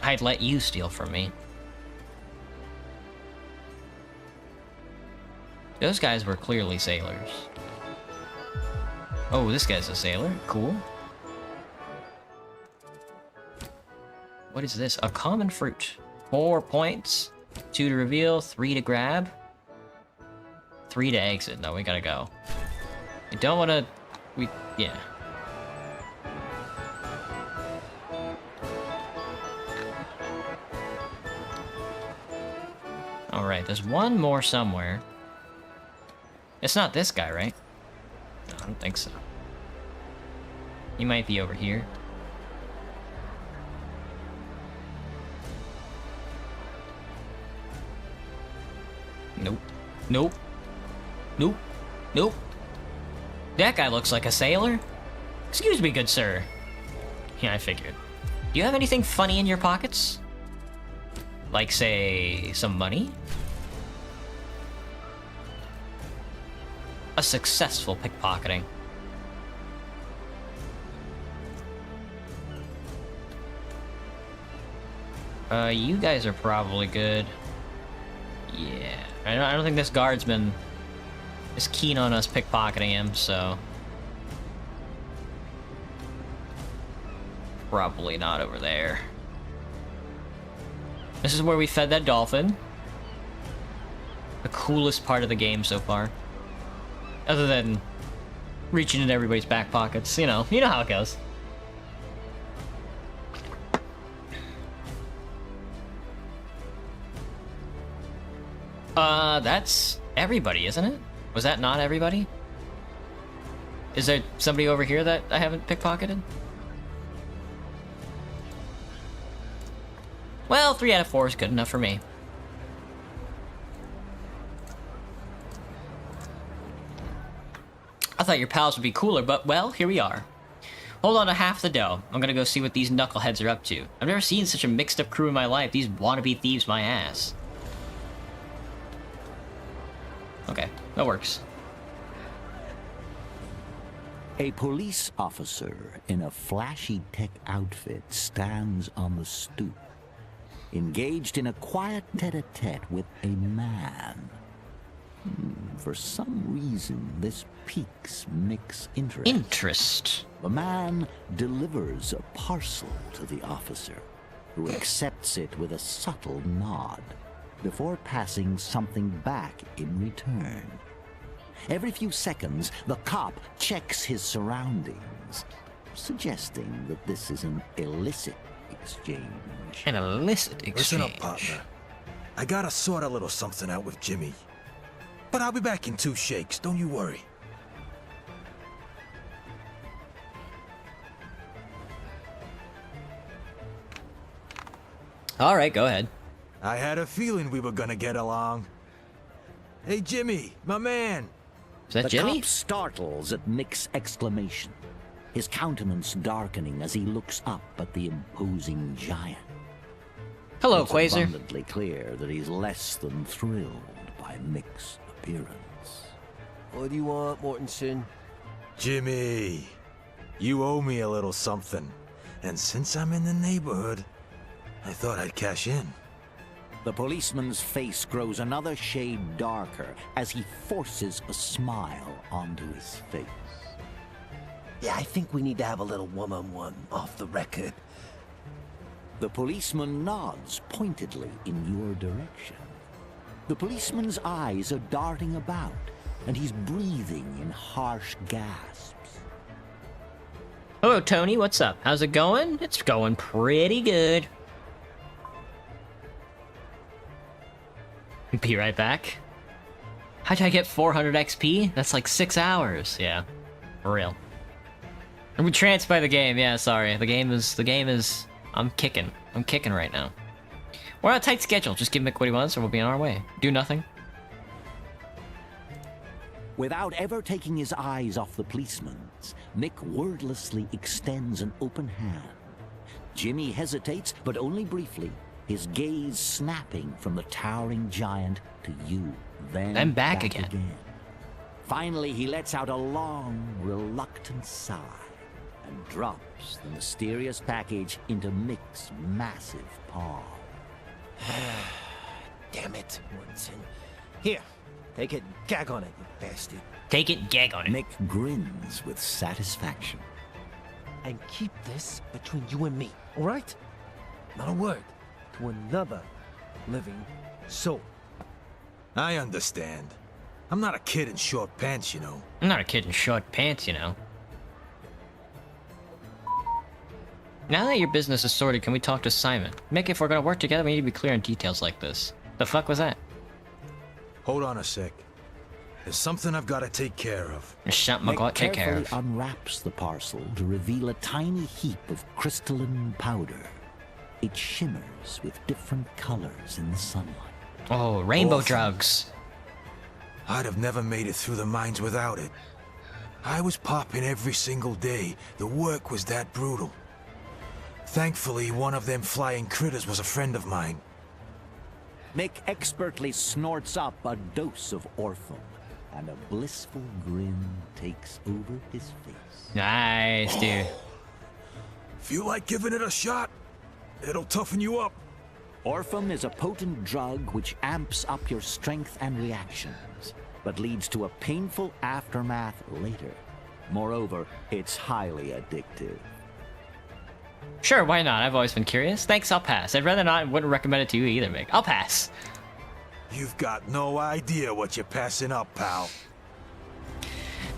I'd let you steal from me. Those guys were clearly sailors. Oh, this guy's a sailor. Cool. What is this? A common fruit. 4 points. 2 to reveal, 3 to grab. 3 to exit. No, we gotta go. I don't wanna... yeah. Alright, there's one more somewhere. It's not this guy, right? No, I don't think so. He might be over here. Nope. Nope. Nope. Nope. That guy looks like a sailor. Excuse me, good sir. Yeah, I figured. Do you have anything funny in your pockets? Like, say, some money? A successful pickpocketing. You guys are probably good. Yeah. I don't think this guardsman is keen on us pickpocketing him, so... Probably not over there. This is where we fed that dolphin. The coolest part of the game so far. Other than reaching into everybody's back pockets. You know how it goes. That's everybody, isn't it? Was that not everybody? Is there somebody over here that I haven't pickpocketed? Well, 3 out of 4 is good enough for me. I thought your pals would be cooler, but, well, here we are. Hold on to half the dough. I'm gonna go see what these knuckleheads are up to. I've never seen such a mixed-up crew in my life. These wannabe thieves my ass. Okay, that works. A police officer in a flashy tech outfit stands on the stoop, engaged in a quiet tete-a-tete with a man. For some reason, this piques Mick's interest. The man delivers a parcel to the officer, who accepts it with a subtle nod, before passing something back in return. Every few seconds, the cop checks his surroundings, suggesting that this is an illicit exchange. An illicit exchange. Listen up, partner. I gotta sort a little something out with Jimmy. But I'll be back in 2 shakes, don't you worry. All right, go ahead. I had a feeling we were gonna get along. Hey, Jimmy, my man. Is that The Jimmy? cop startles at Mick's exclamation, his countenance darkening as he looks up at the imposing giant. Hello, It's Quasar. abundantly clear that he's less than thrilled by Mick's appearance. What do you want, Mortensen? Jimmy, you owe me a little something. And since I'm in the neighborhood, I thought I'd cash in. The policeman's face grows another shade darker as he forces a smile onto his face. Yeah, I think we need to have a little one-on-one off the record. The policeman nods pointedly in your direction. The policeman's eyes are darting about, and he's breathing in harsh gasps. Hello, Tony. What's up? How's it going? It's going pretty good. Be right back. How'd I get 400 XP? That's like 6 hours. Yeah, for real. I'm tranced by the game. Yeah, sorry. The game is. I'm kicking right now. We're on a tight schedule. Just give Mick what he wants, or we'll be on our way. Do nothing. Without ever taking his eyes off the policeman's, Mick wordlessly extends an open hand. Jimmy hesitates, but only briefly, his gaze snapping from the towering giant to you, then back again. Finally, he lets out a long, reluctant sigh and drops the mysterious package into Mick's massive palm. Damn it, Mortensen. Here, take it, gag on it, you bastard. Take it, gag on it. Mick grins with satisfaction. And keep this between you and me, all right? Not a word to another living soul. I understand. I'm not a kid in short pants, you know. I'm not a kid in short pants, you know. Now that your business is sorted, can we talk to Simon? Mick, if we're gonna work together, we need to be clear on details like this. The fuck was that? Hold on a sec. There's something I've got to take care of. Something I gotta take care carefully of. unwraps the parcel to reveal a tiny heap of crystalline powder. It shimmers with different colors in the sunlight. Oh, rainbow Awesome. drugs. I'd have never made it through the mines without it. I was popping every single day. The work was that brutal. Thankfully, one of them flying critters was a friend of mine. Mick expertly snorts up a dose of Orphan, and a blissful grin takes over his face. Nice, dude. Feel like giving it a shot? It'll toughen you up. Orphan is a potent drug which amps up your strength and reactions, but leads to a painful aftermath later. Moreover, it's highly addictive. Sure, why not? I've always been curious. Thanks, I'll pass. I'd rather not and wouldn't recommend it to you either, Mick. I'll pass. You've got no idea what you're passing up, pal.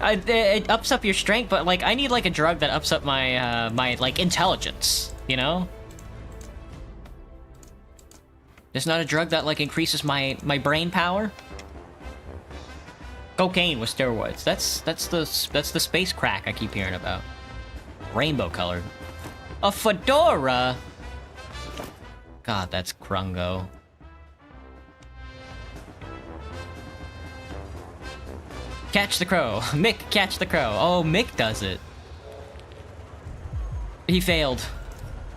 It ups up your strength, but like I need like a drug that ups up my my like intelligence, you know? There's not a drug that like increases my brain power. Cocaine with steroids. That's the space crack I keep hearing about. Rainbow colored. A fedora. God, that's Krungo. Catch the crow. Mick, catch the crow. Oh, Mick does it. He failed.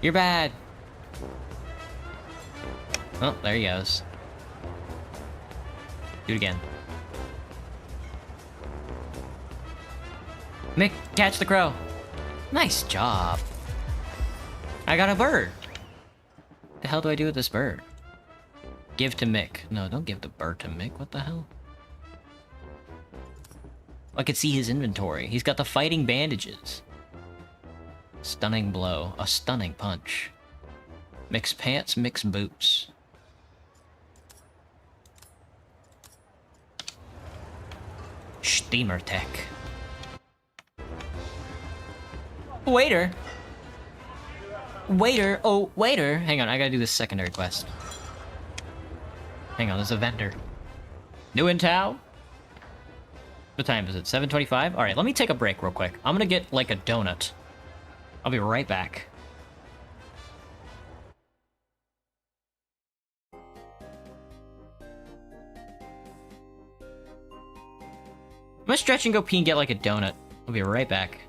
You're bad. Oh, there he goes. Do it again. Mick, catch the crow. Nice job. I got a bird. The hell do I do with this bird? Give to Mick. No, don't give the bird to Mick. What the hell? I could see his inventory. He's got the fighting bandages. Stunning blow. A stunning punch. Mick's pants, Mick's boots. Steamer tech. Waiter! Waiter! Oh, waiter! Hang on, I gotta do this secondary quest. Hang on, there's a vendor. New in town? What time is it? 7:25? Alright, let me take a break real quick. I'm gonna get, like, a donut. I'll be right back. I'm gonna stretch and go pee and get, like, a donut. I'll be right back.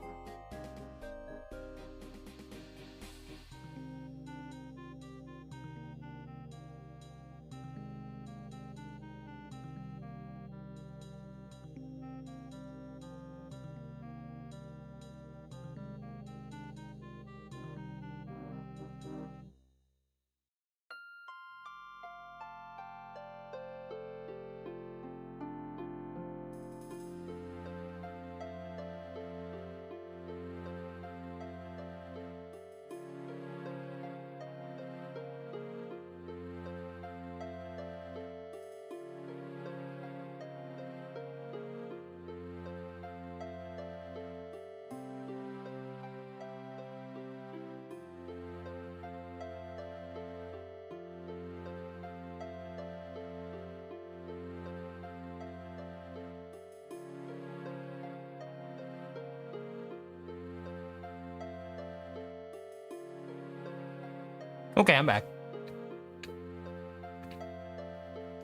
Okay, I'm back.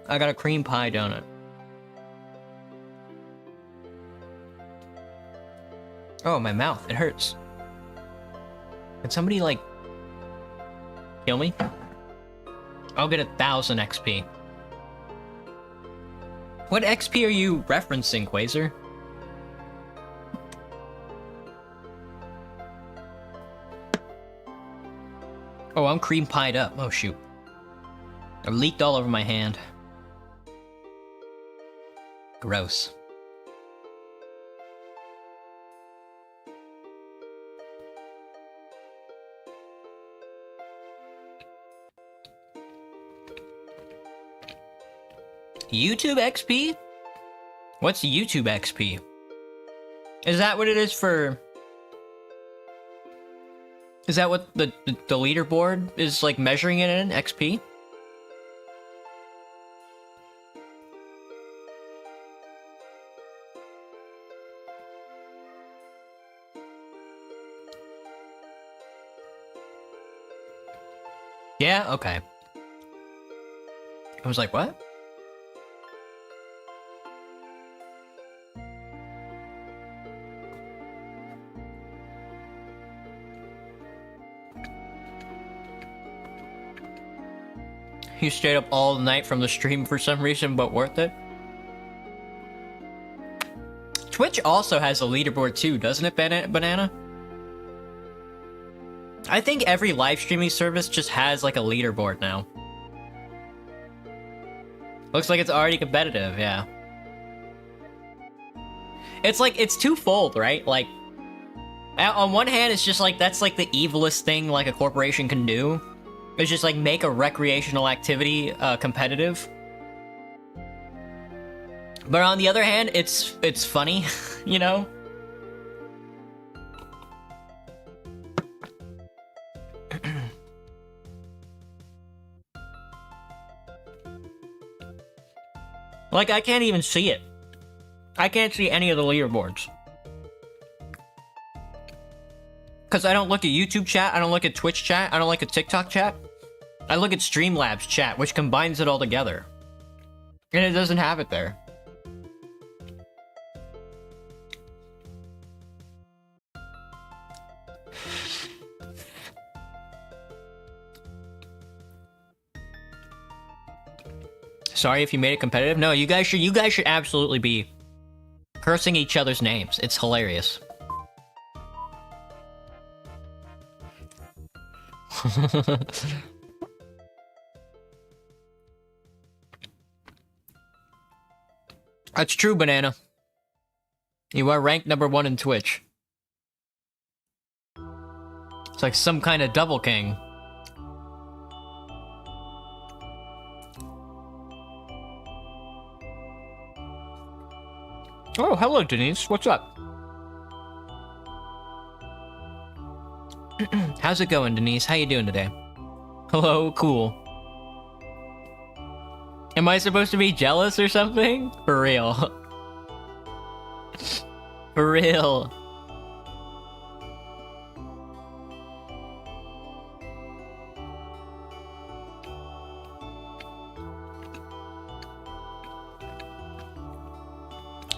I got a cream pie donut. Oh, my mouth. It hurts. Can somebody, like, kill me? I'll get 1,000 XP. What XP are you referencing, Quasar? Oh, I'm cream pied up. Oh, shoot. I leaked all over my hand. Gross. YouTube XP? What's YouTube XP? Is that what it is for... Is that what the leaderboard is, like, measuring it in? XP? Yeah? Okay. I was like, what? You stayed up all night from the stream for some reason, but worth it? Twitch also has a leaderboard too, doesn't it, Banana? I think every live streaming service just has like a leaderboard now. Looks like it's already competitive, yeah. It's like, it's twofold, right? Like, on one hand, it's just like, that's like the evilest thing like a corporation can do. It's just like make a recreational activity competitive. But on the other hand, it's funny, you know? Like, I can't even see it. I can't see any of the leaderboards. Because I don't look at YouTube chat, I don't look at Twitch chat, I don't look at TikTok chat. I look at Streamlabs chat, which combines it all together. And it doesn't have it there. Sorry if you made it competitive. No, you guys should absolutely be cursing each other's names. It's hilarious. That's true, Banana. You are ranked #1 in Twitch. It's like some kind of double king. Oh, hello, Denise. What's up? How's it going, Denise? How you doing today? Hello, cool. Am I supposed to be jealous or something? For real. For real.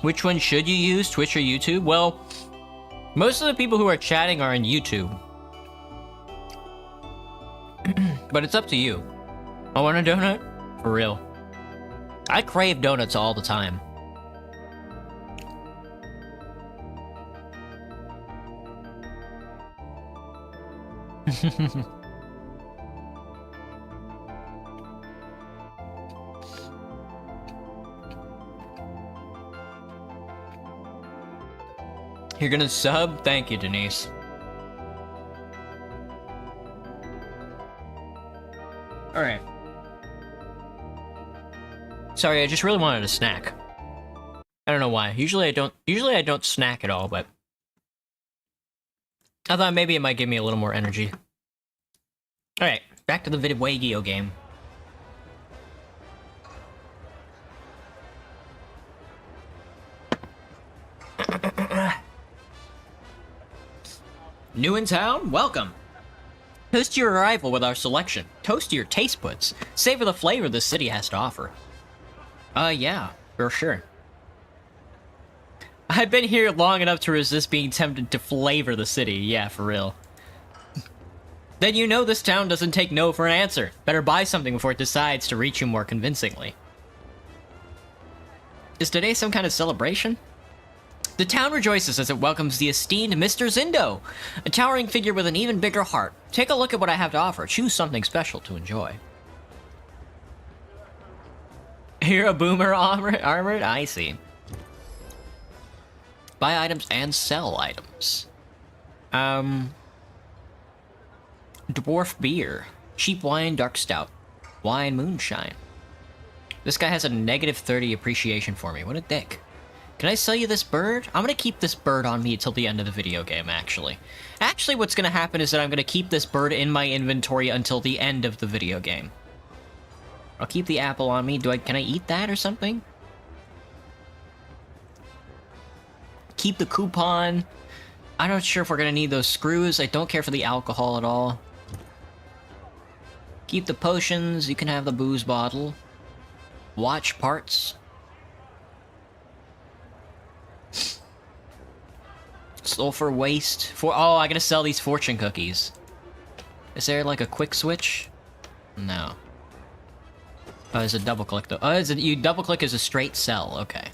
Which one should you use, Twitch or YouTube? Well, most of the people who are chatting are on YouTube. But it's up to you. I want a donut? For real. I crave donuts all the time. You're gonna sub? Thank you, Denise. Alright. Sorry, I just really wanted a snack. I don't know why. Usually I don't snack at all, but I thought maybe it might give me a little more energy. Alright, back to the video game. New in town? Welcome. Toast your arrival with our selection. Toast your taste buds. Savor the flavor the city has to offer. Yeah, for sure. I've been here long enough to resist being tempted to flavor the city. Yeah, for real. Then you know this town doesn't take no for an answer. Better buy something before it decides to reach you more convincingly. Is today some kind of celebration? The town rejoices as it welcomes the esteemed Mr. Zindo, a towering figure with an even bigger heart. Take a look at what I have to offer. Choose something special to enjoy. You're a boomer armored? I see. Buy items and sell items. Dwarf beer. Cheap wine, dark stout. Wine, moonshine. This guy has a negative 30 appreciation for me. What a dick. Can I sell you this bird? I'm gonna keep this bird on me until the end of the video game, actually. Actually, what's gonna happen is that I'm gonna keep this bird in my inventory until the end of the video game. I'll keep the apple on me. Can I eat that or something? Keep the coupon. I'm not sure if we're gonna need those screws. I don't care for the alcohol at all. Keep the potions. You can have the booze bottle. Watch parts. Sulfur waste. Oh, I gotta sell these fortune cookies. Is there like a quick switch? No. Oh, there's a double click though. Oh, you double click as a straight sell. Okay.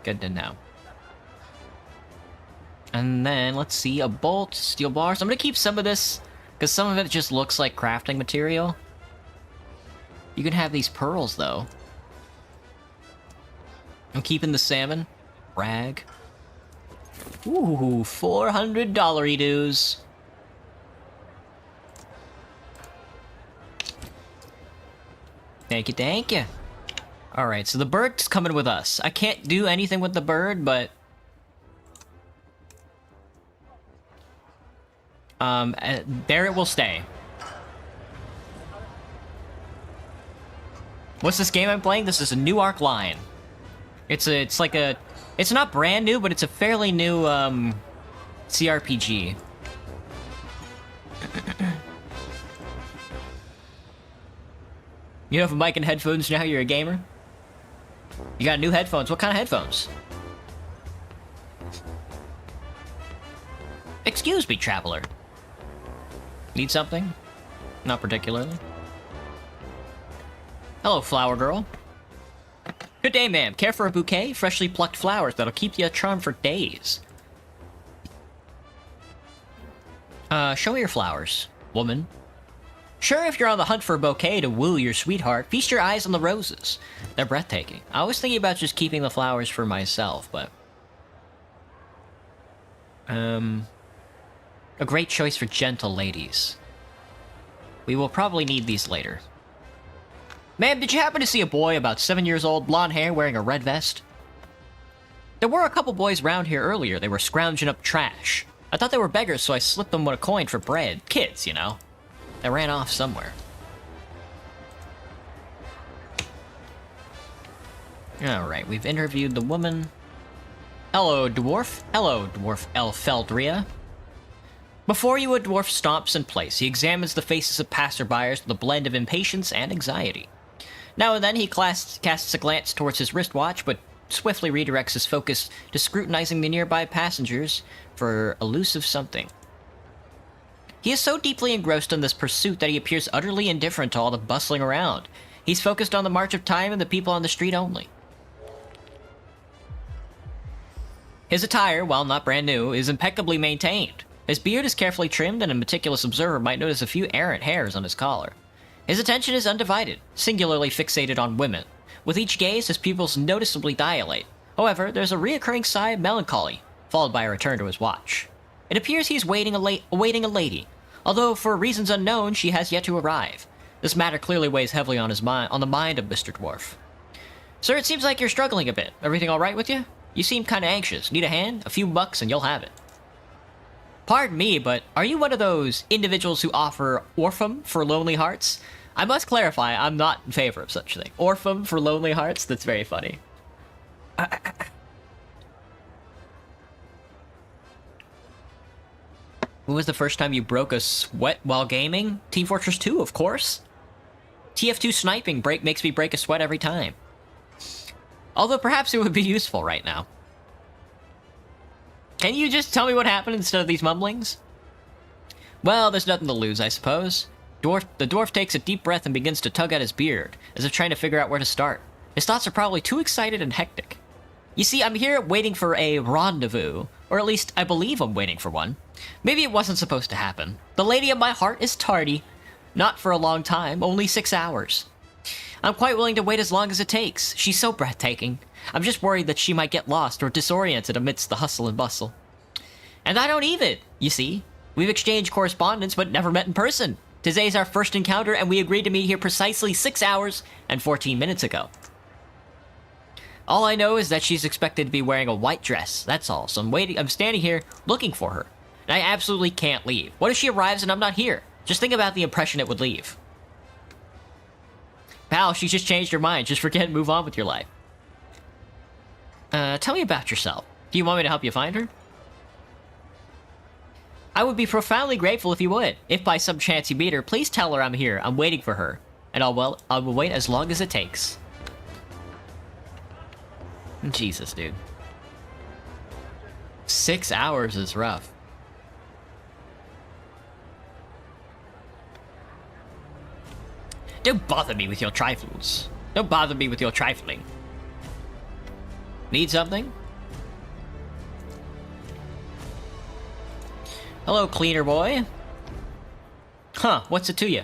Good to know. And then, let's see, a bolt, steel bars. I'm gonna keep some of this, because some of it just looks like crafting material. You can have these pearls, though. I'm keeping the salmon. Rag. Ooh, $400 dues. Thank you, thank you. Alright, so the bird's coming with us. I can't do anything with the bird, but... there it will stay. What's this game I'm playing? This is a new Arc Line. It's not brand new, but it's a fairly new, CRPG. You have a mic and headphones now, you're a gamer? You got new headphones. What kind of headphones? Excuse me, traveler. Need something? Not particularly. Hello, flower girl. Good day, ma'am. Care for a bouquet? Freshly plucked flowers that'll keep you charmed for days. Show me your flowers, woman. Sure, if you're on the hunt for a bouquet to woo your sweetheart, feast your eyes on the roses. They're breathtaking. I was thinking about just keeping the flowers for myself, but... a great choice for gentle ladies. We will probably need these later. Ma'am, did you happen to see a boy about 7 years old, blonde hair, wearing a red vest? There were a couple boys round here earlier. They were scrounging up trash. I thought they were beggars, so I slipped them a coin for bread. Kids, you know. They ran off somewhere. Alright, we've interviewed the woman. Hello, dwarf. Hello, dwarf Elfeldria. Before you, a dwarf stomps in place. He examines the faces of passerbyers with a blend of impatience and anxiety. Now and then he casts a glance towards his wristwatch, but swiftly redirects his focus to scrutinizing the nearby passengers for elusive something. He is so deeply engrossed in this pursuit that he appears utterly indifferent to all the bustling around. He's focused on the march of time and the people on the street only. His attire, while not brand new, is impeccably maintained. His beard is carefully trimmed, and a meticulous observer might notice a few errant hairs on his collar. His attention is undivided, singularly fixated on women. With each gaze, his pupils noticeably dilate. However, there's a reoccurring sigh of melancholy, followed by a return to his watch. It appears he's awaiting a lady, although for reasons unknown, she has yet to arrive. This matter clearly weighs heavily on the mind of Mr. Dwarf. Sir, it seems like you're struggling a bit. Everything all right with you? You seem kinda anxious. Need a hand? A few bucks and you'll have it. Pardon me, but are you one of those individuals who offer Orphum for lonely hearts? I must clarify, I'm not in favor of such a thing. Orphum for lonely hearts? That's very funny. When was the first time you broke a sweat while gaming? Team Fortress 2, of course. TF2 sniping makes me break a sweat every time. Although perhaps it would be useful right now. Can you just tell me what happened instead of these mumblings? Well, there's nothing to lose, I suppose. The dwarf takes a deep breath and begins to tug at his beard, as if trying to figure out where to start. His thoughts are probably too excited and hectic. You see, I'm here waiting for a rendezvous, or at least I believe I'm waiting for one. Maybe it wasn't supposed to happen. The lady of my heart is tardy. Not for a long time, only 6 hours. I'm quite willing to wait as long as it takes. She's so breathtaking. I'm just worried that she might get lost or disoriented amidst the hustle and bustle. And I don't even, you see. We've exchanged correspondence but never met in person. Today's our first encounter and we agreed to meet here precisely 6 hours and 14 minutes ago. All I know is that she's expected to be wearing a white dress, that's all. So I'm standing here looking for her. And I absolutely can't leave. What if she arrives and I'm not here? Just think about the impression it would leave. Pal, she just changed her mind. Just forget and move on with your life. Tell me about yourself. Do you want me to help you find her? I would be profoundly grateful if you would. If by some chance you meet her, please tell her I'm here. I'm waiting for her. And I will wait as long as it takes. Jesus, dude. 6 hours is rough. Don't bother me with your trifles. Don't bother me with your trifling. Need something? Hello, cleaner boy. Huh, what's it to you?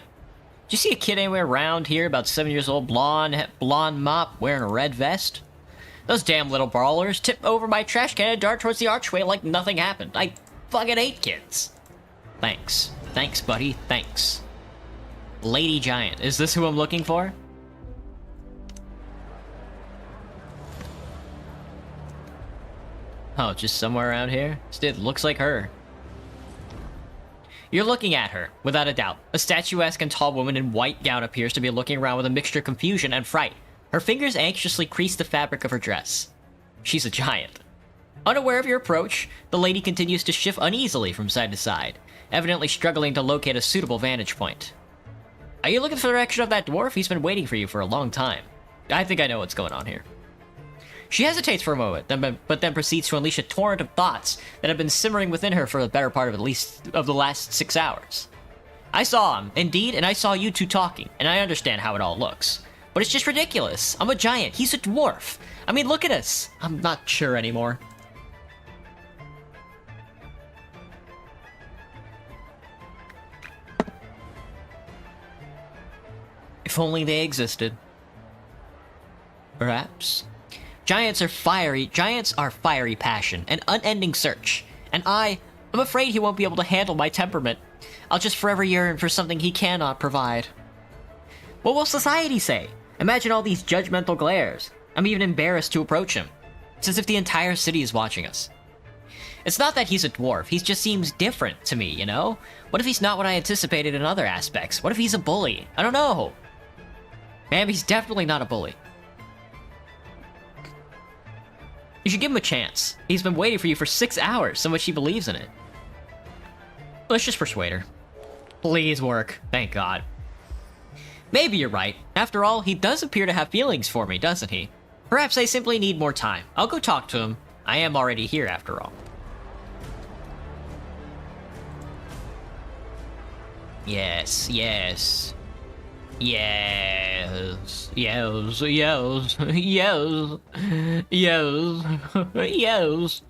Did you see a kid anywhere around here about 7 years old, blonde mop, wearing a red vest? Those damn little brawlers tip over my trash can and dart towards the archway like nothing happened. I fucking hate kids. Thanks. Thanks, buddy. Thanks. Lady Giant. Is this who I'm looking for? Oh, just somewhere around here? It looks like her. You're looking at her, without a doubt. A statuesque and tall woman in white gown appears to be looking around with a mixture of confusion and fright. Her fingers anxiously crease the fabric of her dress. She's a giant. Unaware of your approach, the lady continues to shift uneasily from side to side, evidently struggling to locate a suitable vantage point. Are you looking for the direction of that dwarf? He's been waiting for you for a long time. I think I know what's going on here. She hesitates for a moment, but then proceeds to unleash a torrent of thoughts that have been simmering within her for the better part of the last 6 hours. I saw him, indeed, and I saw you two talking, and I understand how it all looks. But it's just ridiculous. I'm a giant. He's a dwarf. I mean, look at us. I'm not sure anymore. If only they existed. Perhaps. Giants are fiery passion, an unending search. And I'm afraid he won't be able to handle my temperament. I'll just forever yearn for something he cannot provide. What will society say? Imagine all these judgmental glares. I'm even embarrassed to approach him. It's as if the entire city is watching us. It's not that he's a dwarf, he just seems different to me, you know? What if he's not what I anticipated in other aspects? What if he's a bully? I don't know. Man, he's definitely not a bully. You should give him a chance. He's been waiting for you for 6 hours, so much he believes in it. Let's just persuade her. Please work. Thank God. Maybe you're right. After all, he does appear to have feelings for me, doesn't he? Perhaps I simply need more time. I'll go talk to him. I am already here, after all. Yes, yes. Yes, yes, yes, yes, yes, yes.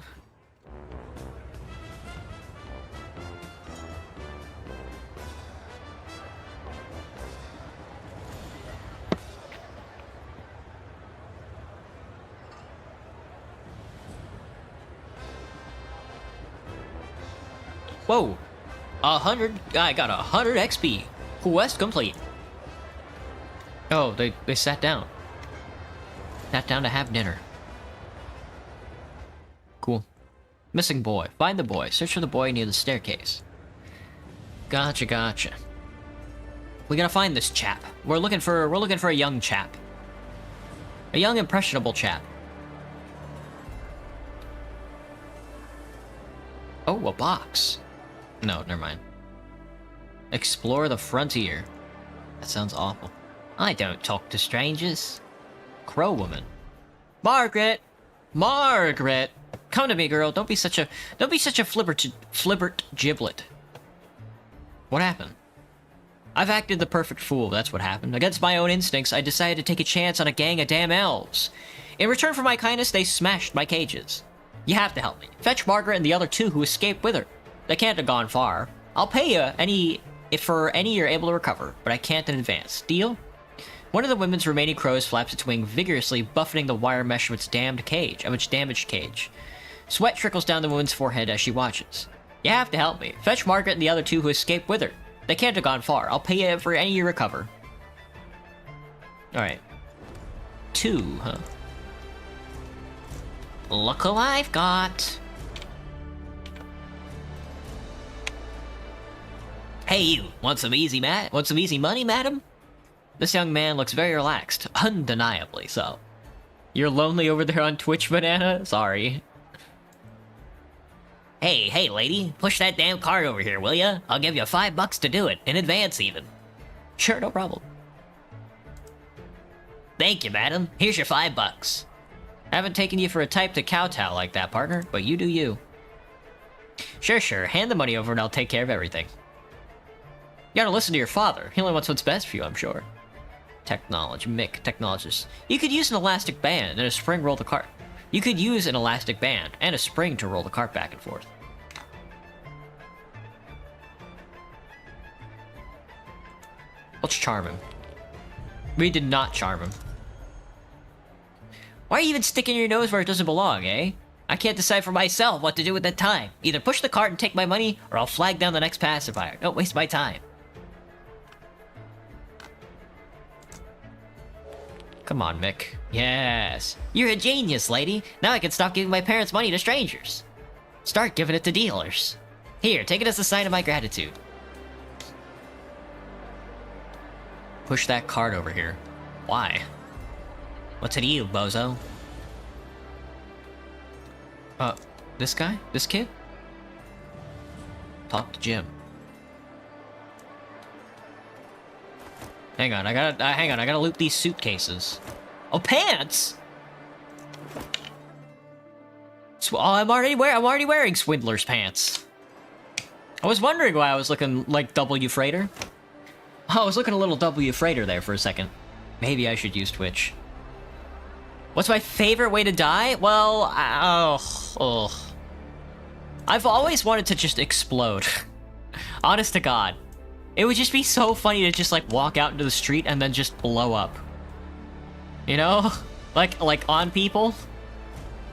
Whoa, 100, I got 100 XP. Quest complete. Oh, they sat down. Sat down to have dinner. Cool. Missing boy. Find the boy. Search for the boy near the staircase. Gotcha, gotcha. We gotta find this chap. We're looking for a young chap. A young, impressionable chap. Oh, a box. No, never mind. Explore the frontier. That sounds awful. I don't talk to strangers. Crow woman. Margaret! Margaret! Come to me, girl. Don't be such a flibbert giblet. What happened? I've acted the perfect fool, that's what happened. Against my own instincts, I decided to take a chance on a gang of damn elves. In return for my kindness, they smashed my cages. You have to help me. Fetch Margaret and the other two who escaped with her. They can't have gone far. I'll pay you for any you're able to recover, but I can't in advance. Deal? One of the women's remaining crows flaps its wing vigorously, buffeting the wire mesh of its damaged cage. Sweat trickles down the woman's forehead as she watches. You have to help me. Fetch Margaret and the other two who escaped with her. They can't have gone far. I'll pay you for any you recover. Alright. 2, huh? Look who I've got. Hey you, want some easy money, madam? This young man looks very relaxed, undeniably so. You're lonely over there on Twitch, Banana? Sorry. Hey, lady, push that damn cart over here, will ya? I'll give you $5 to do it, in advance even. Sure, no problem. Thank you, madam. Here's your $5. I haven't taken you for a type to kowtow like that, partner, but you do you. Sure, hand the money over and I'll take care of everything. You gotta listen to your father. He only wants what's best for you, I'm sure. Technologist. You could use an elastic band and a spring to roll the cart. You could use an elastic band and a spring to roll the cart back and forth. Let's charm him. We did not charm him. Why are you even sticking your nose where it doesn't belong, eh? I can't decide for myself what to do with that time. Either push the cart and take my money, or I'll flag down the next pacifier. Don't waste my time. Come on, Mick. Yes. You're a genius, lady. Now I can stop giving my parents money to strangers. Start giving it to dealers. Here, take it as a sign of my gratitude. Push that cart over here. Why? What's it to you, bozo? This guy? This kid? Talk to Jim. Hang on, I gotta loot these suitcases. Oh, pants! Oh, I'm already wearing Swindler's pants. I was wondering why I was looking like W Freighter. Oh, I was looking a little W Freighter there for a second. Maybe I should use Twitch. What's my favorite way to die? Well, I've always wanted to just explode. Honest to God. It would just be so funny to just, like, walk out into the street and then just blow up. You know? Like on people?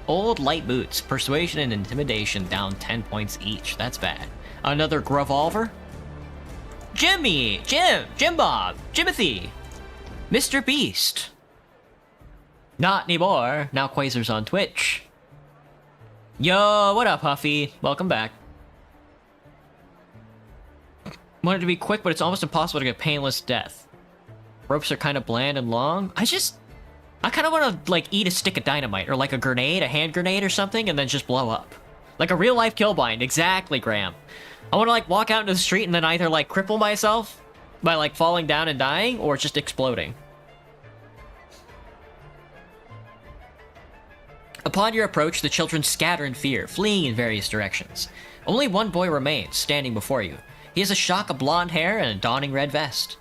Old light boots. Persuasion and intimidation down 10 points each. That's bad. Another Grovolver? Jimmy! Jim Bob! Jimothy! Mr. Beast! Not anymore. Now Quasar's on Twitch. Yo, what up, Huffy? Welcome back. Wanted to be quick, but it's almost impossible to get painless death. Ropes are kind of bland and long. I kind of want to, like, eat a stick of dynamite, or like a grenade, a hand grenade or something, and then just blow up. Like a real-life killbind. Exactly, Graham. I want to, like, walk out into the street and then either, like, cripple myself by, like, falling down and dying, or just exploding. Upon your approach, the children scatter in fear, fleeing in various directions. Only one boy remains, standing before you. He has a shock of blonde hair and a dawning red vest.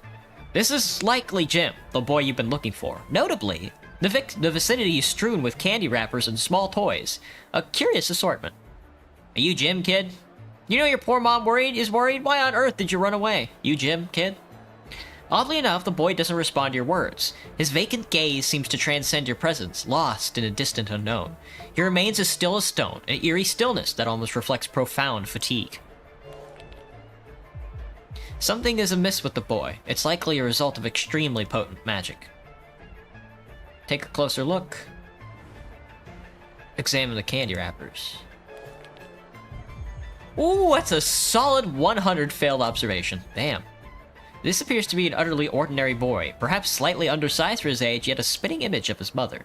This is likely Jim, the boy you've been looking for. Notably, the vicinity is strewn with candy wrappers and small toys. A curious assortment. Are you Jim, kid? You know your poor mom is worried? Why on earth did you run away? You Jim, kid? Oddly enough, the boy doesn't respond to your words. His vacant gaze seems to transcend your presence, lost in a distant unknown. He remains as still as stone, an eerie stillness that almost reflects profound fatigue. Something is amiss with the boy. It's likely a result of extremely potent magic. Take a closer look. Examine the candy wrappers. Ooh, that's a solid 100 failed observation. Damn. This appears to be an utterly ordinary boy, perhaps slightly undersized for his age, yet a spitting image of his mother.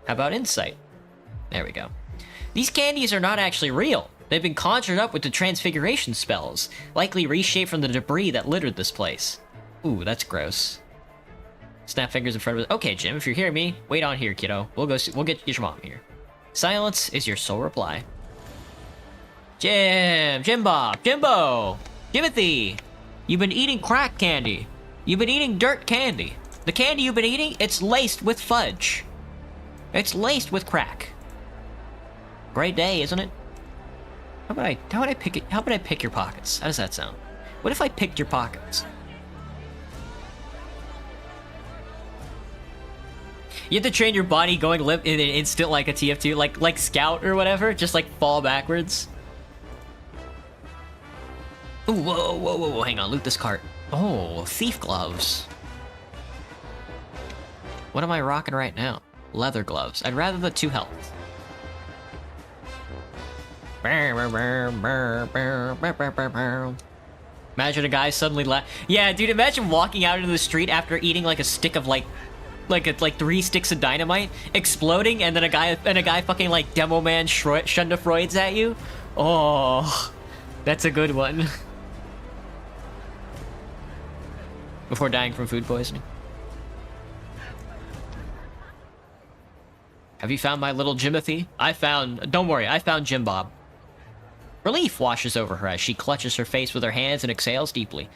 How about insight? There we go. These candies are not actually real. They've been conjured up with the transfiguration spells, likely reshaped from the debris that littered this place. Ooh, that's gross. Snap fingers in front of it. Okay, Jim, if you're hearing me, wait on here, kiddo. We'll get your mom here. Silence is your sole reply. Jimbo, Jimothy, you've been eating crack candy. You've been eating dirt candy. The candy you've been eating, it's laced with fudge. It's laced with crack. Great day, isn't it? How about I pick it? How about I pick your pockets? How does that sound? What if I picked your pockets? You have to train your body going limp in an instant like a TF2, like Scout or whatever, just like fall backwards. Ooh, whoa, hang on, loot this cart. Oh, thief gloves. What am I rocking right now? Leather gloves. I'd rather the 2 health. Imagine a guy suddenly yeah, dude, imagine walking out into the street after eating like a stick of like 3 sticks of dynamite, exploding, and then a guy fucking like demo man Shunda Freud's at you. Oh, that's a good one. Before dying from food poisoning. Have you found my little Jimothy? Don't worry, I found Jim Bob. Relief washes over her as she clutches her face with her hands and exhales deeply.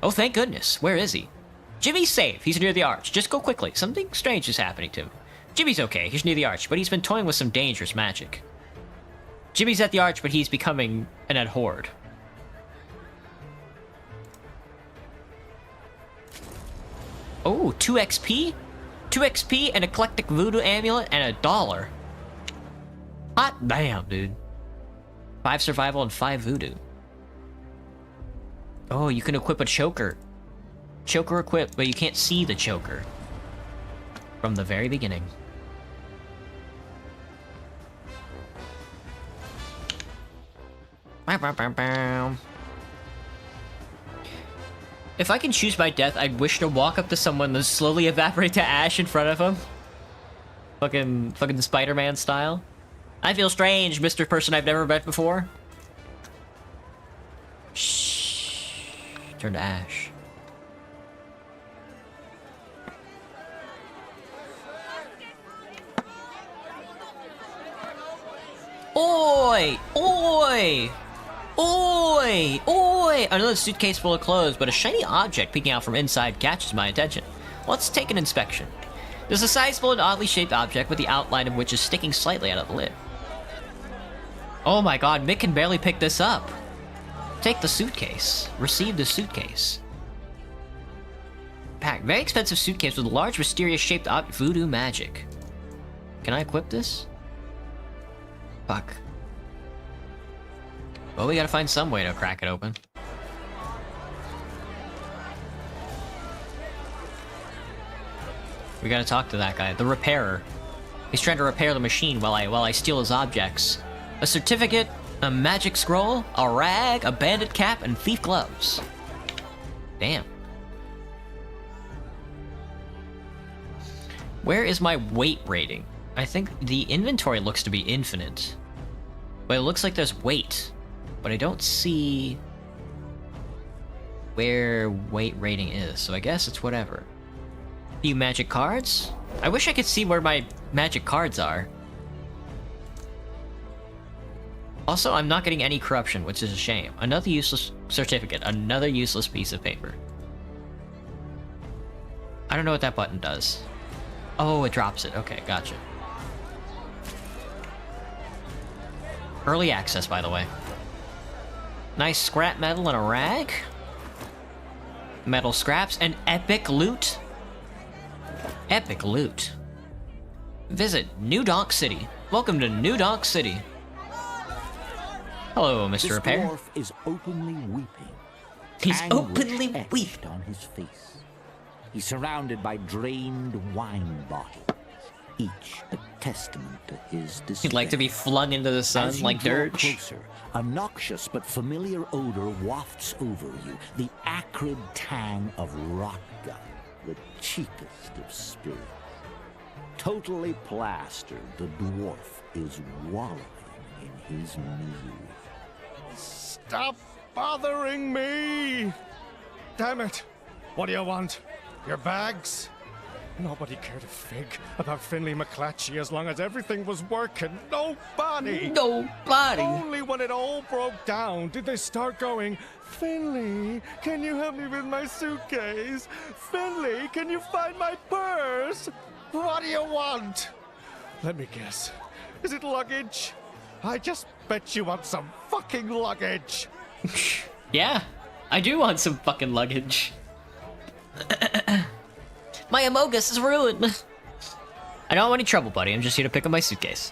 Oh, thank goodness. Where is he? Jimmy's safe. He's near the arch. Just go quickly. Something strange is happening to him. Jimmy's okay. He's near the arch, but he's been toying with some dangerous magic. Jimmy's at the arch, but he's becoming an abhorred. Oh, 2 XP? 2 XP, an eclectic voodoo amulet, and $1. Hot damn, dude. 5 survival and 5 voodoo. Oh, you can equip a choker. Choker equipped, but you can't see the choker. From the very beginning. If I can choose my death, I'd wish to walk up to someone and slowly evaporate to ash in front of him. Fucking Spider-Man style. I feel strange, Mr. Person I've never met before. Shh. Turn to ash. Oi! Oi! Oi! Oi! Another suitcase full of clothes, but a shiny object peeking out from inside catches my attention. Let's take an inspection. There's a sizable and oddly shaped object with the outline of which is sticking slightly out of the lid. Oh my god, Mick can barely pick this up. Take the suitcase. Receive the suitcase. Pack. Very expensive suitcase with a large, mysterious shaped voodoo magic. Can I equip this? Fuck. Well, we gotta find some way to crack it open. We gotta talk to that guy, the repairer. He's trying to repair the machine while I steal his objects. A certificate, a magic scroll, a rag, a bandit cap, and thief gloves. Damn. Where is my weight rating? I think the inventory looks to be infinite. But it looks like there's weight. But I don't see where weight rating is, so I guess it's whatever. Few magic cards? I wish I could see where my magic cards are. Also, I'm not getting any corruption, which is a shame. Another useless certificate, another useless piece of paper. I don't know what that button does. Oh, it drops it. Okay, gotcha. Early access, by the way. Nice scrap metal and a rag. Metal scraps and epic loot. Epic loot. Visit New Donk City. Welcome to New Donk City. Hello, Mr. Repair. This dwarf is openly weeping. He's Anguish openly etched weeping. on his face. He's surrounded by drained wine bottles, each a testament to his despair. He'd like to be flung into the sun As you like draw dirt. closer, a noxious but familiar odor wafts over you, the acrid tang of rot gun, the cheapest of spirits. Totally plastered, the dwarf is wallowing in his misery. Stop bothering me! Damn it! What do you want? Your bags? Nobody cared a fig about Finley McClatchy as long as everything was working. Nobody! Nobody. Only when it all broke down did they start going, Finley, can you help me with my suitcase? Finley, can you find my purse? What do you want? Let me guess. Is it luggage? I just bet you want some fucking luggage. Yeah, I do want some fucking luggage. My Amogus is ruined. I don't want any trouble, buddy. I'm just here to pick up my suitcase.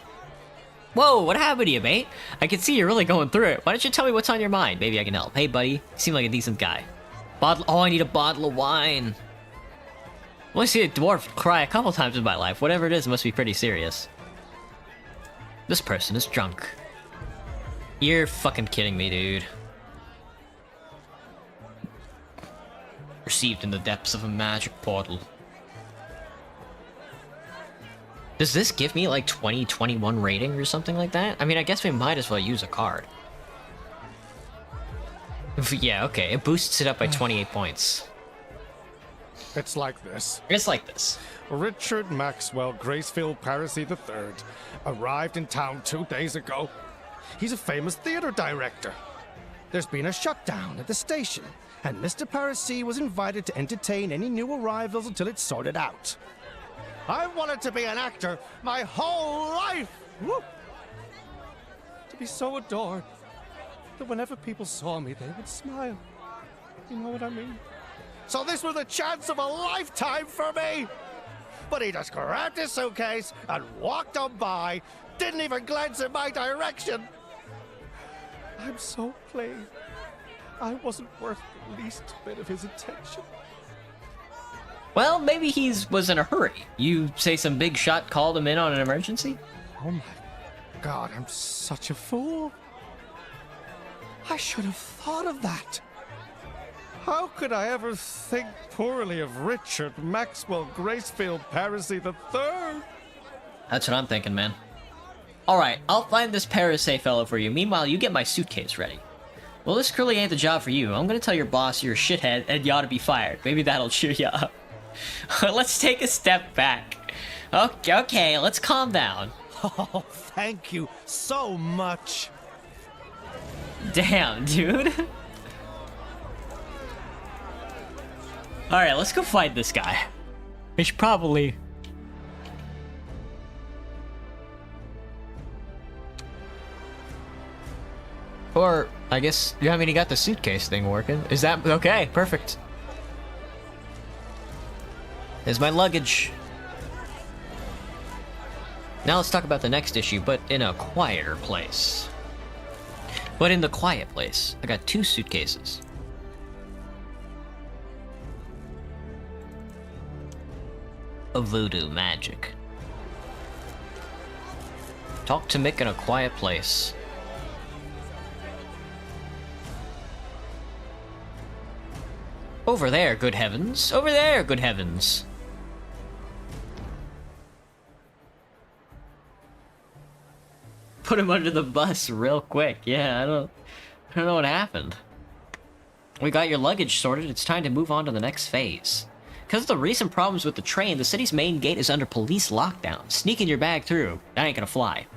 Whoa, what happened to you, mate? I can see you're really going through it. Why don't you tell me what's on your mind? Maybe I can help. Hey, buddy. You seem like a decent guy. Oh, I need a bottle of wine. I've only seen a dwarf cry a couple times in my life. Whatever it is, it must be pretty serious. This person is drunk. You're fucking kidding me, dude. Received in the depths of a magic portal. Does this give me like 2021 rating or something like that? I mean, I guess we might as well use a card. Yeah, okay, it boosts it up by 28 points. It's like this. It's like this. Richard Maxwell Gracefield Parisi III arrived in town 2 days ago. He's a famous theater director. There's been a shutdown at the station, and Mr. Parisi was invited to entertain any new arrivals until it's sorted out. I wanted to be an actor my whole life! Woo! To be so adored that whenever people saw me, they would smile. You know what I mean? So this was a chance of a lifetime for me! But he just grabbed his suitcase and walked on by, didn't even glance in my direction. I'm so plain. I wasn't worth the least bit of his attention. Well, maybe he was in a hurry. You say some big shot called him in on an emergency? Oh my God, I'm such a fool. I should have thought of that. How could I ever think poorly of Richard Maxwell Gracefield Parisi III? That's what I'm thinking, man. Alright, I'll find this Parasay fellow for you. Meanwhile, you get my suitcase ready. Well, this clearly ain't the job for you. I'm gonna tell your boss you're a shithead and you ought to be fired. Maybe that'll cheer you up. Let's take a step back. Okay, let's calm down. Oh, thank you so much. Damn, dude. Alright, let's go find this guy. We should probably... Or, I guess, you haven't even got the suitcase thing working. Is that... Okay, perfect. There's my luggage. Now let's talk about the next issue, but in a quieter place. But in the quiet place, I got 2 suitcases. Of voodoo magic. Talk to Mick in a quiet place. Over there, good heavens. Over there, good heavens. Put him under the bus real quick. Yeah, I don't know what happened. We got your luggage sorted. It's time to move on to the next phase. Because of the recent problems with the train, the city's main gate is under police lockdown. Sneaking your bag through, that ain't gonna fly.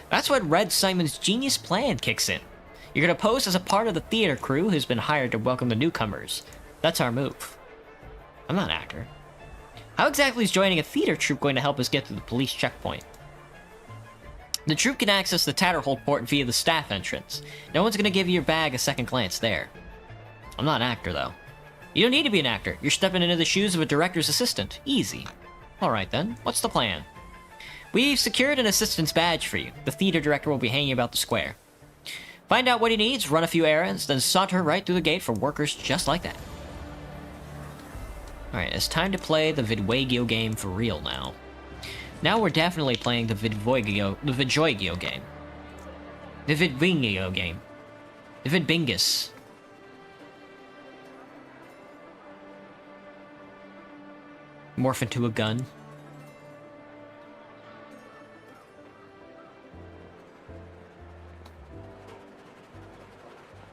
That's when Red Simon's genius plan kicks in. You're gonna pose as a part of the theater crew who's been hired to welcome the newcomers. That's our move. I'm not an actor. How exactly is joining a theater troupe going to help us get to the police checkpoint? The troupe can access the Tatterhold port via the staff entrance. No one's gonna give your bag a second glance there. I'm not an actor, though. You don't need to be an actor. You're stepping into the shoes of a director's assistant. Easy. Alright then, what's the plan? We've secured an assistant's badge for you. The theater director will be hanging about the square. Find out what he needs, run a few errands, then saunter right through the gate for workers just like that. Alright, it's time to play the Vidwagio game for real now. Now we're definitely playing the Vidjoigio game. The Vidvingio game. The Vidbingus. Morph into a gun.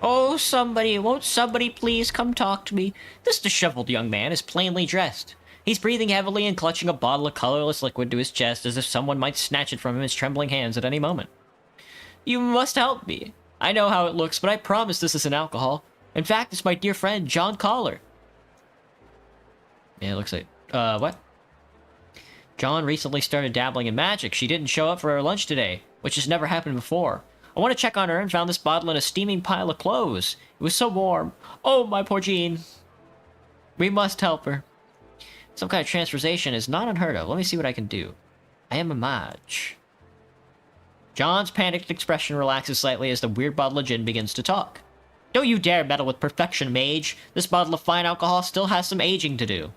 Oh, won't somebody please come talk to me? This disheveled young man is plainly dressed. He's breathing heavily and clutching a bottle of colorless liquid to his chest as if someone might snatch it from his trembling hands at any moment. You must help me. I know how it looks, but I promise this isn't alcohol. In fact, it's my dear friend, John Collar. Yeah, it looks like... what? John recently started dabbling in magic. She didn't show up for her lunch today, which has never happened before. I want to check on her and found this bottle in a steaming pile of clothes. It was so warm. Oh, my poor Jean. We must help her. Some kind of transformation is not unheard of. Let me see what I can do. I am a mage. John's panicked expression relaxes slightly as the weird bottle of gin begins to talk. Don't you dare meddle with perfection, mage. This bottle of fine alcohol still has some aging to do.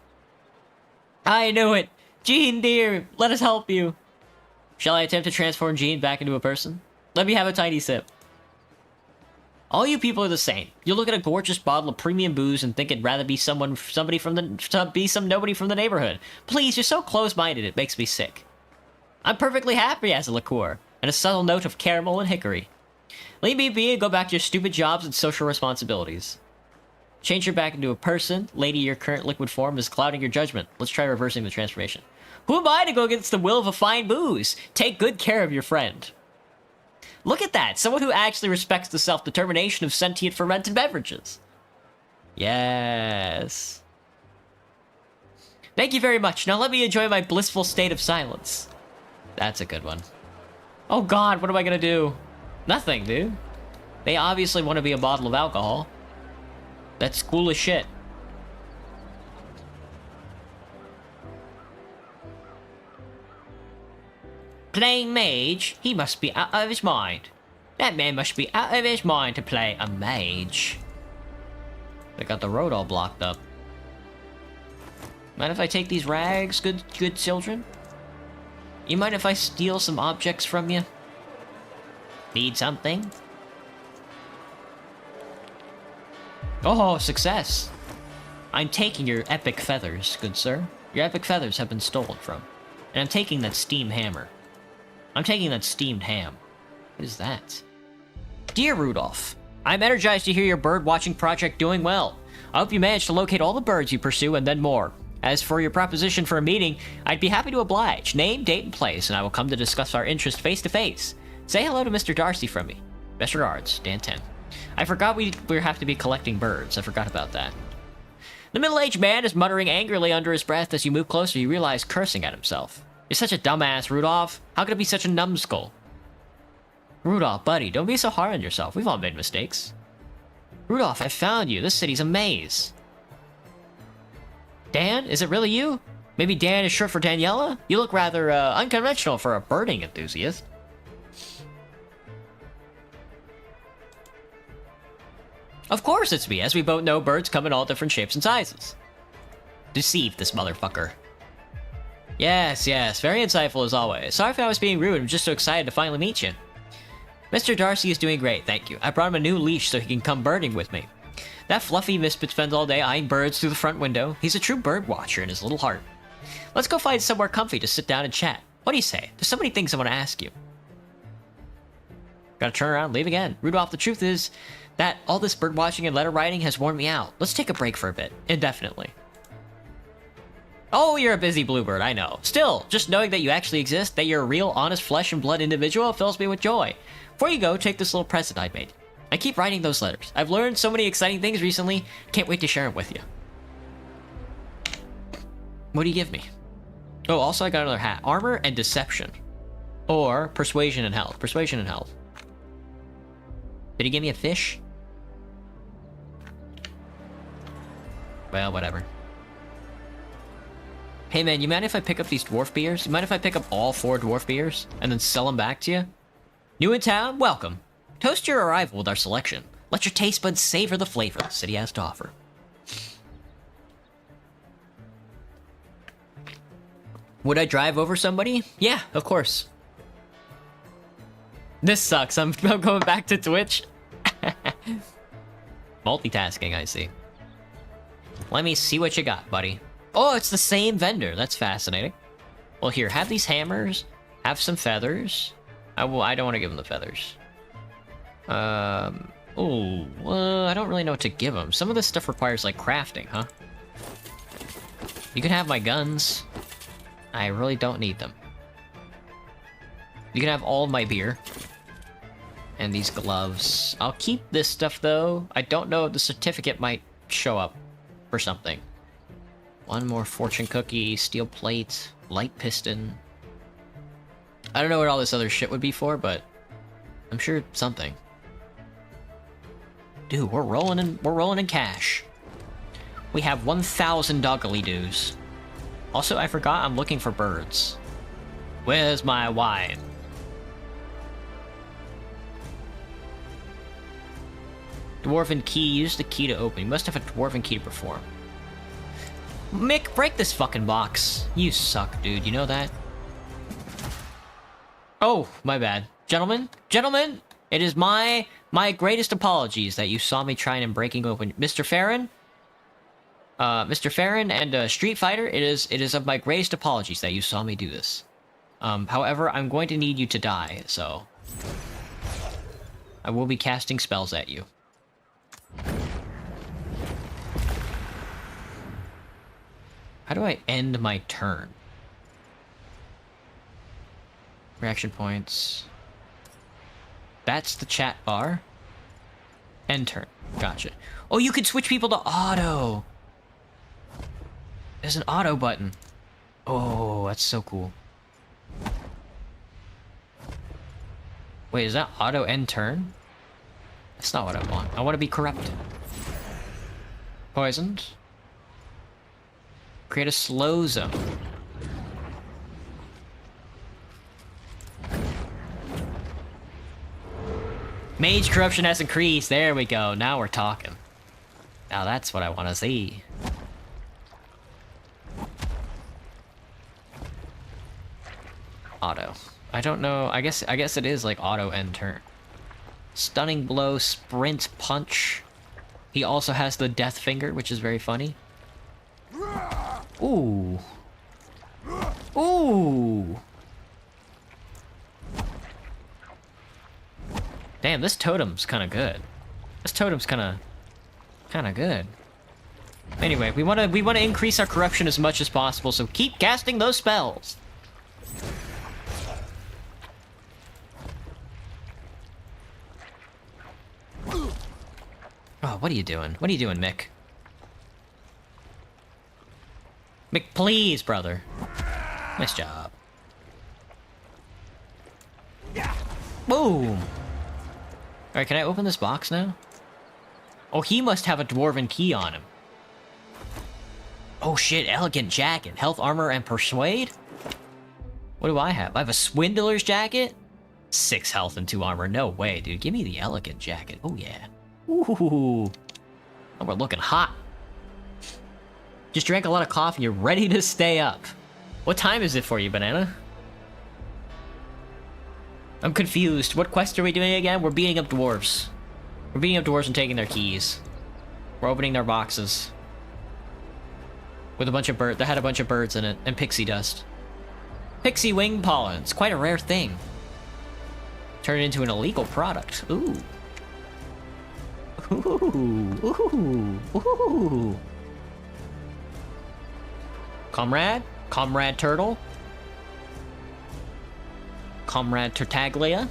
I knew it. Jean, dear, let us help you. Shall I attempt to transform Jean back into a person? Let me have a tiny sip. All you people are the same. You look at a gorgeous bottle of premium booze and think it'd rather be some nobody from the neighborhood. Please, you're so close-minded it makes me sick. I'm perfectly happy as a liqueur, and a subtle note of caramel and hickory. Leave me be and go back to your stupid jobs and social responsibilities. Change her back into a person. Lady, your current liquid form is clouding your judgment. Let's try reversing the transformation. Who am I to go against the will of a fine booze? Take good care of your friend. Look at that! Someone who actually respects the self-determination of sentient fermented beverages. Yes. Thank you very much. Now let me enjoy my blissful state of silence. That's a good one. Oh god, what am I gonna do? Nothing, dude. They obviously want to be a bottle of alcohol. That's cool as shit. Playing mage? He must be out of his mind. That man must be out of his mind to play a mage. They got the road all blocked up. Mind if I take these rags, good children? You mind if I steal some objects from you? Need something? Oh, success! I'm taking your epic feathers, good sir. Your epic feathers have been stolen from. And I'm taking that steam hammer. I'm taking that steamed ham. What is that? Dear Rudolph, I'm energized to hear your bird-watching project doing well. I hope you manage to locate all the birds you pursue and then more. As for your proposition for a meeting, I'd be happy to oblige. Name, date, and place, and I will come to discuss our interest face-to-face. Say hello to Mr. Darcy from me. Best regards, Dan 10. I forgot we have to be collecting birds. I forgot about that. The middle-aged man is muttering angrily under his breath. As you move closer, you realize cursing at himself. You're such a dumbass, Rudolph. How could it be such a numbskull? Rudolph, buddy, don't be so hard on yourself. We've all made mistakes. Rudolph, I found you. This city's a maze. Dan? Is it really you? Maybe Dan is short for Daniela? You look rather, unconventional for a birding enthusiast. Of course it's me, as we both know birds come in all different shapes and sizes. Deceive this motherfucker. Yes, very insightful as always. Sorry if I was being rude, I'm just so excited to finally meet you. Mr. Darcy is doing great, thank you. I brought him a new leash so he can come birding with me. That fluffy misfit spends all day eyeing birds through the front window. He's a true bird watcher in his little heart. Let's go find somewhere comfy to sit down and chat. What do you say? There's so many things I want to ask you. Gotta turn around and leave again. Rudolph, the truth is that all this bird watching and letter writing has worn me out. Let's take a break for a bit. Indefinitely. Oh, you're a busy bluebird, I know. Still, just knowing that you actually exist, that you're a real, honest flesh and blood individual fills me with joy. Before you go, take this little present I made. I keep writing those letters. I've learned so many exciting things recently. Can't wait to share them with you. What do you give me? Oh, also I got another hat. Armor and deception. Or persuasion and health. Persuasion and health. Did he give me a fish? Well, whatever. Hey man, you mind if I pick up these dwarf beers? You mind if I pick up all 4 dwarf beers and then sell them back to you? New in town? Welcome. Toast your arrival with our selection. Let your taste buds savor the flavor the city has to offer. Would I drive over somebody? Yeah, of course. This sucks. I'm going back to Twitch. Multitasking, I see. Let me see what you got, buddy. Oh, it's the same vendor. That's fascinating. Well, here, have these hammers. Have some feathers. I don't want to give him the feathers. Oh, I don't really know what to give him. Some of this stuff requires, like, crafting, huh? You can have my guns. I really don't need them. You can have all of my beer. And these gloves. I'll keep this stuff, though. I don't know if the certificate might show up for something. One more fortune cookie, steel plate, light piston. I don't know what all this other shit would be for, but I'm sure something. Dude, we're rolling in cash. We have 1,000 doggly doos. Also, I forgot I'm looking for birds. Where's my wine? Dwarven key. Use the key to open. You must have a dwarven key to perform. Mick, break this fucking box. You suck, dude. You know that? Oh, my bad. Gentlemen, it is my greatest apologies that you saw me trying and breaking open Mr. Farron. Mr. Farron and Street Fighter, it is of my greatest apologies that you saw me do this. However, I'm going to need you to die, so I will be casting spells at you. How do I end my turn? Reaction points. That's the chat bar. End turn. Gotcha. Oh, you could switch people to auto. There's an auto button. Oh, that's so cool. Wait, is that auto end turn? That's not what I want. I want to be corrupted. Poisoned. Create a slow zone. Mage corruption has increased. There we go. Now we're talking. Now that's what I want to see. Auto. I don't know. I guess it is like auto end turn. Stunning blow, sprint, punch. He also has the death finger, which is very funny. Ooh. Ooh. Damn, this totem's kind of good. This totem's kind of good. Anyway, we want to increase our corruption as much as possible, so keep casting those spells. Oh, what are you doing? What are you doing, Mick? Mick, please, brother. Nice job. Boom! Alright, can I open this box now? Oh, he must have a dwarven key on him. Oh shit, elegant jacket. Health, armor, and persuade? What do I have? I have a swindler's jacket? 6 health and 2 armor. No way, dude. Give me the elegant jacket. Oh yeah. Ooh. Oh, we're looking hot. Just drank a lot of coffee. You're ready to stay up. What time is it for you, Banana? I'm confused. What quest are we doing again? We're beating up dwarves. We're beating up dwarves and taking their keys. We're opening their boxes. With a bunch of birds. That had a bunch of birds in it. And pixie dust. Pixie wing pollen. It's quite a rare thing. Turn it into an illegal product. Ooh. Ooh. Ooh. Ooh. Comrade? Comrade Turtle? Comrade Tartaglia?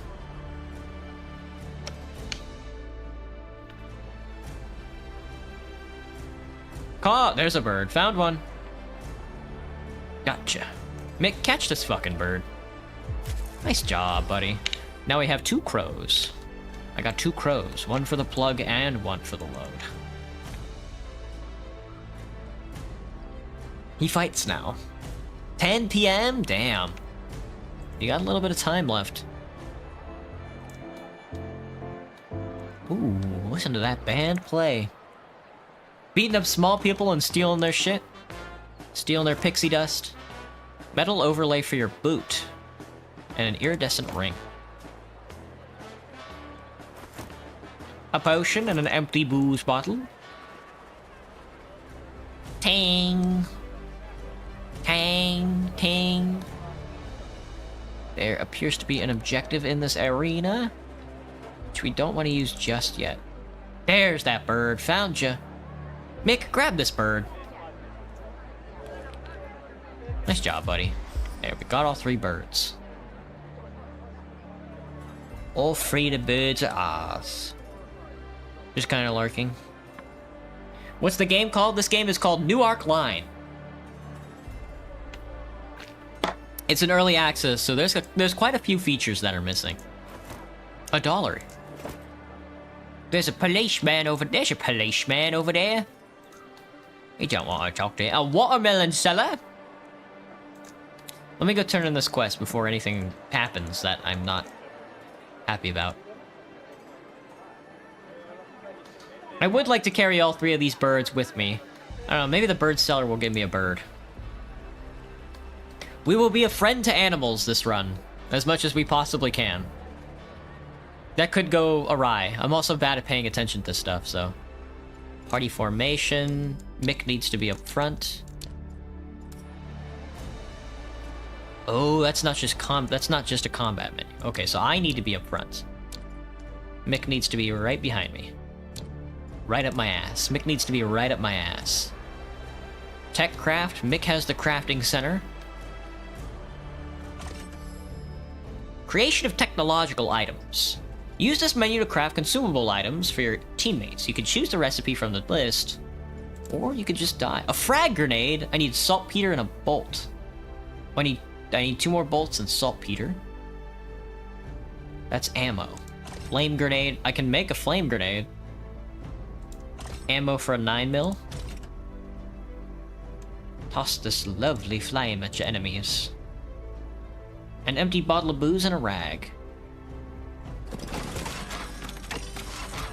There's a bird. Found one. Gotcha. Mick, catch this fucking bird. Nice job, buddy. Now we have 2 crows. I got 2 crows. One for the plug and one for the load. He fights now. 10 p.m.? Damn. You got a little bit of time left. Ooh, listen to that band play. Beating up small people and stealing their shit. Stealing their pixie dust. Metal overlay for your boot. And an iridescent ring. A potion and an empty booze bottle. Ting. Tang. Ting. There appears to be an objective in this arena, which we don't want to use just yet. There's that bird. Found you. Mick, grab this bird. Nice job, buddy. There, we got all 3 birds. All 3 of the birds are ours. Just kind of lurking. What's the game called? This game is called New Arc Line. It's an early access, so there's quite a few features that are missing. $1. There's a policeman over there. There's a policeman over there. You don't want to talk to him. A watermelon seller? Let me go turn in this quest before anything happens that I'm not happy about. I would like to carry all 3 of these birds with me. I don't know, maybe the bird seller will give me a bird. We will be a friend to animals this run, as much as we possibly can. That could go awry. I'm also bad at paying attention to stuff, so... Party formation. Mick needs to be up front. Oh, that's not just a combat menu. Okay, so I need to be up front. Mick needs to be right behind me. Right up my ass. Mick needs to be right up my ass. Tech craft. Mick has the crafting center. Creation of technological items. Use this menu to craft consumable items for your teammates. You can choose the recipe from the list, or you could just die. A frag grenade. I need saltpeter and a bolt. I need 2 more bolts and saltpeter. That's ammo. Flame grenade. I can make a flame grenade. Ammo for a 9mm. Toss this lovely flame at your enemies. An empty bottle of booze and a rag.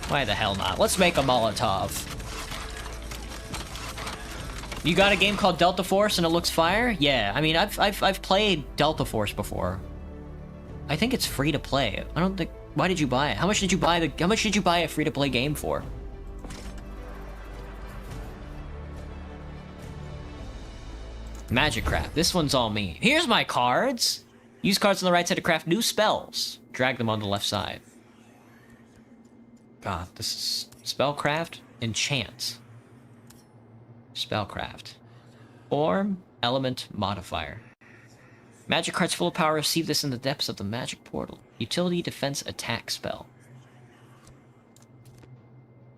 Why the hell not? Let's make a Molotov. You got a game called Delta Force and it looks fire? Yeah, I mean, I've played Delta Force before. I think it's free to play. I don't think... Why did you buy it? How much did you buy a free to play game for? Magic craft. This one's all me. Here's my cards! Use cards on the right side to craft new spells. Drag them on the left side. God, this is... Spellcraft? Enchant. Spellcraft. Form, element, modifier. Magic cards full of power. Receive this in the depths of the magic portal. Utility, defense, attack spell.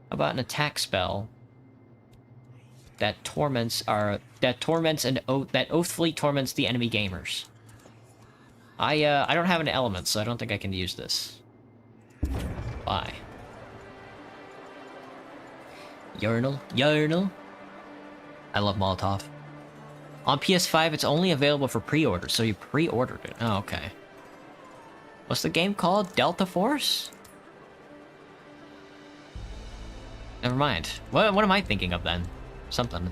How about an attack spell that oathfully torments the enemy gamers? I don't have an element, so I don't think I can use this. Bye. Urinal. I love Molotov. On PS5, it's only available for pre-order, so you pre-ordered it. Oh, okay. What's the game called? Delta Force? Never mind. What am I thinking of then? Something.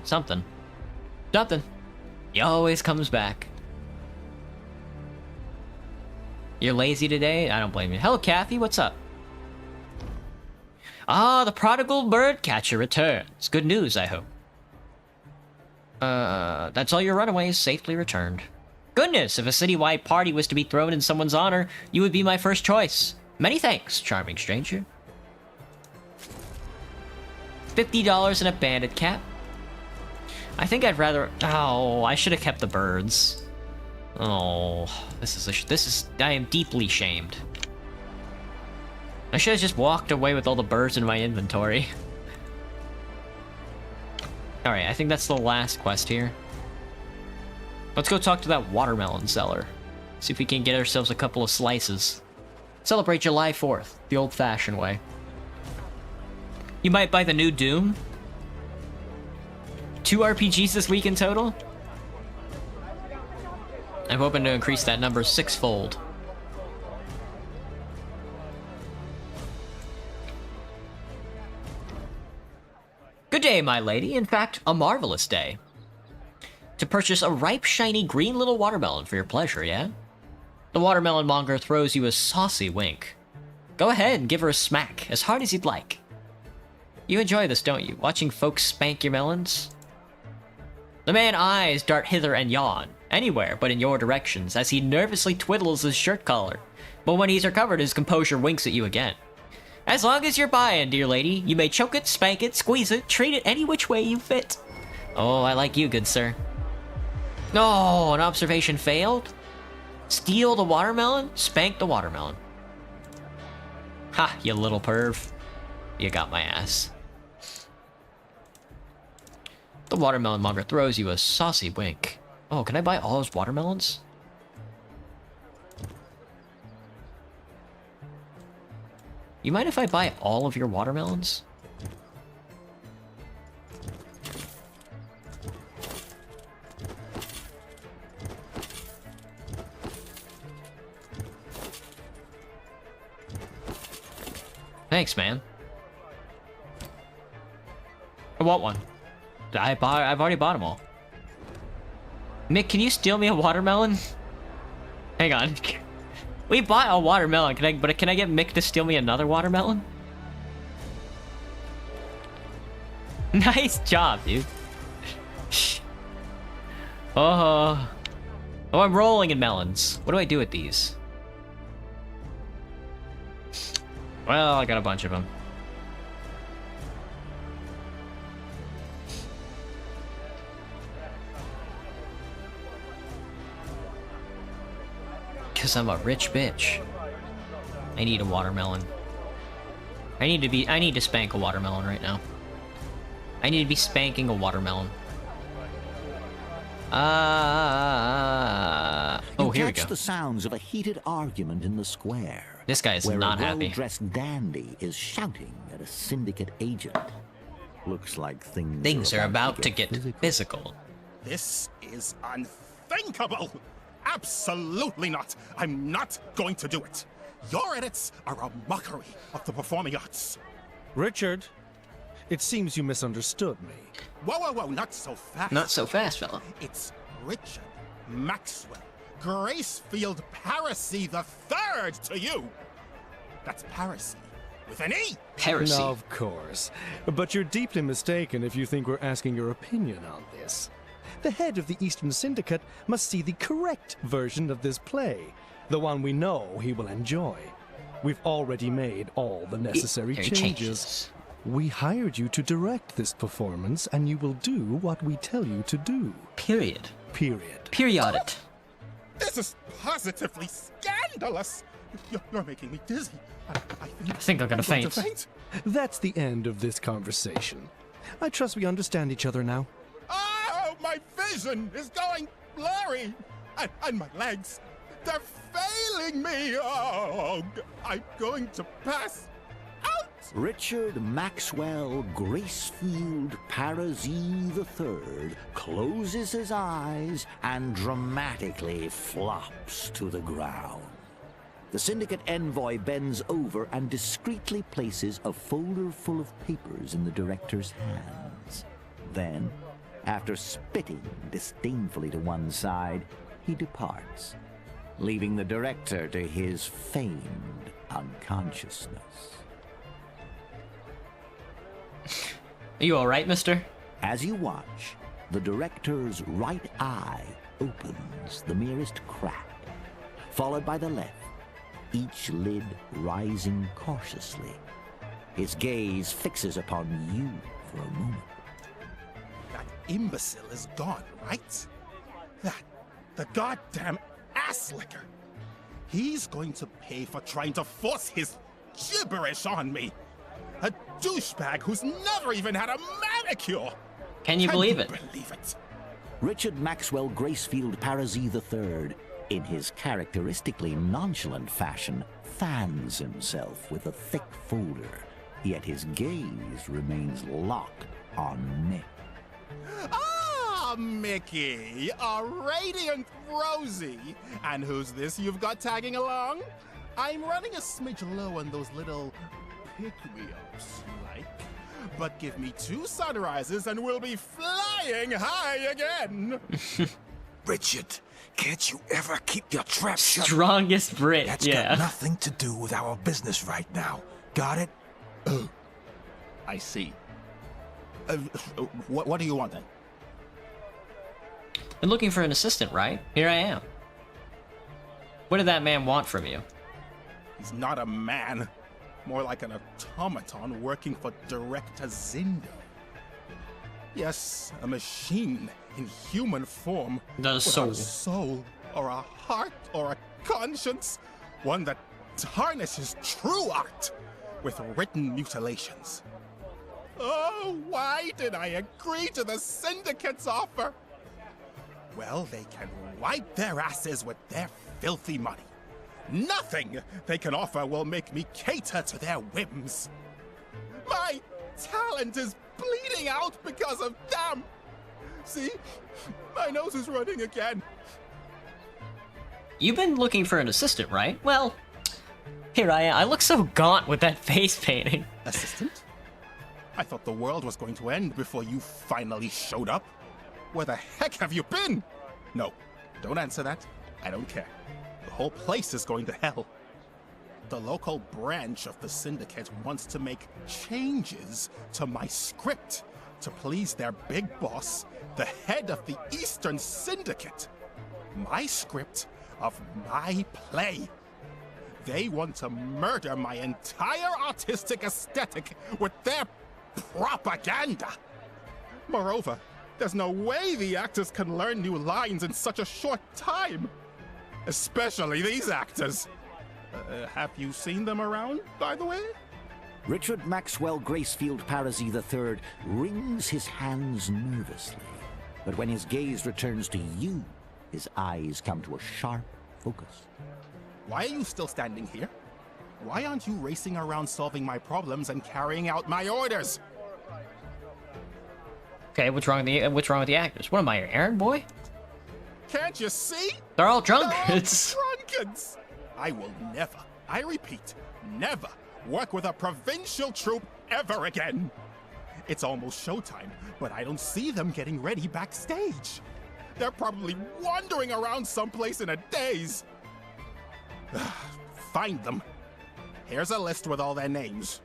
He always comes back. You're lazy today? I don't blame you. Hello, Kathy. What's up? Ah, the prodigal bird catcher returns. Good news, I hope. That's all your runaways safely returned. Goodness, if a citywide party was to be thrown in someone's honor, you would be my first choice. Many thanks, charming stranger. $50 and a bandit cap. I think I'd rather... Oh, I should have kept the birds. Oh, I am deeply shamed. I should have just walked away with all the birds in my inventory. Alright, I think that's the last quest here. Let's go talk to that watermelon seller. See if we can get ourselves a couple of slices. Celebrate July 4th, the old-fashioned way. You might buy the new Doom? 2 RPGs this week in total? I'm hoping to increase that number 6-fold. Good day, my lady. In fact, a marvelous day. To purchase a ripe, shiny, green little watermelon for your pleasure, yeah? The watermelon monger throws you a saucy wink. Go ahead and give her a smack, as hard as you'd like. You enjoy this, don't you? Watching folks spank your melons? The man's eyes dart hither and yon, anywhere but in your directions, as he nervously twiddles his shirt collar. But when he's recovered, his composure winks at you again. As long as you're buying, dear lady, you may choke it, spank it, squeeze it, treat it any which way you fit. Oh, I like you, good sir. No, an observation failed? Steal the watermelon? Spank the watermelon. Ha, you little perv. You got my ass. The watermelon monger throws you a saucy wink. Oh, can I buy all his watermelons? You mind if I buy all of your watermelons? Thanks, man. I want one. I've already bought them all. Mick, can you steal me a watermelon? Hang on. We bought a watermelon. Can I get Mick to steal me another watermelon? Nice job, dude. Oh, I'm rolling in melons. What do I do with these? Well, I got a bunch of them. Cause I'm a rich bitch. I need a watermelon. I need to spank a watermelon right now. I need to be spanking a watermelon. Oh, here we go. Catch the sounds of a heated argument in the square. This guy is where not a happy. well-dressed dandy is shouting at a syndicate agent. Looks like things are about to get physical. This is unthinkable! Absolutely not! I'm not going to do it! Your edits are a mockery of the performing arts. Richard, it seems you misunderstood me. Whoa, not so fast. Not so fast, fella. It's Richard Maxwell Gracefield Paracy the Third to you. That's Paracy with an E. Heresy. No, of course. But you're deeply mistaken if you think we're asking your opinion on this. The head of the Eastern Syndicate must see the correct version of this play, the one we know he will enjoy. We've already made all the necessary changes. We hired you to direct this performance, and you will do what we tell you to do. Period. Period. Period. This is positively scandalous. You're making me dizzy. I think I'm gonna faint. That's the end of this conversation. I trust we understand each other now. Oh, my vision is going blurry. And my legs, they're failing me. Oh, I'm going to pass out. Richard Maxwell Gracefield Parazy III closes his eyes and dramatically flops to the ground. The Syndicate envoy bends over and discreetly places a folder full of papers in the director's hands. Then, after spitting disdainfully to one side, he departs, leaving the director to his famed unconsciousness. Are you alright, mister? As you watch, the director's right eye opens the merest crack, followed by the left, each lid rising cautiously. His gaze fixes upon you for a moment. That imbecile is gone, right? The goddamn ass-licker. He's going to pay for trying to force his gibberish on me. A douchebag who's never even had a manicure. Can you believe it? Believe it? Richard Maxwell Gracefield Parazy III, in his characteristically nonchalant fashion, fans himself with a thick folder, yet his gaze remains locked on Mick. Ah, Mickey, a radiant Rosie. And who's this you've got tagging along? I'm running a smidge low on those little pick-me-ups, like. But give me 2 sunrises and we'll be flying high again. Richard, can't you ever keep your trap shut? Strongest Brit, That's yeah. got nothing to do with our business right now. Got it? Oh, I see. What do you want then? Been looking for an assistant, right? Here I am. What did that man want from you? He's not a man. More like an automaton working for Director Zindo. Yes, a machine in human form. The without a soul, or a heart, or a conscience. One that tarnishes true art with written mutilations. Oh, why did I agree to the Syndicate's offer? Well, they can wipe their asses with their filthy money. Nothing they can offer will make me cater to their whims. My talent is bleeding out because of them. See? My nose is running again. You've been looking for an assistant, right? Well, here I am. I look so gaunt with that face painting. Assistant? I thought the world was going to end before you finally showed up. Where the heck have you been? No, don't answer that. I don't care. The whole place is going to hell. The local branch of the Syndicate wants to make changes to my script to please their big boss, the head of the Eastern Syndicate. My script of my play. They want to murder my entire artistic aesthetic with their propaganda. Moreover, there's no way the actors can learn new lines in such a short time. Especially these actors. Have you seen them around, by the way? Richard Maxwell Gracefield Parisi III wrings his hands nervously. But when his gaze returns to you, his eyes come to a sharp focus. Why are you still standing here? Why aren't you racing around solving my problems and carrying out my orders? Okay, what's wrong with the actors? What am I, your errand boy? Can't you see? They're all They're all drunkards. drunkards. I will never, I repeat, never work with a provincial troupe ever again. It's almost showtime, but I don't see them getting ready backstage. They're probably wandering around someplace in a daze. Find them. Here's a list with all their names.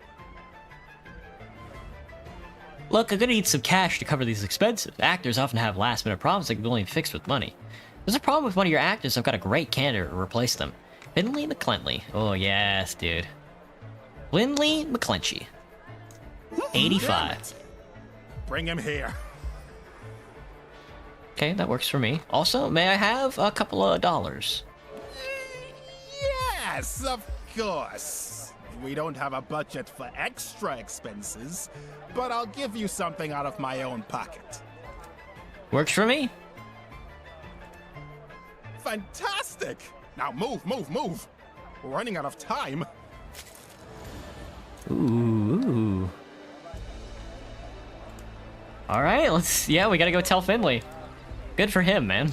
Look, I'm gonna need some cash to cover these expenses. Actors often have last-minute problems that can be only fixed with money. If there's a problem with one of your actors, I've got a great candidate to replace them. Finley McClenty. Oh, yes, dude. Finley McClenty. 85. Bring him here. Okay, that works for me. Also, may I have a couple of dollars? Yes, of course. We don't have a budget for extra expenses, but I'll give you something out of my own pocket. Works for me. Fantastic! Now move, move, move! We're running out of time. Ooh. Alright, yeah, we gotta go tell Finley. Good for him, man.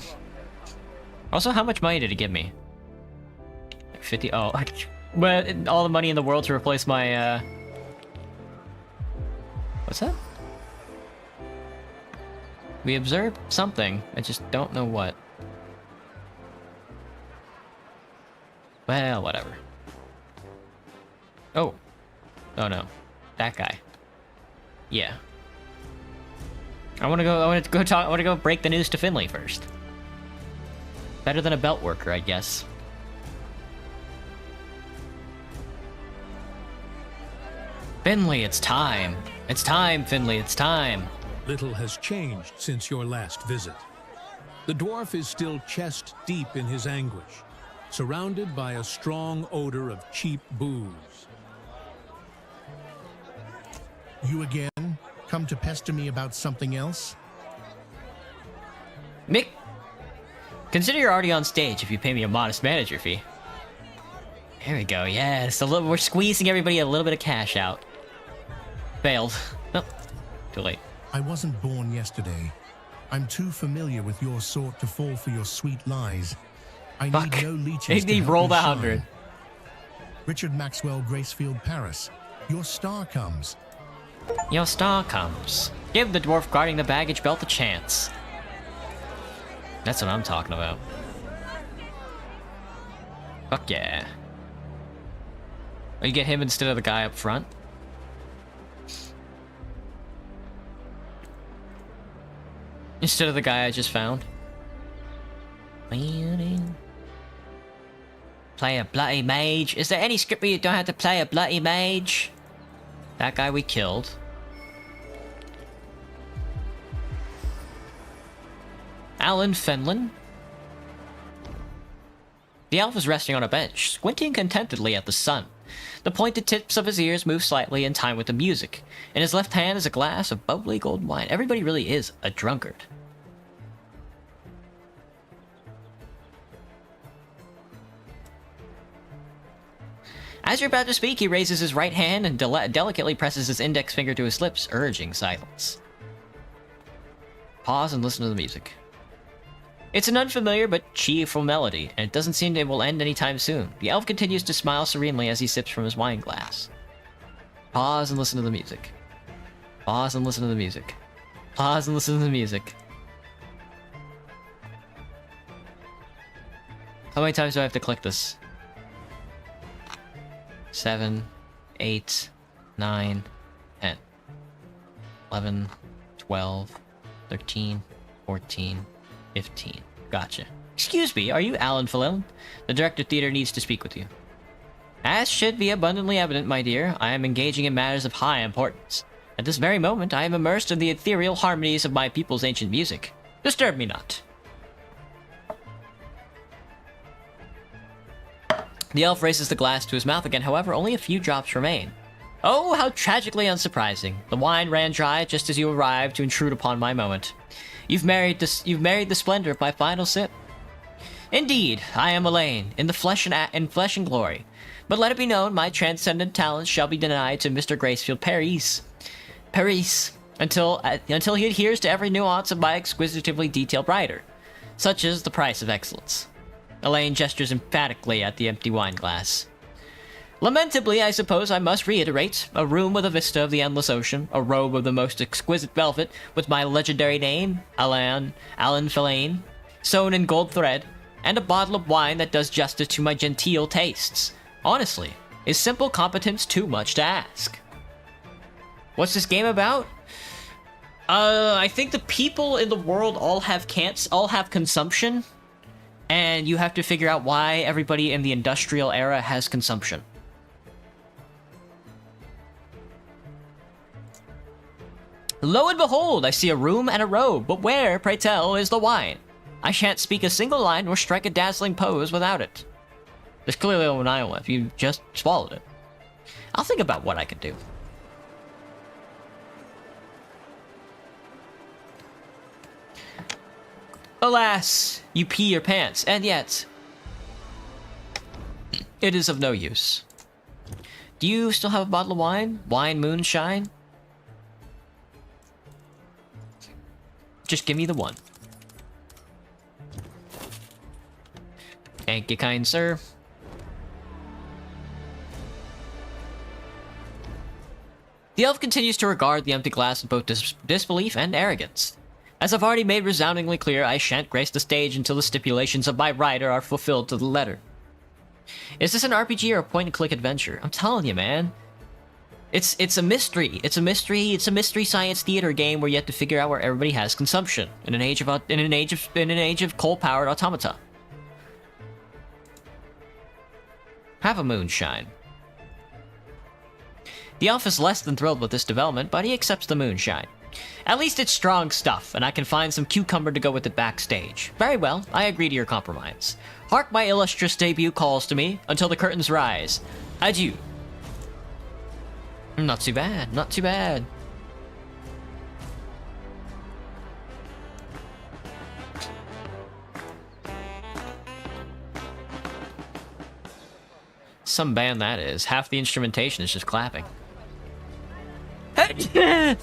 Also, how much money did he give me? 50, oh. But all the money in the world to replace my, What's that? We observed something, I just don't know what. Well, whatever. Oh. Oh no. That guy. Yeah. I wanna go break the news to Finley first. Better than a belt worker, I guess. Finley, it's time. It's time, Finley, it's time. Little has changed since your last visit. The dwarf is still chest deep in his anguish, surrounded by a strong odor of cheap booze. You again? Come to pester me about something else? Mick, consider you're already on stage if you pay me a modest manager fee. There we go, yes. We're squeezing everybody a little bit of cash out. Failed. No, too late. I wasn't born yesterday. I'm too familiar with your sort to fall for your sweet lies. I Fuck. need no leeches to He help rolled me 100. shine. Richard Maxwell Gracefield Paris, your star comes. Your star comes. Give the dwarf guarding the baggage belt a chance. That's what I'm talking about. Fuck yeah. Oh, you get him instead of the guy up front? Instead of the guy I just found? Play a bloody mage. Is there any script where you don't have to play a bloody mage? That guy we killed. Alan Fenlon. The elf is resting on a bench, squinting contentedly at the sun. The pointed tips of his ears move slightly in time with the music. In his left hand is a glass of bubbly golden wine. Everybody really is a drunkard. As you're about to speak, he raises his right hand and delicately presses his index finger to his lips, urging silence. Pause and listen to the music. It's an unfamiliar but cheerful melody, and it doesn't seem it will end anytime soon. The elf continues to smile serenely as he sips from his wine glass. Pause and listen to the music. Pause and listen to the music. Pause and listen to the music. How many times do I have to click this? 7, 8, 9, 10, 11, 12, 13, 14, 15. Gotcha. Excuse me, are you Alan Fallon? The director of theater needs to speak with you. As should be abundantly evident, my dear, I am engaging in matters of high importance. At this very moment, I am immersed in the ethereal harmonies of my people's ancient music. Disturb me not. The elf raises the glass to his mouth again, however, only a few drops remain. Oh, how tragically unsurprising. The wine ran dry just as you arrived to intrude upon my moment. You've married the splendor of my final sip. Indeed, I am Elaine, in flesh and glory. But let it be known, my transcendent talents shall be denied to Mr. Gracefield Paris, until he adheres to every nuance of my exquisitively detailed writer. Such is the price of excellence. Elaine gestures emphatically at the empty wine glass. Lamentably, I suppose I must reiterate, a room with a vista of the endless ocean, a robe of the most exquisite velvet, with my legendary name, Alan Fallon, sewn in gold thread, and a bottle of wine that does justice to my genteel tastes. Honestly, is simple competence too much to ask? What's this game about? I think the people in the world all have consumption, and you have to figure out why everybody in the industrial era has consumption. Lo and behold, I see a room and a robe, but where, pray tell, is the wine? I shan't speak a single line nor strike a dazzling pose without it. There's clearly an aisle if you just swallowed it. I'll think about what I can do. Alas, you pee your pants, and yet it is of no use. Do you still have a bottle of wine? Wine moonshine? Just give me the one. Thank you, kind sir. The elf continues to regard the empty glass with both disbelief and arrogance. As I've already made resoundingly clear, I shan't grace the stage until the stipulations of my writer are fulfilled to the letter. Is this an RPG or a point-and-click adventure? I'm telling you, man. It's a mystery. It's a mystery science theater game where you have to figure out where everybody has consumption in an age of coal-powered automata. Have a moonshine. The elf is less than thrilled with this development, but he accepts the moonshine. At least it's strong stuff, and I can find some cucumber to go with it backstage. Very well, I agree to your compromise. Hark my illustrious debut calls to me, until the curtains rise. Adieu. Not too bad, not too bad. Some band that is. Half the instrumentation is just clapping. I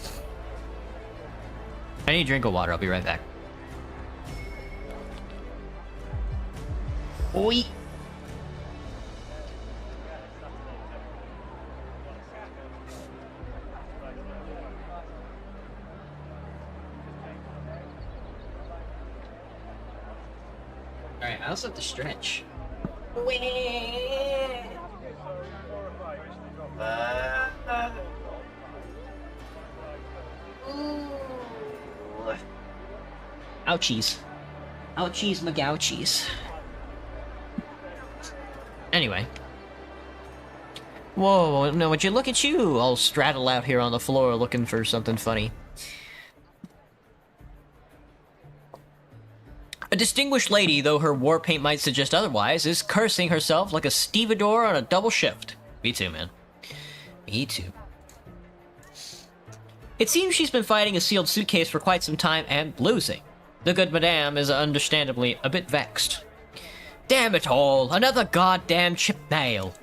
need a drink of water. I'll be right back. Oi. Alright, I also have to stretch. Ouchies. Ouchies, McGouchies. Anyway. Whoa, no, would you look at you? I'll straddle out here on the floor looking for something funny. A distinguished lady, though her war paint might suggest otherwise, is cursing herself like a stevedore on a double shift. Me too, man. Me too. It seems she's been fighting a sealed suitcase for quite some time and losing. The good madame is understandably a bit vexed. Damn it all, another goddamn chipped nail.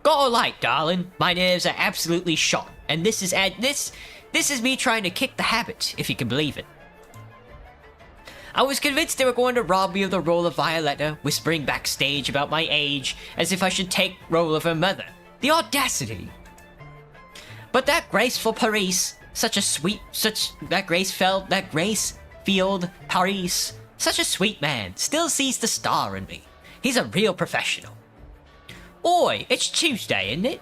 Got a light, darling. My nerves are absolutely shot, and this is me trying to kick the habit, if you can believe it. I was convinced they were going to rob me of the role of Violetta, whispering backstage about my age, as if I should take role of her mother. The audacity! But that graceful Paris, that Gracefield Paris, such a sweet man, still sees the star in me. He's a real professional. Oi, it's Tuesday, isn't it?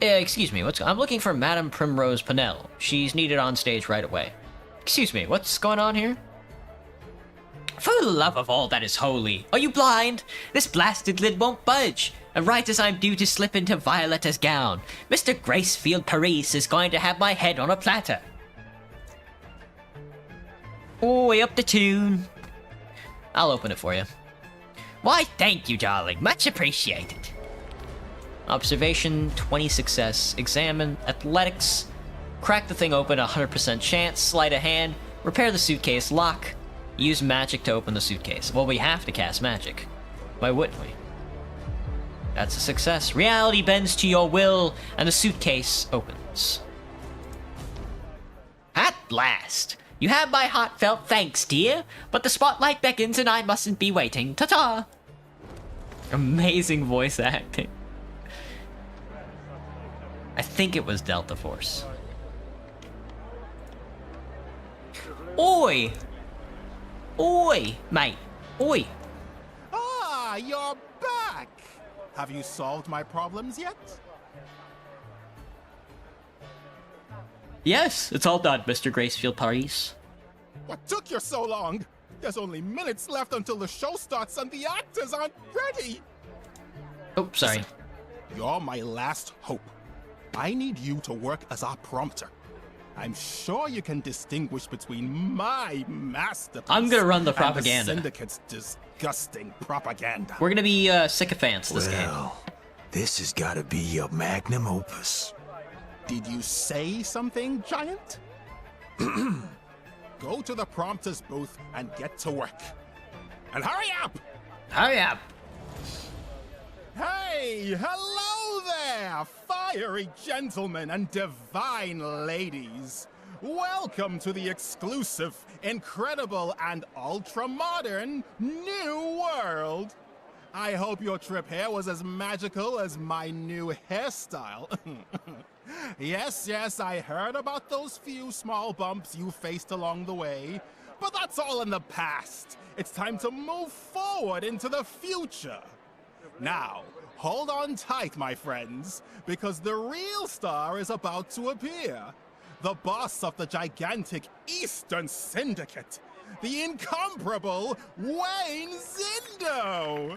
Excuse me, I'm looking for Madame Primrose Pennell. She's needed on stage right away. Excuse me, what's going on here? For the love of all that is holy, are you blind? This blasted lid won't budge. And right as I'm due to slip into Violetta's gown, Mr. Gracefield Paris is going to have my head on a platter. Oi, up the tune. I'll open it for you. Why, thank you, darling. Much appreciated. Observation, 20 success. Examine, athletics. Crack the thing open, 100% chance. Sleight of hand. Repair the suitcase lock. Use magic to open the suitcase. Well, we have to cast magic. Why wouldn't we? That's a success. Reality bends to your will, and the suitcase opens. At last! You have my heartfelt thanks, dear, but the spotlight beckons and I mustn't be waiting. Ta-ta! Amazing voice acting. I think it was Delta Force. Oi! Oi, mate. Oi. Ah, you're back! Have you solved my problems yet? Yes, it's all done, Mr. Gracefield Paris. What took you so long? There's only minutes left until the show starts and the actors aren't ready! Oh, sorry. Listen, you're my last hope. I need you to work as our prompter. I'm sure you can distinguish between my masterpiece I'm gonna run the propaganda. And the Syndicate's disgusting propaganda. We're gonna be sycophants this game. Well, this has got to be your magnum opus. Did you say something, Giant? Go to the prompter's booth and get to work. And hurry up! Hurry up! Hey, hello there, fiery gentlemen and divine ladies. Welcome to the exclusive, incredible, and ultra-modern New World. I hope your trip here was as magical as my new hairstyle. Yes, I heard about those few small bumps you faced along the way, but that's all in the past. It's time to move forward into the future. Now, hold on tight, my friends, because the real star is about to appear. The boss of the gigantic Eastern Syndicate, the incomparable Wayne Zindo.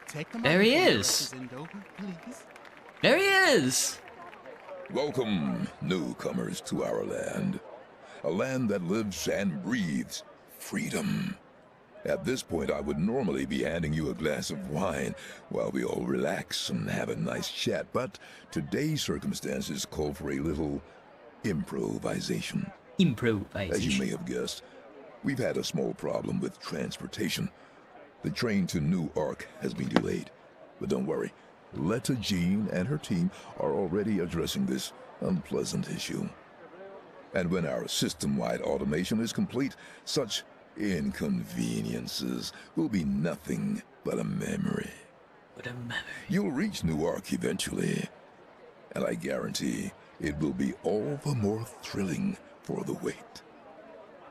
Take them there he here, is. Zindo, please. There he is. Welcome, newcomers, to our land. A land that lives and breathes freedom. At this point, I would normally be handing you a glass of wine while we all relax and have a nice chat, but today's circumstances call for a little improvisation. As you may have guessed, we've had a small problem with transportation. The train to New Ark has been delayed, but don't worry. Letta Jean and her team are already addressing this unpleasant issue. And when our system-wide automation is complete, such inconveniences will be nothing but a memory. You'll reach New Ark eventually, and I guarantee it will be all the more thrilling for the wait.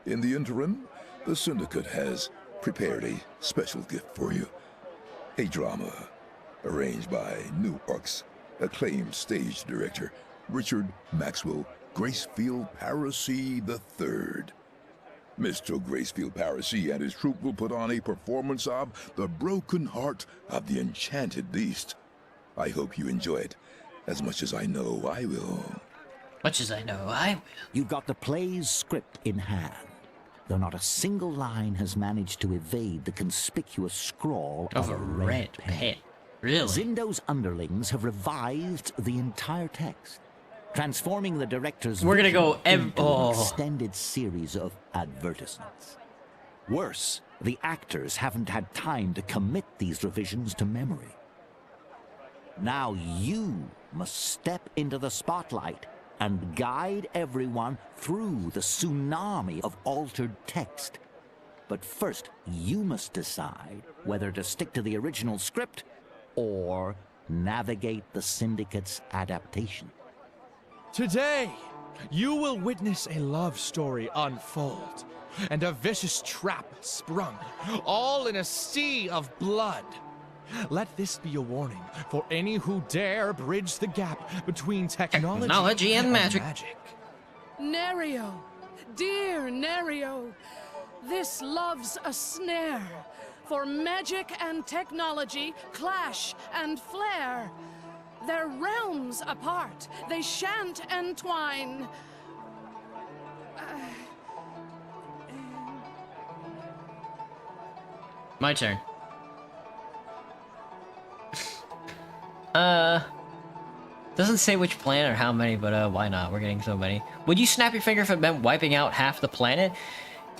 In the interim, the Syndicate has prepared a special gift for you. A drama arranged by New Ark's acclaimed stage director, Richard Maxwell Gracefield Paris III. Mr. Gracefield Parisi and his troop will put on a performance of The Broken Heart of the Enchanted Beast. I hope you enjoy it as much as I know I will. Much as I know I will. You've got the play's script in hand, though not a single line has managed to evade the conspicuous scrawl Of a red pen. Really? Zindo's underlings have revised the entire text, transforming the director's We're gonna vision go into an extended series of advertisements. Worse, the actors haven't had time to commit these revisions to memory. Now you must step into the spotlight and guide everyone through the tsunami of altered text. But first, you must decide whether to stick to the original script or navigate the Syndicate's adaptation. Today, you will witness a love story unfold, and a vicious trap sprung, all in a sea of blood. Let this be a warning for any who dare bridge the gap between technology and magic. Nerio, dear Nerio, this love's a snare, for magic and technology clash and flare. Their realms apart, they shan't entwine. My turn. Doesn't say which planet or how many, but why not? We're getting so many. Would you snap your finger if it meant wiping out half the planet?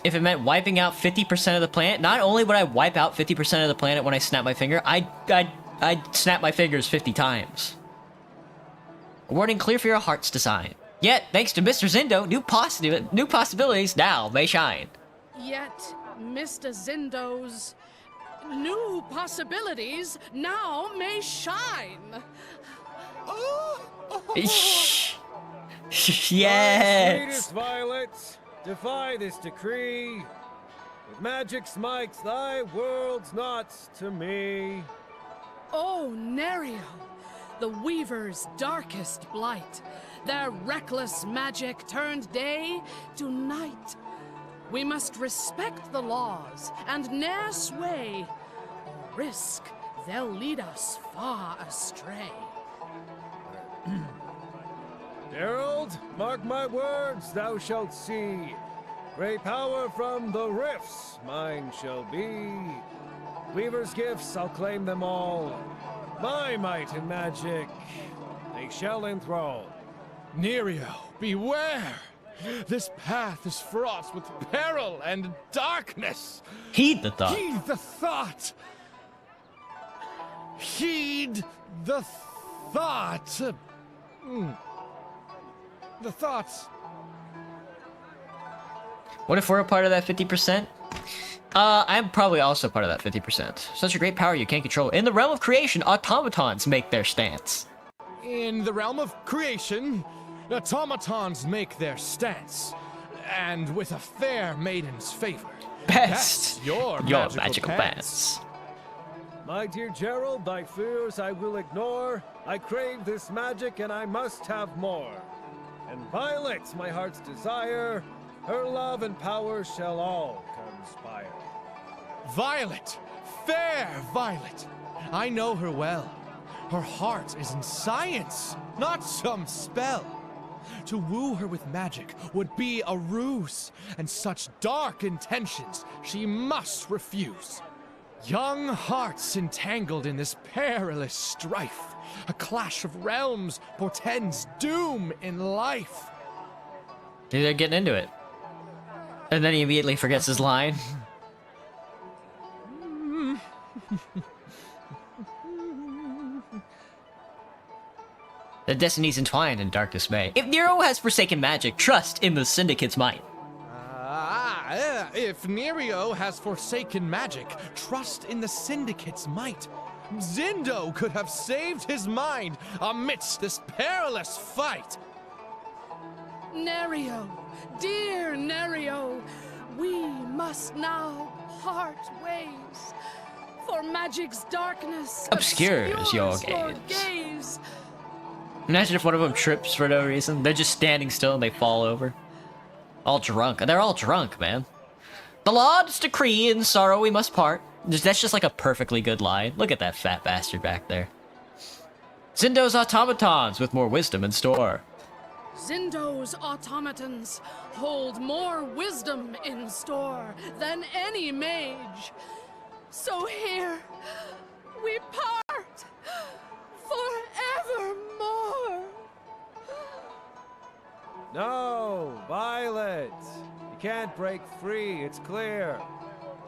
If it meant wiping out 50% of the planet, not only would I wipe out 50% of the planet when I snap my finger, I'd snap my fingers 50 times. A warning clear for your heart's design. Yet, thanks to Mr. Zindo, new possibilities now may shine. Yet, Mr. Zindo's new possibilities now may shine. Yes! Sweetest violets, defy this decree. With magic smites thy world's knots to me. Oh, Nerio, the Weaver's darkest blight. Their reckless magic turned day to night. We must respect the laws and ne'er sway, or risk they'll lead us far astray. Gerald, mark my words, thou shalt see. Great power from the rifts mine shall be. Weaver's gifts, I'll claim them all. My might and magic, they shall enthrall. Nerio, beware! This path is fraught with peril and darkness. Heed the thought. Heed the thought. Heed the thought. The thoughts. What if we're a part of that 50%? I'm probably also part of that 50%. Such a great power you can't control. In the realm of creation, automatons make their stance. In the realm of creation, automatons make their stance. And with a fair maiden's favor. Best. That's your magical pants. My dear Gerald, thy fears I will ignore. I crave this magic and I must have more. And Violet's my heart's desire. Her love and power shall all conspire. Violet! Fair Violet! I know her well. Her heart is in science, not some spell. To woo her with magic would be a ruse, and such dark intentions she must refuse. Young hearts entangled in this perilous strife. A clash of realms portends doom in life. They're getting into it. And then he immediately forgets his line. Their destinies entwined in dark dismay. If Nero has forsaken magic, trust in the Syndicate's might. If Nerio has forsaken magic, trust in the Syndicate's might. Zindo could have saved his mind amidst this perilous fight. Nerio, dear Nerio, we must now part ways. For magic's darkness obscures your gaze. Imagine if one of them trips for no reason. They're just standing still and they fall over. All drunk. They're all drunk, man. The Lord's decree, in sorrow we must part. That's just like a perfectly good line. Look at that fat bastard back there. Zindo's automatons with more wisdom in store. Zindo's automatons hold more wisdom in store than any mage. So here we part forevermore. No, Violet. You can't break free, it's clear.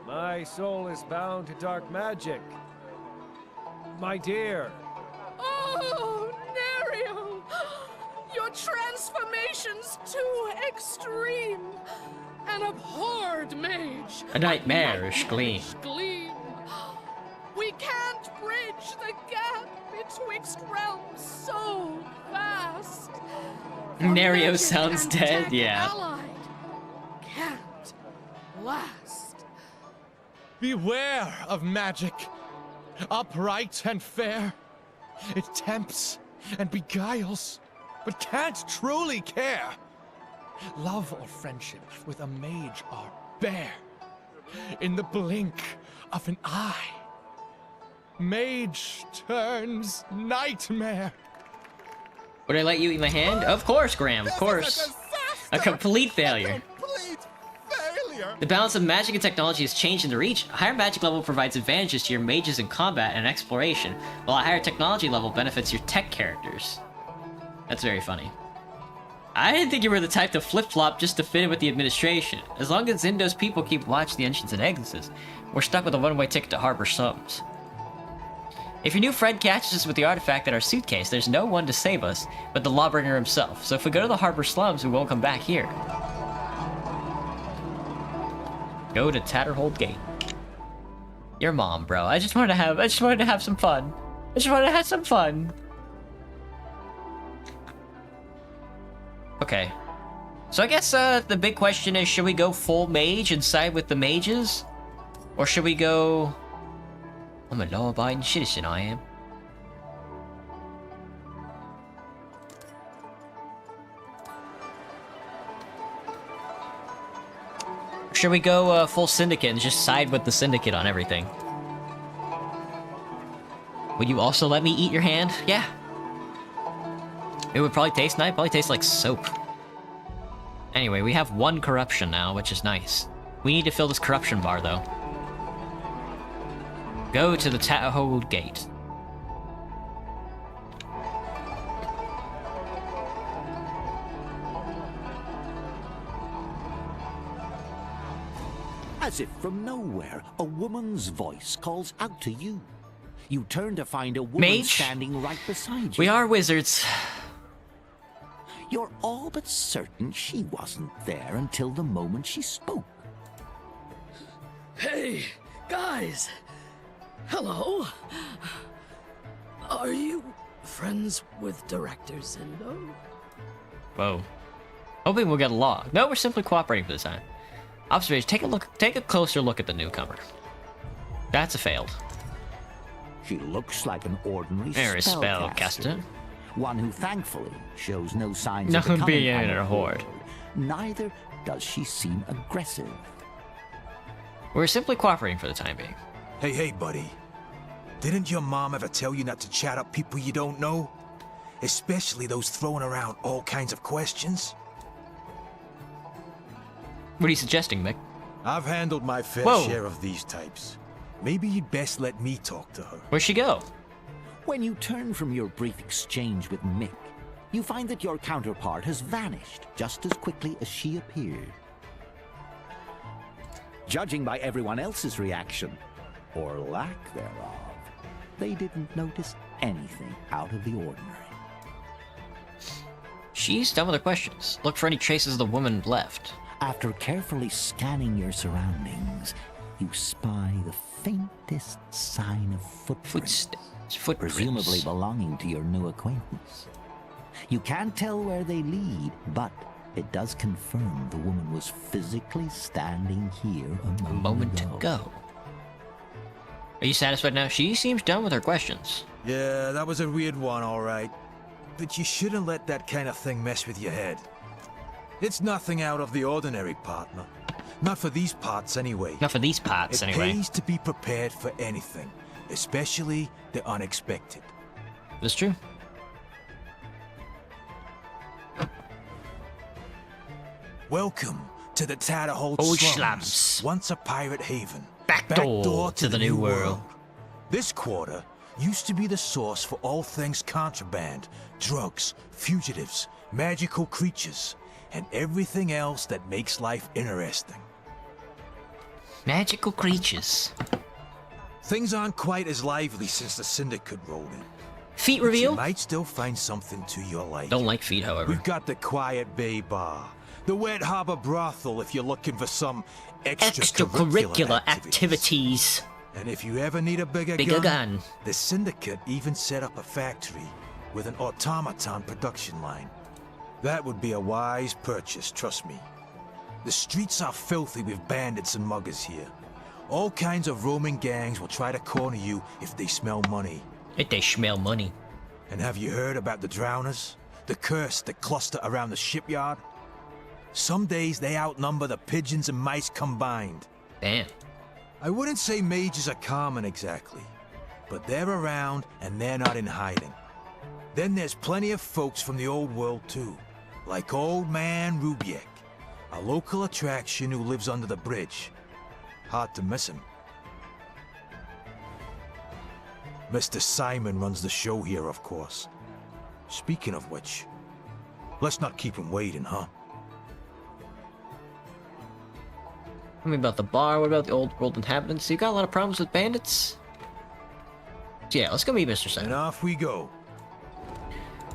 My soul is bound to dark magic. My dear. Oh, Nerio! Your transformation's too extreme. An abhorred mage. A nightmarish gleam. We can't bridge the gap betwixt realms so vast. Nerio sounds dead, yeah. Allied can't last. Beware of magic. Upright and fair. It tempts and beguiles, but can't truly care. Love or friendship with a mage are bare. In the blink of an eye, mage turns nightmare. Would I let you eat my hand? Of course, Graham, of course. A complete failure. The balance of magic and technology has changed in the Reach. A higher magic level provides advantages to your mages in combat and exploration, while a higher technology level benefits your tech characters. That's very funny. I didn't think you were the type to flip-flop just to fit in with the administration. As long as Zindo's people keep watch the entrance and exits, we're stuck with a one-way ticket to Harbor Slums. If your new friend catches us with the artifact in our suitcase, there's no one to save us but the Lawbringer himself. So if we go to the Harbor Slums, we won't come back here. Go to Tatterhold Gate. Your mom, bro. I just wanted to have some fun. I just wanted to have some fun. Okay. So I guess the big question is, should we go full mage and side with the mages? Or should we go... I'm a law-abiding citizen, I am. Should we go full syndicate and just side with the syndicate on everything? Would you also let me eat your hand? Yeah. It would probably taste nice. Probably taste like soap. Anyway, we have 1 corruption now, which is nice. We need to fill this corruption bar, though. Go to the Tatterhold Gate. As if from nowhere, a woman's voice calls out to you. You turn to find a woman Mage? standing right beside you. We are wizards. You're all but certain she wasn't there until the moment she spoke. Hey, guys. Hello. Are you friends with Director Zindo? Whoa. Hoping we'll get along. No, we're simply cooperating for this time. Observation, take a closer look at the newcomer. That's a failed. She looks like an ordinary spellcaster. One who thankfully shows no signs No of becoming being in an a horde. Neither does she seem aggressive. We're simply cooperating for the time being. Hey, buddy. Didn't your mom ever tell you not to chat up people you don't know? Especially those throwing around all kinds of questions? What are you suggesting, Mick? I've handled my fair Whoa. share of these types. Maybe you'd best let me talk to her. Where'd she go? When you turn from your brief exchange with Mick, you find that your counterpart has vanished just as quickly as she appeared. Judging by everyone else's reaction, or lack thereof, they didn't notice anything out of the ordinary. She's done with her questions. Look for any traces of the woman left. After carefully scanning your surroundings, you spy the faintest sign of footprints, presumably belonging to your new acquaintance. You can't tell where they lead, but it does confirm the woman was physically standing here a moment ago. Are you satisfied now? She seems done with her questions. Yeah, that was a weird one, all right. But you shouldn't let that kind of thing mess with your head. It's nothing out of the ordinary, partner. Not for these parts, anyway. Not for these parts, anyway. It pays to be prepared for anything, especially the unexpected. That's true. Welcome to the Tatterhold Old slums. slums. Once a pirate haven. Back door to the new world. This quarter used to be the source for all things contraband, drugs, fugitives, magical creatures, and everything else that makes life interesting. Magical creatures. Things aren't quite as lively since the Syndicate rolled in. Feet But reveal? you might still find something to your liking. Don't like feet, however. We've got the Quiet Bay Bar, the Wet Harbor Brothel if you're looking for some extracurricular activities. And if you ever need a bigger gun, the Syndicate even set up a factory with an automaton production line. That would be a wise purchase, trust me. The streets are filthy with bandits and muggers here. All kinds of roaming gangs will try to corner you if they smell money. If they smell money. And have you heard about the drowners? The curse that cluster around the shipyard? Some days they outnumber the pigeons and mice combined. Damn. I wouldn't say mages are common exactly, but they're around and they're not in hiding. Then there's plenty of folks from the old world too, like Old Man Rubiek, a local attraction who lives under the bridge. Hard to miss him. Mr. Simon runs the show here, of course. Speaking of which, let's not keep him waiting, huh? Tell me about the bar. What about the old world inhabitants? You got a lot of problems with bandits? Yeah, let's go meet Mr. Simon. And off we go.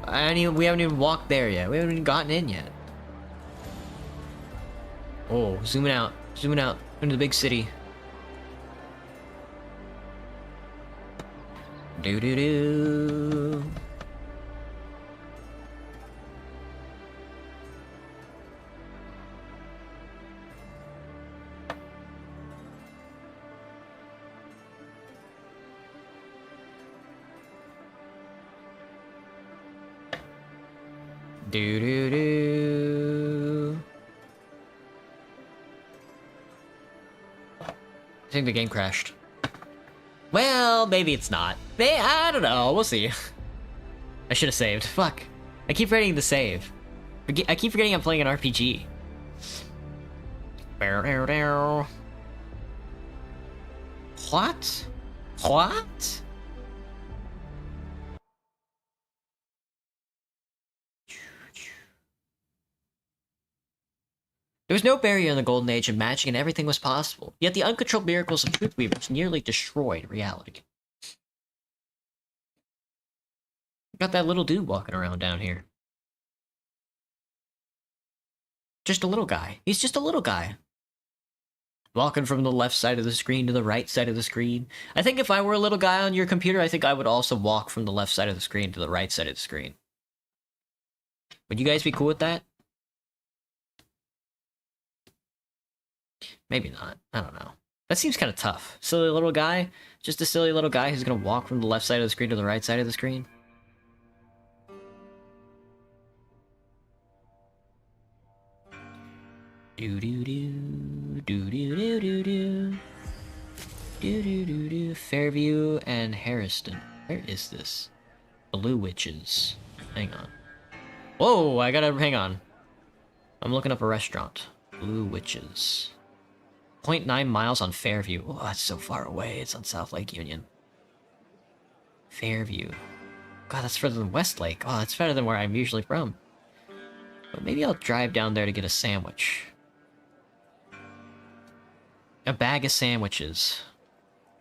We haven't even walked there yet. We haven't even gotten in yet. Oh, zooming out into the big city. Do do do. Do do do. I think the game crashed. Well, maybe it's not. I don't know. We'll see. I should have saved. Fuck. I keep forgetting to save. I keep forgetting I'm playing an RPG. What? What? There was no barrier in the Golden Age of magic and everything was possible, yet the uncontrolled miracles of Truth Weavers nearly destroyed reality. Got that little dude walking around down here. Just a little guy. He's just a little guy. Walking from the left side of the screen to the right side of the screen. I think if I were a little guy on your computer, I think I would also walk from the left side of the screen to the right side of the screen. Would you guys be cool with that? Maybe not. I don't know. That seems kind of tough. Silly little guy? Just a silly little guy who's gonna walk from the left side of the screen to the right side of the screen? Do do do do do do do do do do do do. Fairview and Harriston. Where is this? Blue Witches. Hang on. Whoa! I gotta hang on. I'm looking up a restaurant. Blue Witches. 0.9 miles on Fairview. Oh, that's so far away. It's on South Lake Union. Fairview. God, that's further than Westlake. Oh, that's better than where I'm usually from. But maybe I'll drive down there to get a sandwich. A bag of sandwiches.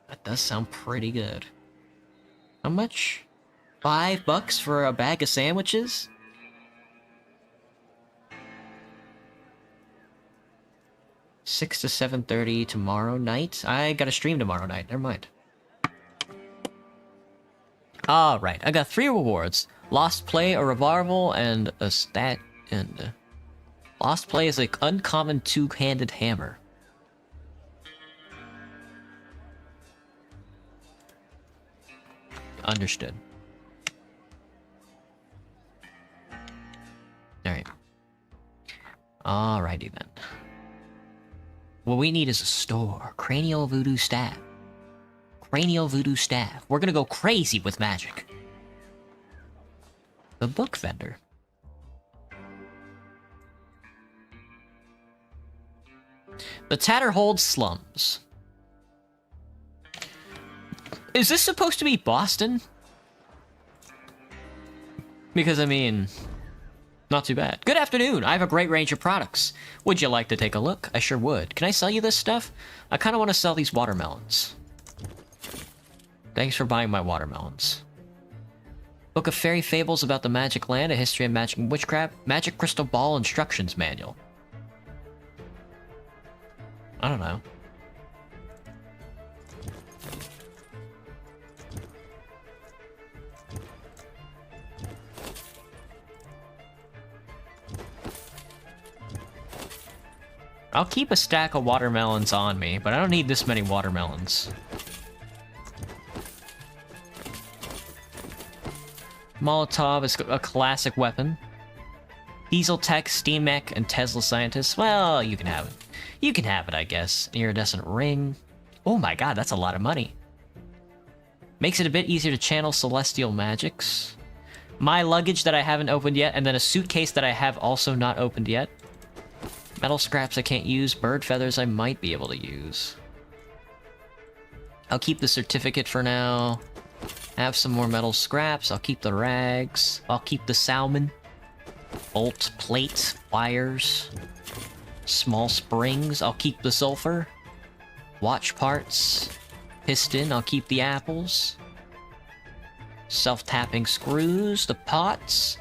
That does sound pretty good. How much? $5 for a bag of sandwiches? $6 to 7:30 tomorrow night? I got a stream tomorrow night. Never mind. Alright, I got 3 rewards. Lost Play, a Revival, and a stat... and... Lost Play is an uncommon two-handed hammer. Understood. Alright. Alrighty then. What we need is a store. Cranial voodoo staff. Cranial voodoo staff. We're gonna go crazy with magic. The book vendor. The Tatterhold Slums. Is this supposed to be Boston? Because, I mean, not too bad. Good afternoon. I have a great range of products. Would you like to take a look? I sure would. Can I sell you this stuff? I kind of want to sell these watermelons. Thanks for buying my watermelons. Book of Fairy Fables about the Magic Land, a history of magic and witchcraft, Magic Crystal Ball instructions manual. I don't know. I'll keep a stack of watermelons on me, but I don't need this many watermelons. Molotov is a classic weapon. Diesel Tech, Steam Mech, and Tesla Scientist. Well, you can have it. You can have it, I guess. Iridescent Ring. Oh my god, that's a lot of money. Makes it a bit easier to channel celestial magics. My luggage that I haven't opened yet, and then a suitcase that I have also not opened yet. Metal scraps I can't use. Bird feathers I might be able to use. I'll keep the certificate for now. Have some more metal scraps. I'll keep the rags. I'll keep the salmon. Bolt, plate, wires. Small springs. I'll keep the sulfur. Watch parts. Piston. I'll keep the apples. Self-tapping screws. The pots.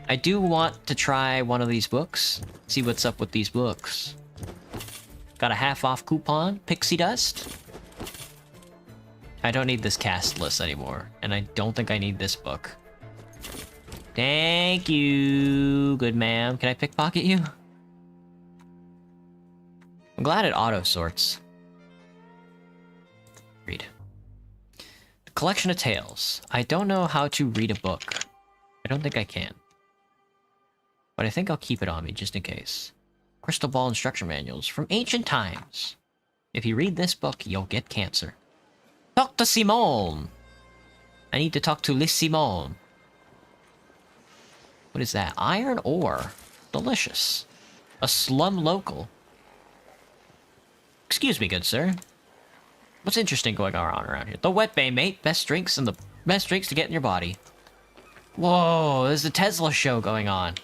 I do want to try one of these books. See what's up with these books. Got a half-off coupon. Pixie dust. I don't need this cast list anymore. And I don't think I need this book. Thank you, good ma'am. Can I pickpocket you? I'm glad it auto-sorts. Read. The collection of tales. I don't know how to read a book. I don't think I can. But I think I'll keep it on me, just in case. Crystal Ball instruction manuals from ancient times. If you read this book, you'll get cancer. Talk to Simone! I need to talk to Liz Simone. What is that? Iron ore. Delicious. A slum local. Excuse me, good sir. What's interesting going on around here? The wet bay, mate. Best drinks and the best drinks to get in your body. Whoa, there's a Tesla show going on.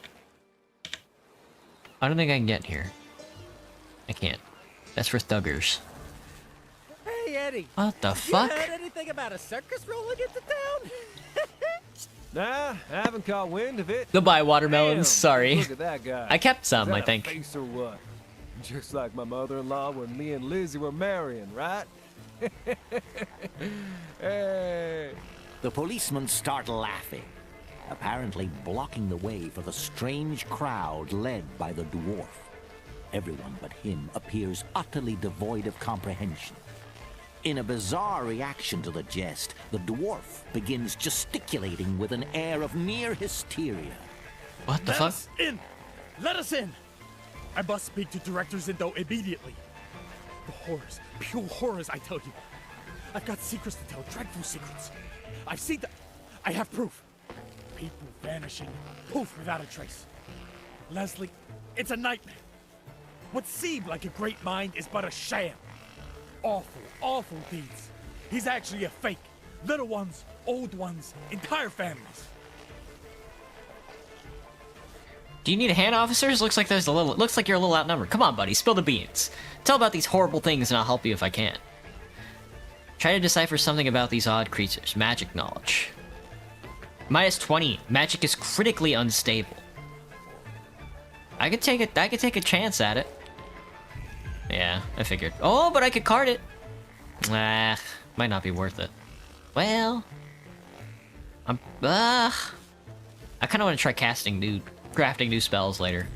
I don't think I can get here. I can't. That's for thuggers. Hey, Eddie. What the fuck? You heard anything about a circus rolling into town? Nah, I haven't caught wind of it. Goodbye, watermelons. Damn, Sorry. Look at that guy. I kept some, Is that I a think. face or what? Just like my mother-in-law when me and Lizzie were marrying, right? Hey. The policemen start laughing, apparently blocking the way for the strange crowd led by the dwarf. Everyone but him appears utterly devoid of comprehension. In a bizarre reaction to the jest, the dwarf begins gesticulating with an air of near hysteria. What the Let fuck? us in! Let us in! I must speak to Director Zindo immediately. The horrors, pure horrors, I tell you. I've got secrets to tell, dreadful secrets. I've seen the... I have proof. People vanishing, poof, without a trace. Leslie, it's a nightmare. What seemed like a great mind is but a sham. Awful, awful deeds. He's actually a fake. Little ones, old ones, entire families. Do you need a hand, officers? Looks like you're a little outnumbered. Come on, buddy, spill the beans. Tell about these horrible things and I'll help you if I can. Try to decipher something about these odd creatures. Magic knowledge. Minus 20. Magic is critically unstable. I could take a chance at it. Yeah, I figured. Oh, but I could card it. Nah, might not be worth it. Well, I kind of want to try crafting new spells later.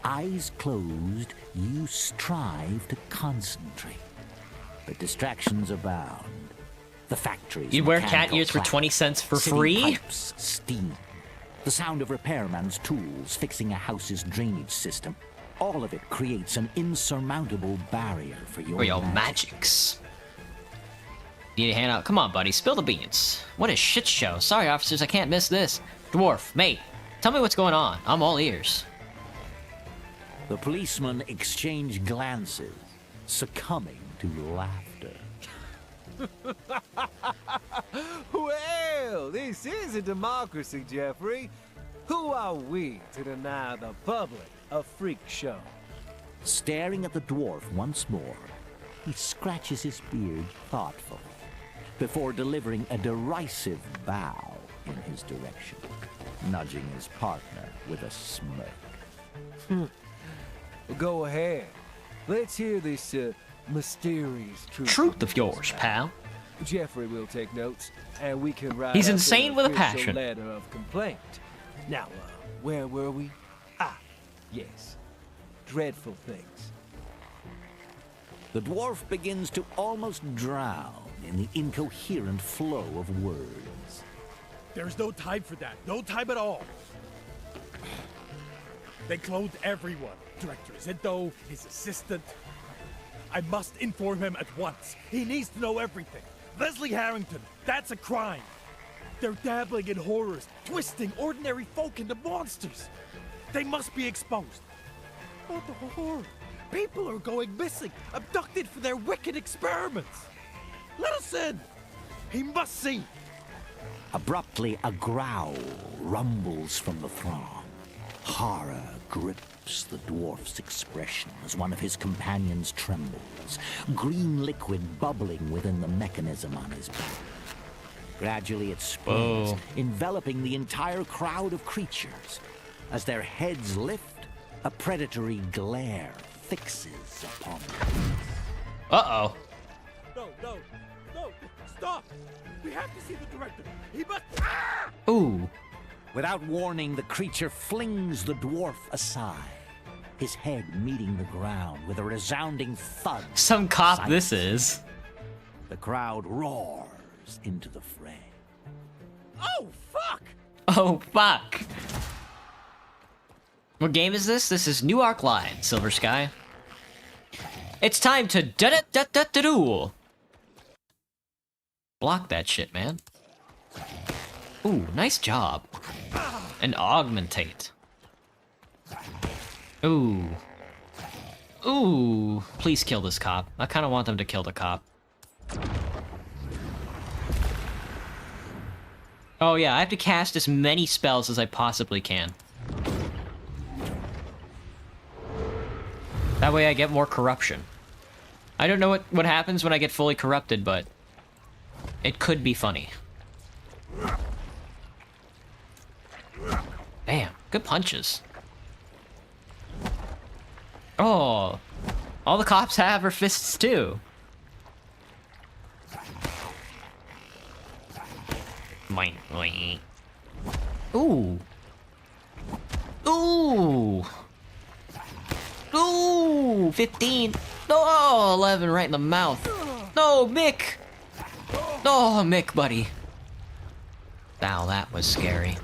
Eyes closed, you strive to concentrate. But distractions abound. The factories. You'd wear cat mechanical ears for clatter, 20 cents for city free? Pipes, steam. The sound of repairman's tools fixing a house's drainage system. All of it creates an insurmountable barrier for your magics. Need a hand out? Come on, buddy, spill the beans. What a shit show. Sorry, officers, I can't miss this. Dwarf, mate, tell me what's going on. I'm all ears. The policemen exchange glances, succumbing to laughter. Well, this is a democracy, Jeffrey. Who are we to deny the public a freak show? Staring at the dwarf once more, he scratches his beard thoughtfully before delivering a derisive bow in his direction, nudging his partner with a smirk. Go ahead. Let's hear this mysterious truth of yours, pal. Jeffrey will take notes, and we can write. He's up insane an with a official passion. Letter of complaint. Now, where were we? Ah, yes. Dreadful things. The dwarf begins to almost drown in the incoherent flow of words. There's no time for that. No time at all. They cloned everyone. Director Zinto, his assistant. I must inform him at once. He needs to know everything. Leslie Harrington, that's a crime. They're dabbling in horrors, twisting ordinary folk into monsters. They must be exposed. What the horror? People are going missing, abducted for their wicked experiments. Let us in. He must see. Abruptly, a growl rumbles from the throng. Horror grips the dwarf's expression as one of his companions trembles, green liquid bubbling within the mechanism on his back. Gradually, it spreads, enveloping the entire crowd of creatures. As their heads lift, a predatory glare fixes upon them. Uh-oh. No, stop! We have to see the director. He must... Ooh. Without warning, the creature flings the dwarf aside, his head meeting the ground with a resounding thud. Some cop Silence. this is. The crowd roars into the fray. Oh, fuck! Oh, fuck. What game is this? This is New Arc Line, Silver Sky. It's time to da-da-da-da-da-do. Block that shit, man. Ooh, nice job. And augmentate. Ooh. Ooh. Please kill this cop. I kind of want them to kill the cop. Oh yeah, I have to cast as many spells as I possibly can. That way I get more corruption. I don't know what happens when I get fully corrupted, but it could be funny. Damn, good punches. Oh, all the cops have are fists too. Ooh. Ooh. Ooh, 15. Oh, 11 right in the mouth. No, Mick. Oh, Mick, buddy. Wow, that was scary.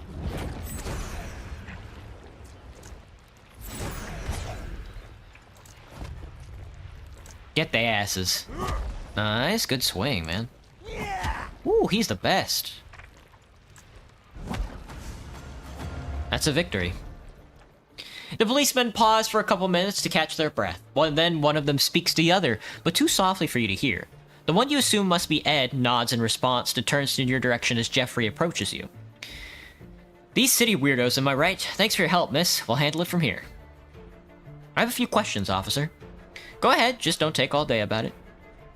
Get the asses. Nice, good swing, man. Ooh, he's the best. That's a victory. The policemen pause for a couple minutes to catch their breath. Well, then one of them speaks to the other, but too softly for you to hear. The one you assume must be Ed nods in response and turns in your direction as Jeffrey approaches you. These city weirdos, am I right? Thanks for your help, miss. We'll handle it from here. I have a few questions, officer. Go ahead, just don't take all day about it.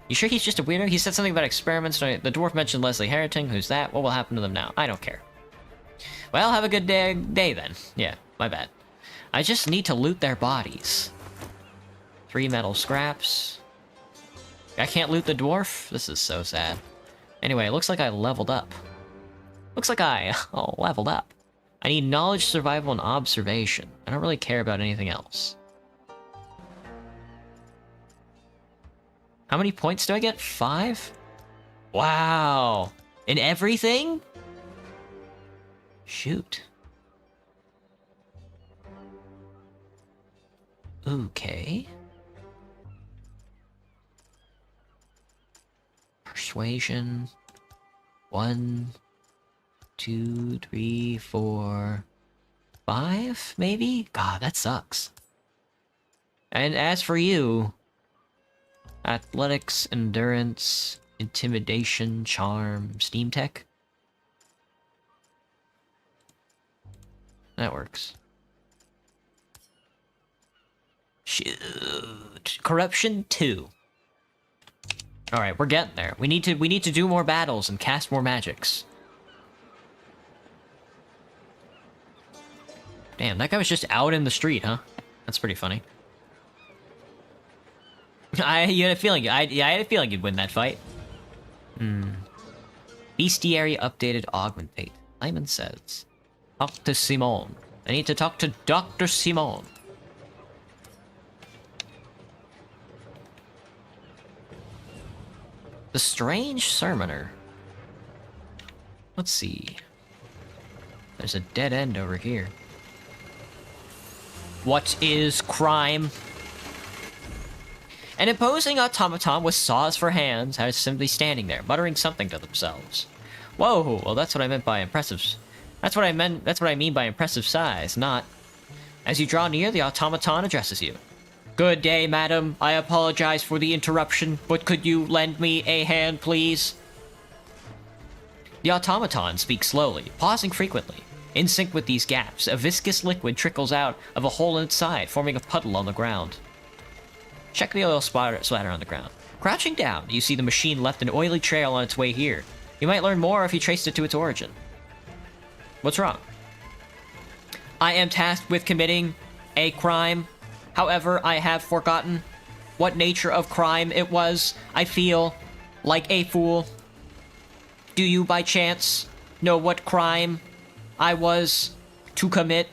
You sure he's just a weirdo? He said something about experiments. The dwarf mentioned Leslie Harrington. Who's that? What will happen to them now? I don't care. Well, have a good day then. Yeah, my bad. I just need to loot their bodies. 3 metal scraps. I can't loot the dwarf? This is so sad. Anyway, it looks like I leveled up. Looks like I leveled up. I need knowledge, survival, and observation. I don't really care about anything else. How many points do I get? 5? Wow. In everything? Shoot. Okay. Persuasion. 1, 2, 3, 4, 5, maybe? God, that sucks. And as for you, athletics, endurance, intimidation, charm, steam tech. That works. Shoot. Corruption 2. Alright, we're getting there. We need to do more battles and cast more magics. Damn, that guy was just out in the street, huh? That's pretty funny. You had a feeling. I had a feeling you'd win that fight. Bestiary updated augmentate. Lyman says, "Talk to Simone. I need to talk to Dr. Simone." The strange sermoner. Let's see. There's a dead end over here. What is crime? An imposing automaton with saws for hands is simply standing there, muttering something to themselves. Whoa, well that's what I meant by impressive. That's what I mean by impressive size, not... As you draw near, the automaton addresses you. Good day, madam. I apologize for the interruption, but could you lend me a hand, please? The automaton speaks slowly, pausing frequently. In sync with these gaps, a viscous liquid trickles out of a hole in its side, forming a puddle on the ground. Check the oil splatter on the ground. Crouching down, you see the machine left an oily trail on its way here. You might learn more if you traced it to its origin. What's wrong? I am tasked with committing a crime. However, I have forgotten what nature of crime it was. I feel like a fool. Do you, by chance, know what crime I was to commit?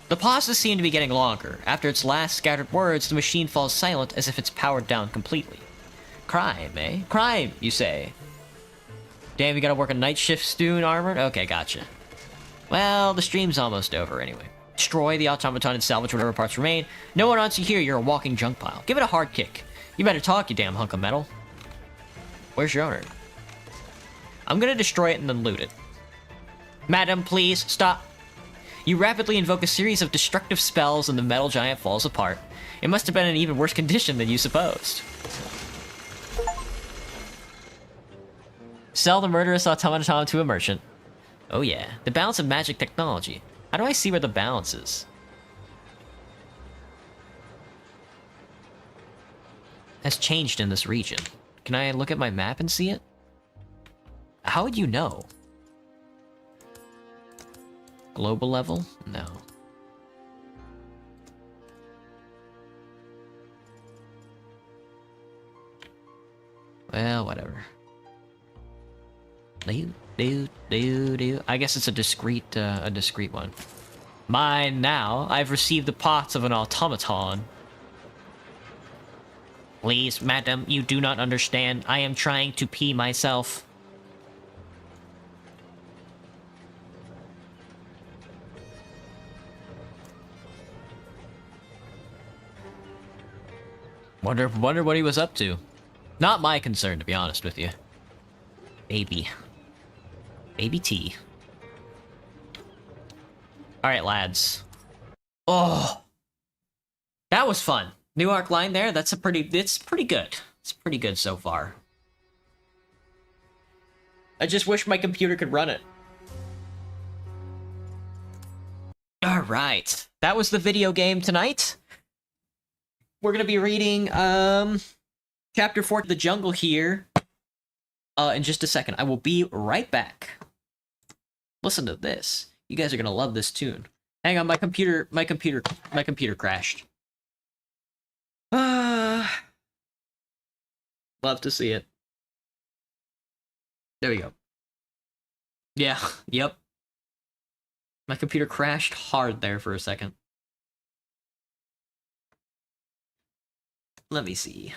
The pauses seem to be getting longer. After its last scattered words, the machine falls silent as if it's powered down completely. Crime, eh? Crime, you say? Damn, you gotta work a night shift soon, armored? Okay, gotcha. Well, the stream's almost over anyway. Destroy the automaton and salvage whatever parts remain. No one wants you here, you're a walking junk pile. Give it a hard kick. You better talk, you damn hunk of metal. Where's your owner? I'm gonna destroy it and then loot it. Madam, please, stop. You rapidly invoke a series of destructive spells and the metal giant falls apart. It must have been in even worse condition than you supposed. Sell the murderous automaton to a merchant. Oh yeah, the balance of magic technology. How do I see where the balance is? Has changed in this region. Can I look at my map and see it? How would you know? Global level? No. Well, whatever. I guess it's a discrete one. Mine now. I've received the parts of an automaton. Please, madam, you do not understand. I am trying to pee myself. Wonder what he was up to. Not my concern, to be honest with you. Baby T. Alright, lads. Oh! That was fun. New arc line there, it's pretty good. It's pretty good so far. I just wish my computer could run it. Alright. That was the video game tonight. We're gonna be reading, Chapter 4 of the Jungle here. In just a second. I will be right back. Listen to this. You guys are gonna love this tune. Hang on, my computer crashed. Love to see it. There we go. Yeah, yep. My computer crashed hard there for a second. Let me see.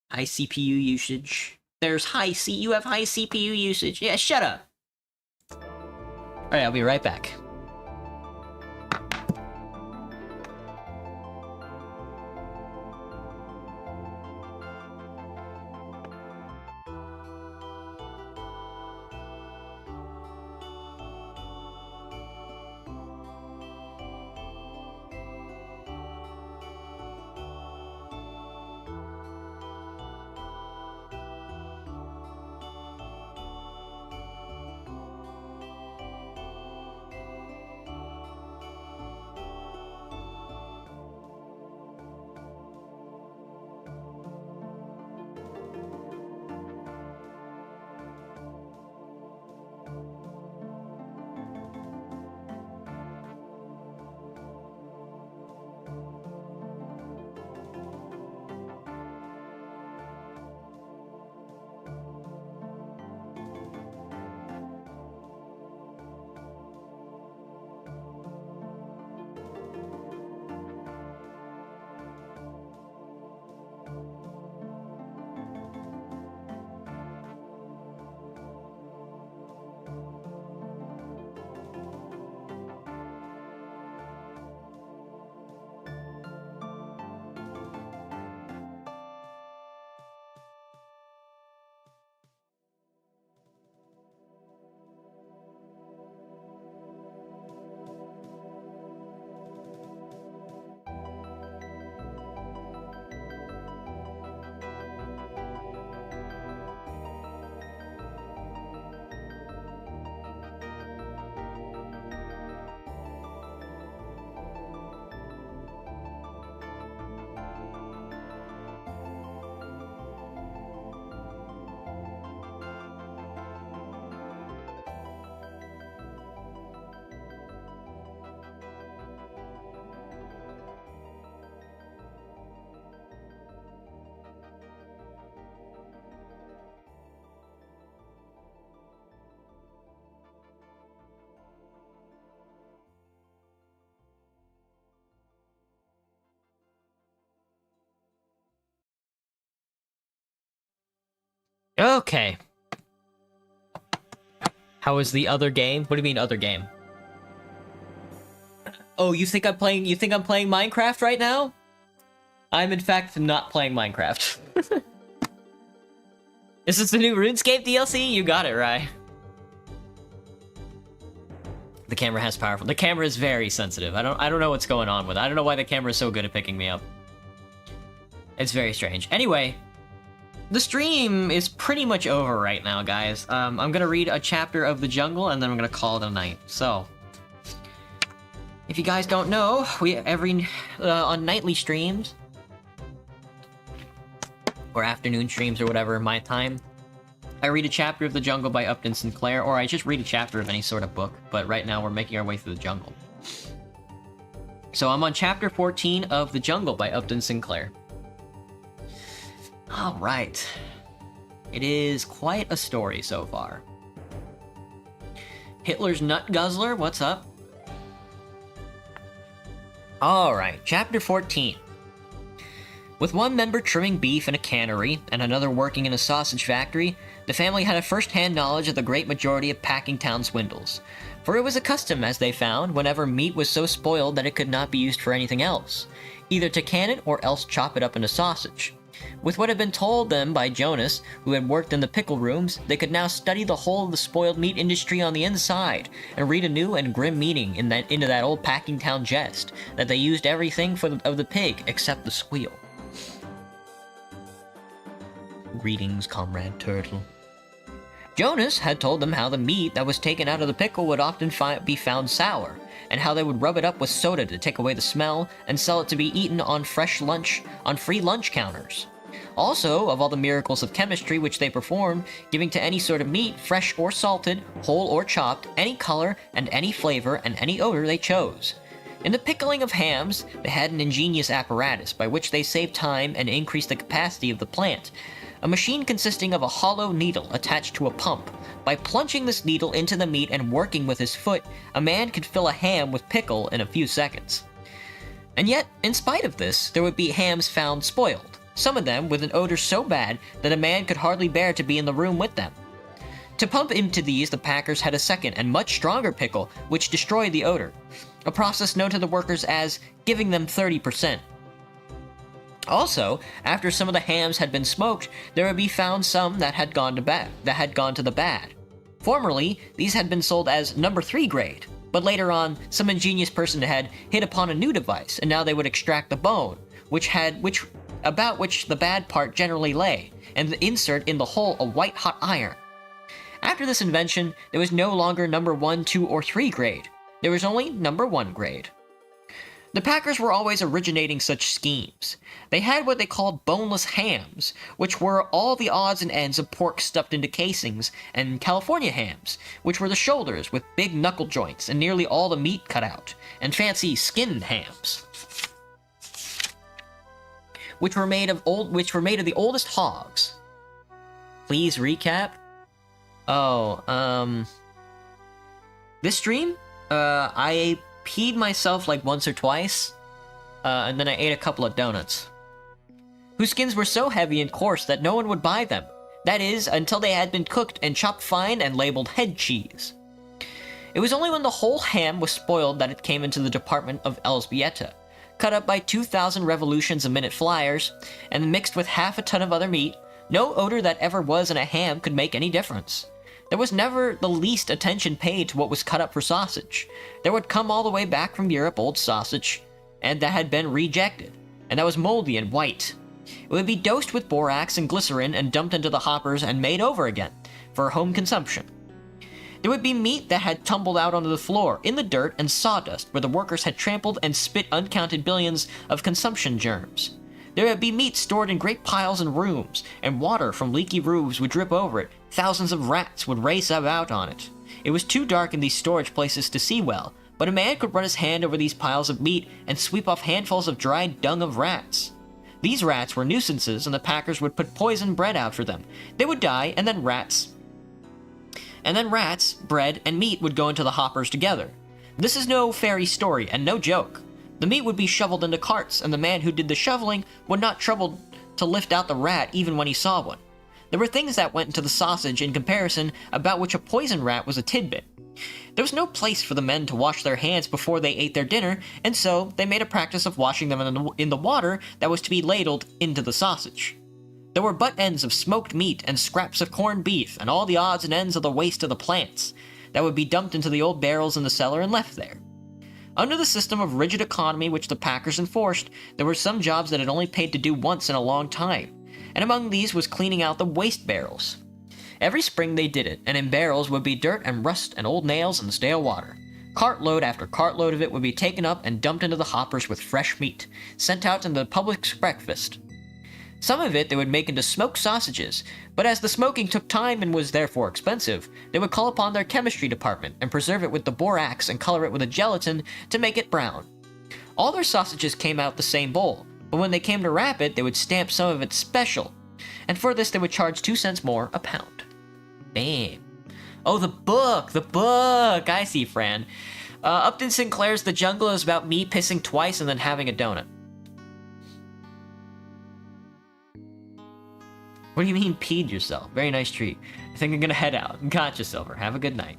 High CPU usage. There's you have high CPU usage. Yeah, shut up. Alright, I'll be right back. Okay. How is the other game? What do you mean other game? Oh, you think I'm playing Minecraft right now? I'm in fact not playing Minecraft. Is this the new RuneScape DLC? You got it, right? The camera has powerful. The camera is very sensitive. I don't know what's going on with it. I don't know why the camera is so good at picking me up. It's very strange. Anyway, the stream is pretty much over right now, guys. I'm gonna read a chapter of The Jungle and then I'm gonna call it a night. So, if you guys don't know, we on nightly streams or afternoon streams or whatever, my time, I read a chapter of The Jungle by Upton Sinclair, or I just read a chapter of any sort of book, but right now we're making our way through The Jungle. So I'm on chapter 14 of The Jungle by Upton Sinclair. Alright. It is quite a story so far. Hitler's Nut Guzzler, what's up? Alright, chapter 14. With one member trimming beef in a cannery, and another working in a sausage factory, the family had a first-hand knowledge of the great majority of packing town swindles. For it was a custom, as they found, whenever meat was so spoiled that it could not be used for anything else, either to can it or else chop it up into sausage. With what had been told them by Jonas, who had worked in the pickle rooms, they could now study the whole of the spoiled meat industry on the inside, and read a new and grim meaning into that old packing town jest, that they used everything of the pig except the squeal. Greetings, Comrade Turtle. Jonas had told them how the meat that was taken out of the pickle would often be found sour, and how they would rub it up with soda to take away the smell, and sell it to be eaten on free lunch counters. Also, of all the miracles of chemistry which they performed, giving to any sort of meat, fresh or salted, whole or chopped, any color and any flavor and any odor they chose. In the pickling of hams, they had an ingenious apparatus by which they saved time and increased the capacity of the plant. A machine consisting of a hollow needle attached to a pump. By plunging this needle into the meat and working with his foot, a man could fill a ham with pickle in a few seconds. And yet, in spite of this, there would be hams found spoiled, some of them with an odor so bad that a man could hardly bear to be in the room with them. To pump into these, the packers had a second and much stronger pickle, which destroyed the odor, a process known to the workers as giving them 30%. Also, after some of the hams had been smoked, there would be found some that had gone to the bad. Formerly, these had been sold as number 3 grade, but later on, some ingenious person had hit upon a new device, and now they would extract the bone, about which the bad part generally lay, and insert in the hole a white-hot iron. After this invention, there was no longer number 1, 2, or 3 grade. There was only number 1 grade. The packers were always originating such schemes. They had what they called boneless hams, which were all the odds and ends of pork stuffed into casings, and California hams, which were the shoulders with big knuckle joints and nearly all the meat cut out, and fancy skinned hams, which were made of the oldest hogs. Please recap. This stream, I peed myself like once or twice, and then I ate a couple of donuts, whose skins were so heavy and coarse that no one would buy them. That is, until they had been cooked and chopped fine and labeled head cheese. It was only when the whole ham was spoiled that it came into the department of Elzbieta, cut up by 2,000 revolutions a minute flyers, and mixed with half a ton of other meat. No odor that ever was in a ham could make any difference. There was never the least attention paid to what was cut up for sausage. There would come all the way back from Europe old sausage, and that had been rejected, and that was moldy and white. It would be dosed with borax and glycerin and dumped into the hoppers and made over again, for home consumption. There would be meat that had tumbled out onto the floor, in the dirt and sawdust, where the workers had trampled and spit uncounted billions of consumption germs. There would be meat stored in great piles in rooms, and water from leaky roofs would drip over it. Thousands of rats would race about on it. It was too dark in these storage places to see well, but a man could run his hand over these piles of meat and sweep off handfuls of dried dung of rats. These rats were nuisances, and the packers would put poisoned bread out for them. They would die, and then rats, bread, and meat would go into the hoppers together. This is no fairy story, and no joke. The meat would be shoveled into carts, and the man who did the shoveling would not trouble to lift out the rat even when he saw one. There were things that went into the sausage in comparison about which a poison rat was a tidbit. There was no place for the men to wash their hands before they ate their dinner, and so they made a practice of washing them in the water that was to be ladled into the sausage. There were butt ends of smoked meat and scraps of corned beef and all the odds and ends of the waste of the plants that would be dumped into the old barrels in the cellar and left there. Under the system of rigid economy which the packers enforced, there were some jobs that had only paid to do once in a long time, and among these was cleaning out the waste barrels. Every spring they did it, and in barrels would be dirt and rust and old nails and stale water. Cartload after cartload of it would be taken up and dumped into the hoppers with fresh meat, sent out into the public's breakfast. Some of it they would make into smoked sausages, but as the smoking took time and was therefore expensive, they would call upon their chemistry department and preserve it with the borax and color it with a gelatin to make it brown. All their sausages came out the same bowl, but when they came to wrap it, they would stamp some of it special, and for this they would charge 2 cents more a pound. Damn. Oh, the book! I see, Fran. Upton Sinclair's The Jungle is about me pissing twice and then having a donut. What do you mean, peed yourself? Very nice treat. I think I'm gonna head out. Gotcha, Silver. Have a good night.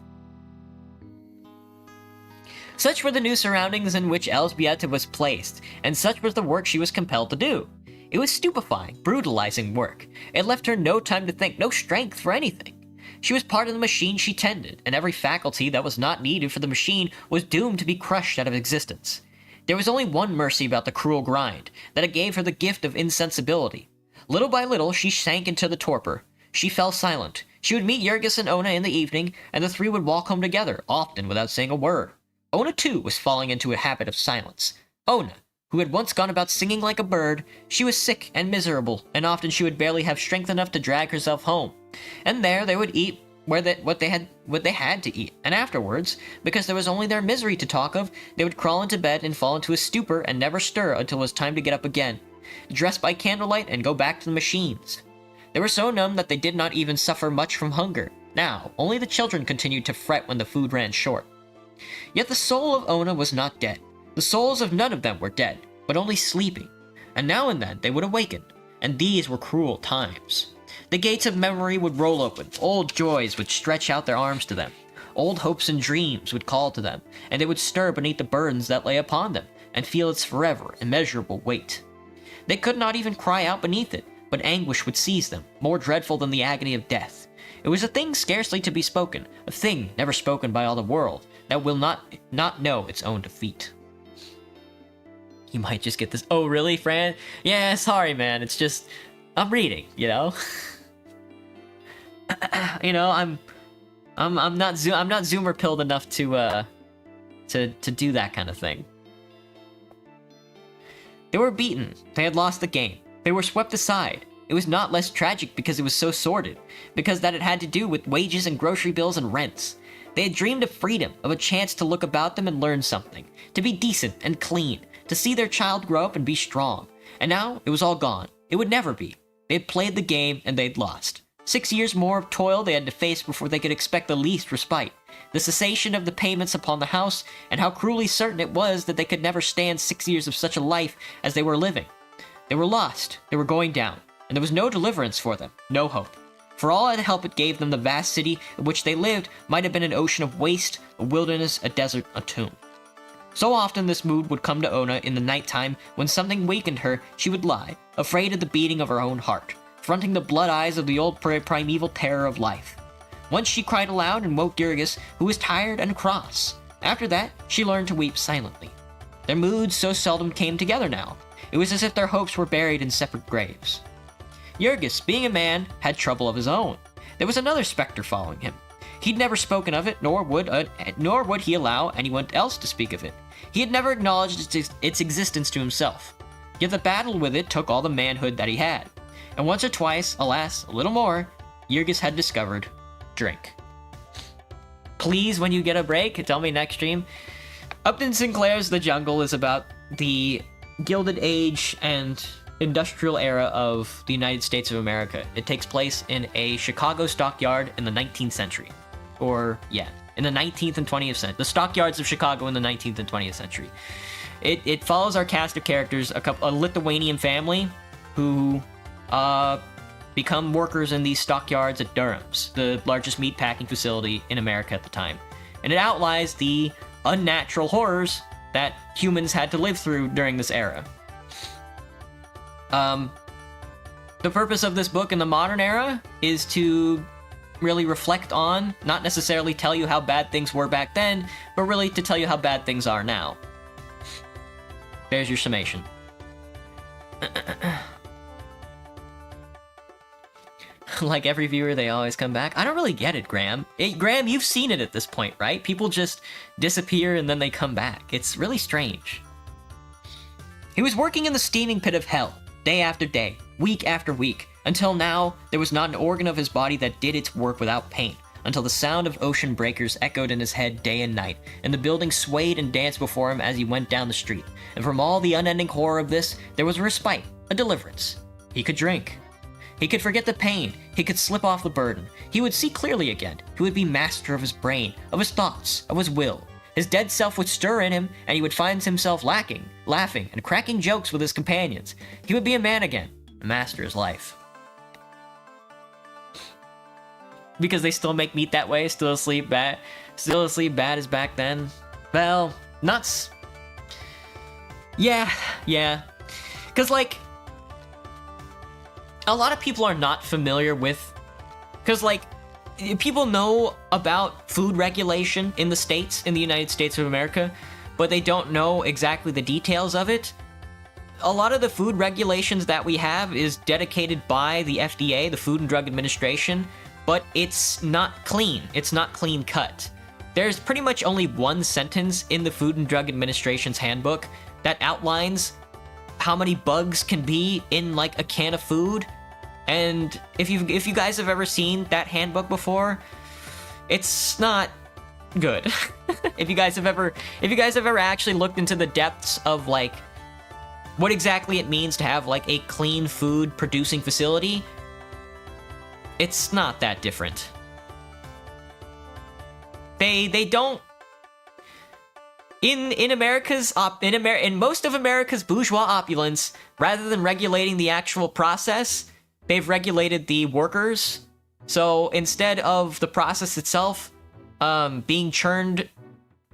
Such were the new surroundings in which Elsbieta was placed, and such was the work she was compelled to do. It was stupefying, brutalizing work. It left her no time to think, no strength for anything. She was part of the machine she tended, and every faculty that was not needed for the machine was doomed to be crushed out of existence. There was only one mercy about the cruel grind, that it gave her the gift of insensibility. Little by little, she sank into the torpor. She fell silent. She would meet Jurgis and Ona in the evening, and the three would walk home together, often without saying a word. Ona, too, was falling into a habit of silence. Ona, who had once gone about singing like a bird, she was sick and miserable, and often she would barely have strength enough to drag herself home. And there they would eat what they had to eat, and afterwards, because there was only their misery to talk of, they would crawl into bed and fall into a stupor and never stir until it was time to get up again, dress by candlelight and go back to the machines. They were so numb that they did not even suffer much from hunger. Now, only the children continued to fret when the food ran short. Yet the soul of Ona was not dead. The souls of none of them were dead, but only sleeping, and now and then they would awaken, and these were cruel times. The gates of memory would roll open, old joys would stretch out their arms to them, old hopes and dreams would call to them, and they would stir beneath the burdens that lay upon them, and feel its forever, immeasurable weight. They could not even cry out beneath it, but anguish would seize them, more dreadful than the agony of death. It was a thing scarcely to be spoken, a thing never spoken by all the world, that will not know its own defeat. You might just get this. Oh, really, Fran? Yeah, sorry, man. It's just I'm reading, you know. You know, I'm not Zoomer pilled enough to do that kind of thing. They were beaten. They had lost the game. They were swept aside. It was not less tragic because it was so sordid, because that it had to do with wages and grocery bills and rents. They had dreamed of freedom, of a chance to look about them and learn something, to be decent and clean, to see their child grow up and be strong. And now it was all gone. It would never be. They had played the game and they'd lost. 6 years more of toil they had to face before they could expect the least respite. The cessation of the payments upon the house, and how cruelly certain it was that they could never stand 6 years of such a life as they were living. They were lost. They were going down. And there was no deliverance for them. No hope. For all the help it gave them, the vast city in which they lived might have been an ocean of waste, a wilderness, a desert, a tomb. So often this mood would come to Ona in the nighttime when something wakened her, she would lie, afraid of the beating of her own heart, fronting the blood eyes of the old primeval terror of life. Once she cried aloud and woke Jurgis, who was tired and cross. After that, she learned to weep silently. Their moods so seldom came together now. It was as if their hopes were buried in separate graves. Jurgis, being a man, had trouble of his own. There was another specter following him. He'd never spoken of it, nor would he allow anyone else to speak of it. He had never acknowledged its existence to himself. Yet the battle with it took all the manhood that he had. And once or twice, alas, a little more, Jurgis had discovered drink. Please, when you get a break, tell me next stream. Upton Sinclair's The Jungle is about the Gilded Age and industrial era of the United States of America. It takes place in a Chicago stockyard in the 19th century. In the 19th and 20th century. The stockyards of Chicago in the 19th and 20th century. It follows our cast of characters, a Lithuanian family who become workers in these stockyards at Durham's, the largest meatpacking facility in America at the time. And it outlines the unnatural horrors that humans had to live through during this era. The purpose of this book in the modern era is to really reflect on, not necessarily tell you how bad things were back then, but really to tell you how bad things are now. There's your summation. Like every viewer, they always come back. I don't really get it, Graham. Graham, you've seen it at this point, right? People just disappear and then they come back. It's really strange. He was working in the steaming pit of hell, day after day, week after week, until now there was not an organ of his body that did its work without pain, until the sound of ocean breakers echoed in his head day and night, and the building swayed and danced before him as he went down the street. And from all the unending horror of this, there was a respite, a deliverance. He could drink. He could forget the pain. He could slip off the burden. He would see clearly again. He would be master of his brain, of his thoughts, of his will. His dead self would stir in him, and he would find himself laughing, and cracking jokes with his companions. He would be a man again, and master his life. Because they still make meat that way, still asleep bad as back then. Well, nuts. Yeah. Because, like, a lot of people are not familiar with... Because, like, people know about food regulation in the States, in the United States of America, but they don't know exactly the details of it. A lot of the food regulations that we have is dedicated by the FDA, the Food and Drug Administration, but it's not clean. It's not clean cut. There's pretty much only one sentence in the Food and Drug Administration's handbook that outlines how many bugs can be in, like, a can of food. And if you guys have ever seen that handbook before, it's not good. If you guys have ever actually looked into the depths of, like, what exactly it means to have, like, a clean food producing facility, it's not that different. They don't... In most of America's bourgeois opulence, rather than regulating the actual process, they've regulated the workers. So instead of the process itself being churned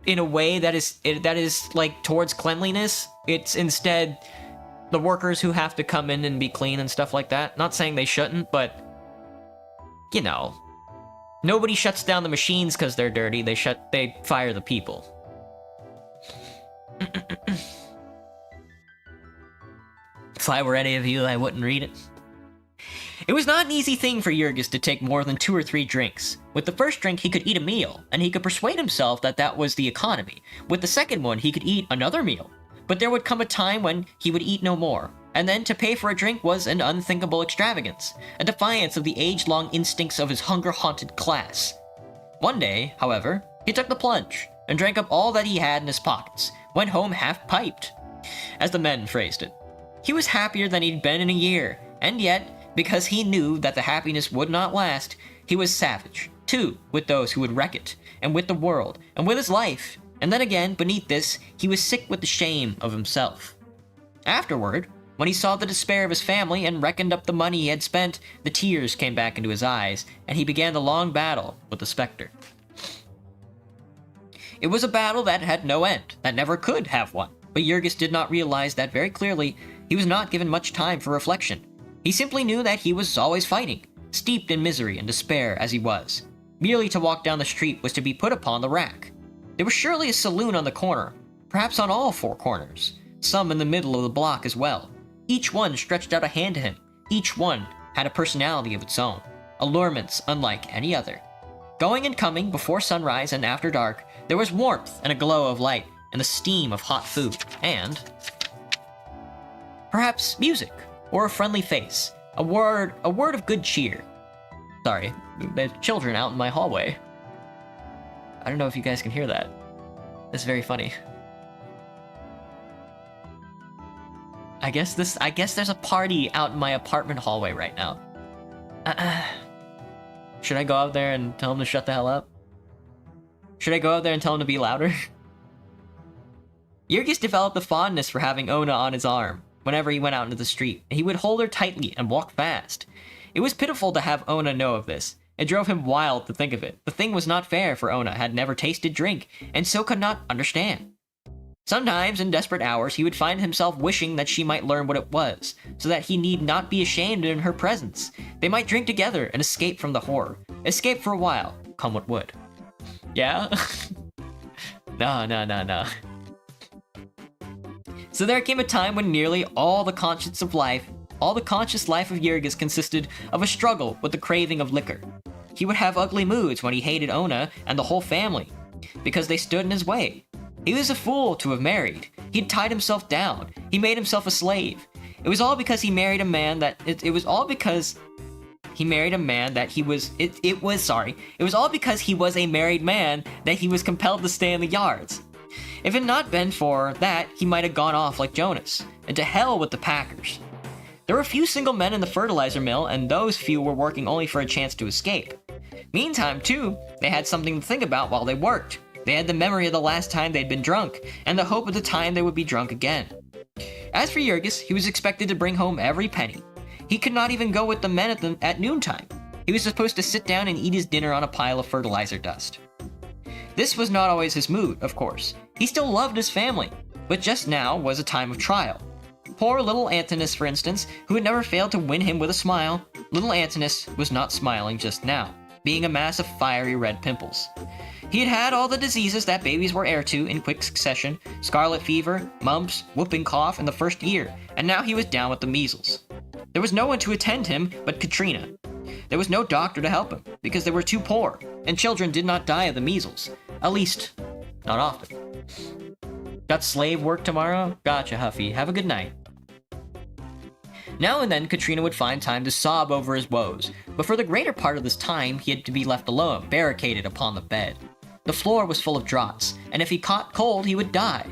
in a way that is like towards cleanliness, it's instead the workers who have to come in and be clean and stuff like that. Not saying they shouldn't, but you know, nobody shuts down the machines because they're dirty. They fire the people. If I were any of you, I wouldn't read it. It was not an easy thing for Jurgis to take more than 2 or 3 drinks. With the first drink, he could eat a meal, and he could persuade himself that that was the economy. With the second one, he could eat another meal. But there would come a time when he would eat no more, and then to pay for a drink was an unthinkable extravagance, a defiance of the age-long instincts of his hunger-haunted class. One day, however, he took the plunge, and drank up all that he had in his pockets, went home half-piped, as the men phrased it. He was happier than he'd been in a year, and yet, because he knew that the happiness would not last, he was savage, too, with those who would wreck it, and with the world, and with his life. And then again, beneath this, he was sick with the shame of himself. Afterward, when he saw the despair of his family and reckoned up the money he had spent, the tears came back into his eyes, and he began the long battle with the specter. It was a battle that had no end, that never could have one, but Jurgis did not realize that very clearly. He was not given much time for reflection. He simply knew that he was always fighting, steeped in misery and despair as he was. Merely to walk down the street was to be put upon the rack. There was surely a saloon on the corner, perhaps on all 4 corners, some in the middle of the block as well. Each one stretched out a hand to him. Each one had a personality of its own, allurements unlike any other. Going and coming before sunrise and after dark, there was warmth and a glow of light and the steam of hot food, and perhaps music, or a friendly face, a word of good cheer. Sorry, there's children out in my hallway. I don't know if you guys can hear that. It's very funny. I guess there's a party out in my apartment hallway right now. Should I go out there and tell him to shut the hell up? Should I go out there and tell him to be louder? Jurgis developed a fondness for having Ona on his arm whenever he went out into the street, and he would hold her tightly and walk fast. It was pitiful to have Ona know of this. It drove him wild to think of it. The thing was not fair, for Ona had never tasted drink, and so could not understand. Sometimes, in desperate hours, he would find himself wishing that she might learn what it was, so that he need not be ashamed in her presence. They might drink together and escape from the horror. Escape for a while, come what would. Yeah? No. So there came a time when nearly all the conscious life of Jurgis consisted of a struggle with the craving of liquor. He would have ugly moods when he hated Ona and the whole family, because they stood in his way. He was a fool to have married. He'd tied himself down. He made himself a slave. It was all because he married a man that it was all because he was a married man that he was compelled to stay in the yards. If it had not been for that, he might have gone off like Jonas, and to hell with the packers. There were a few single men in the fertilizer mill, and those few were working only for a chance to escape. Meantime, too, they had something to think about while they worked. They had the memory of the last time they'd been drunk, and the hope of the time they would be drunk again. As for Jurgis, he was expected to bring home every penny. He could not even go with the men at noontime. He was supposed to sit down and eat his dinner on a pile of fertilizer dust. This was not always his mood, of course. He still loved his family, but just now was a time of trial. Poor little Antinous, for instance, who had never failed to win him with a smile. Little Antinous was not smiling just now, being a mass of fiery red pimples. He had had all the diseases that babies were heir to in quick succession: scarlet fever, mumps, whooping cough in the first year, and now he was down with the measles. There was no one to attend him but Katrina. There was no doctor to help him, because they were too poor, and children did not die of the measles. At least, not often. Got slave work tomorrow? Gotcha, Huffy. Have a good night. Now and then, Katrina would find time to sob over his woes, but for the greater part of this time, he had to be left alone, barricaded upon the bed. The floor was full of draughts, and if he caught cold, he would die.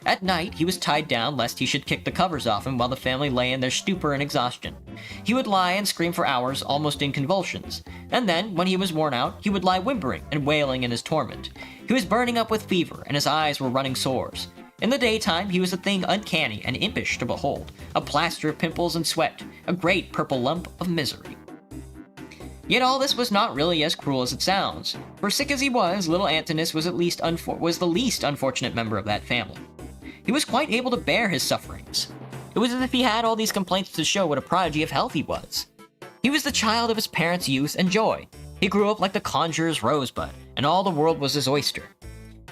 At night, he was tied down lest he should kick the covers off him while the family lay in their stupor and exhaustion. He would lie and scream for hours, almost in convulsions, and then, when he was worn out, he would lie whimpering and wailing in his torment. He was burning up with fever, and his eyes were running sores. In the daytime, he was a thing uncanny and impish to behold, a plaster of pimples and sweat, a great purple lump of misery. Yet all this was not really as cruel as it sounds, for sick as he was, little Antinous was the least unfortunate member of that family. He was quite able to bear his sufferings. It was as if he had all these complaints to show what a prodigy of health he was. He was the child of his parents' youth and joy. He grew up like the conjurer's rosebud, and all the world was his oyster.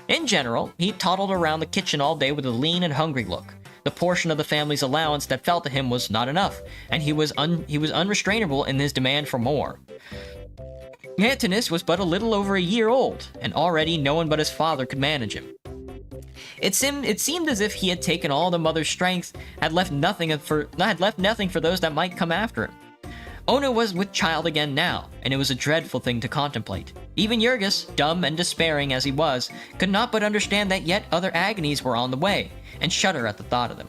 In general, he toddled around the kitchen all day with a lean and hungry look. The portion of the family's allowance that fell to him was not enough, and he was unrestrainable in his demand for more. Antinous was but a little over a year old, and already no one but his father could manage him. It seemed as if he had taken all the mother's strength, had left nothing for those that might come after him. Ona was with child again now, and it was a dreadful thing to contemplate. Even Jurgis, dumb and despairing as he was, could not but understand that yet other agonies were on the way, and shudder at the thought of them.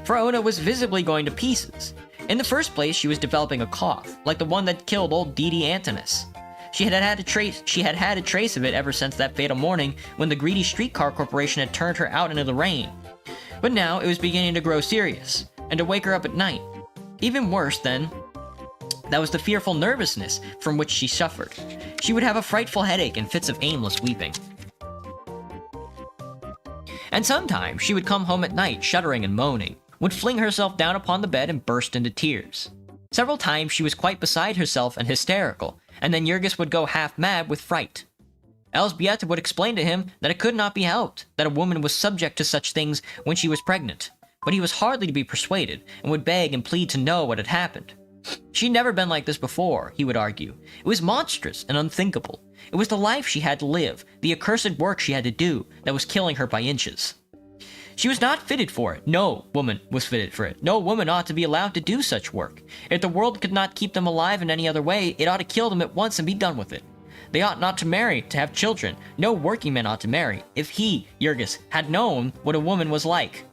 For Ona was visibly going to pieces. In the first place, she was developing a cough, like the one that killed old Dee Antinous. She had had a trace of it ever since that fatal morning when the greedy streetcar corporation had turned her out into the rain. But now it was beginning to grow serious, and to wake her up at night. Even worse then, that was the fearful nervousness from which she suffered. She would have a frightful headache and fits of aimless weeping. And sometimes she would come home at night shuddering and moaning, would fling herself down upon the bed and burst into tears. Several times she was quite beside herself and hysterical, and then Jurgis would go half mad with fright. Elzbieta would explain to him that it could not be helped, that a woman was subject to such things when she was pregnant, but he was hardly to be persuaded, and would beg and plead to know what had happened. She'd never been like this before, he would argue. It was monstrous and unthinkable. It was the life she had to live, the accursed work she had to do, that was killing her by inches. She was not fitted for it. No woman was fitted for it. No woman ought to be allowed to do such work. If the world could not keep them alive in any other way, it ought to kill them at once and be done with it. They ought not to marry, to have children. No working man ought to marry. If he, Jurgis, had known what a woman was like,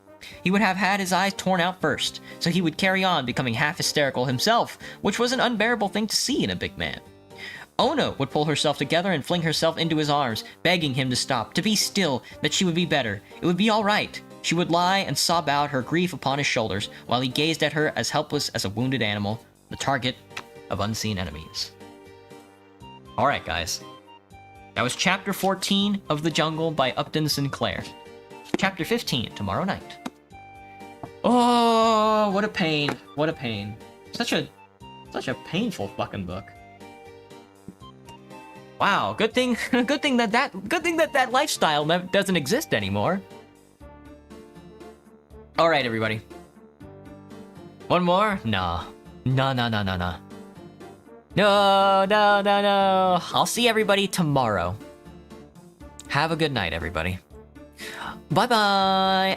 he would have had his eyes torn out first, so he would carry on becoming half hysterical himself, which was an unbearable thing to see in a big man. Ona would pull herself together and fling herself into his arms, begging him to stop, to be still, that she would be better. It would be all right. She would lie and sob out her grief upon his shoulders, while he gazed at her as helpless as a wounded animal. The target of unseen enemies. Alright, guys. That was Chapter 14 of The Jungle by Upton Sinclair. Chapter 15, tomorrow night. Oh, what a pain. What a pain. Such a painful fucking book. Wow, good thing that lifestyle doesn't exist anymore. All right, everybody. One more? No. No. No. I'll see everybody tomorrow. Have a good night, everybody. Bye-bye.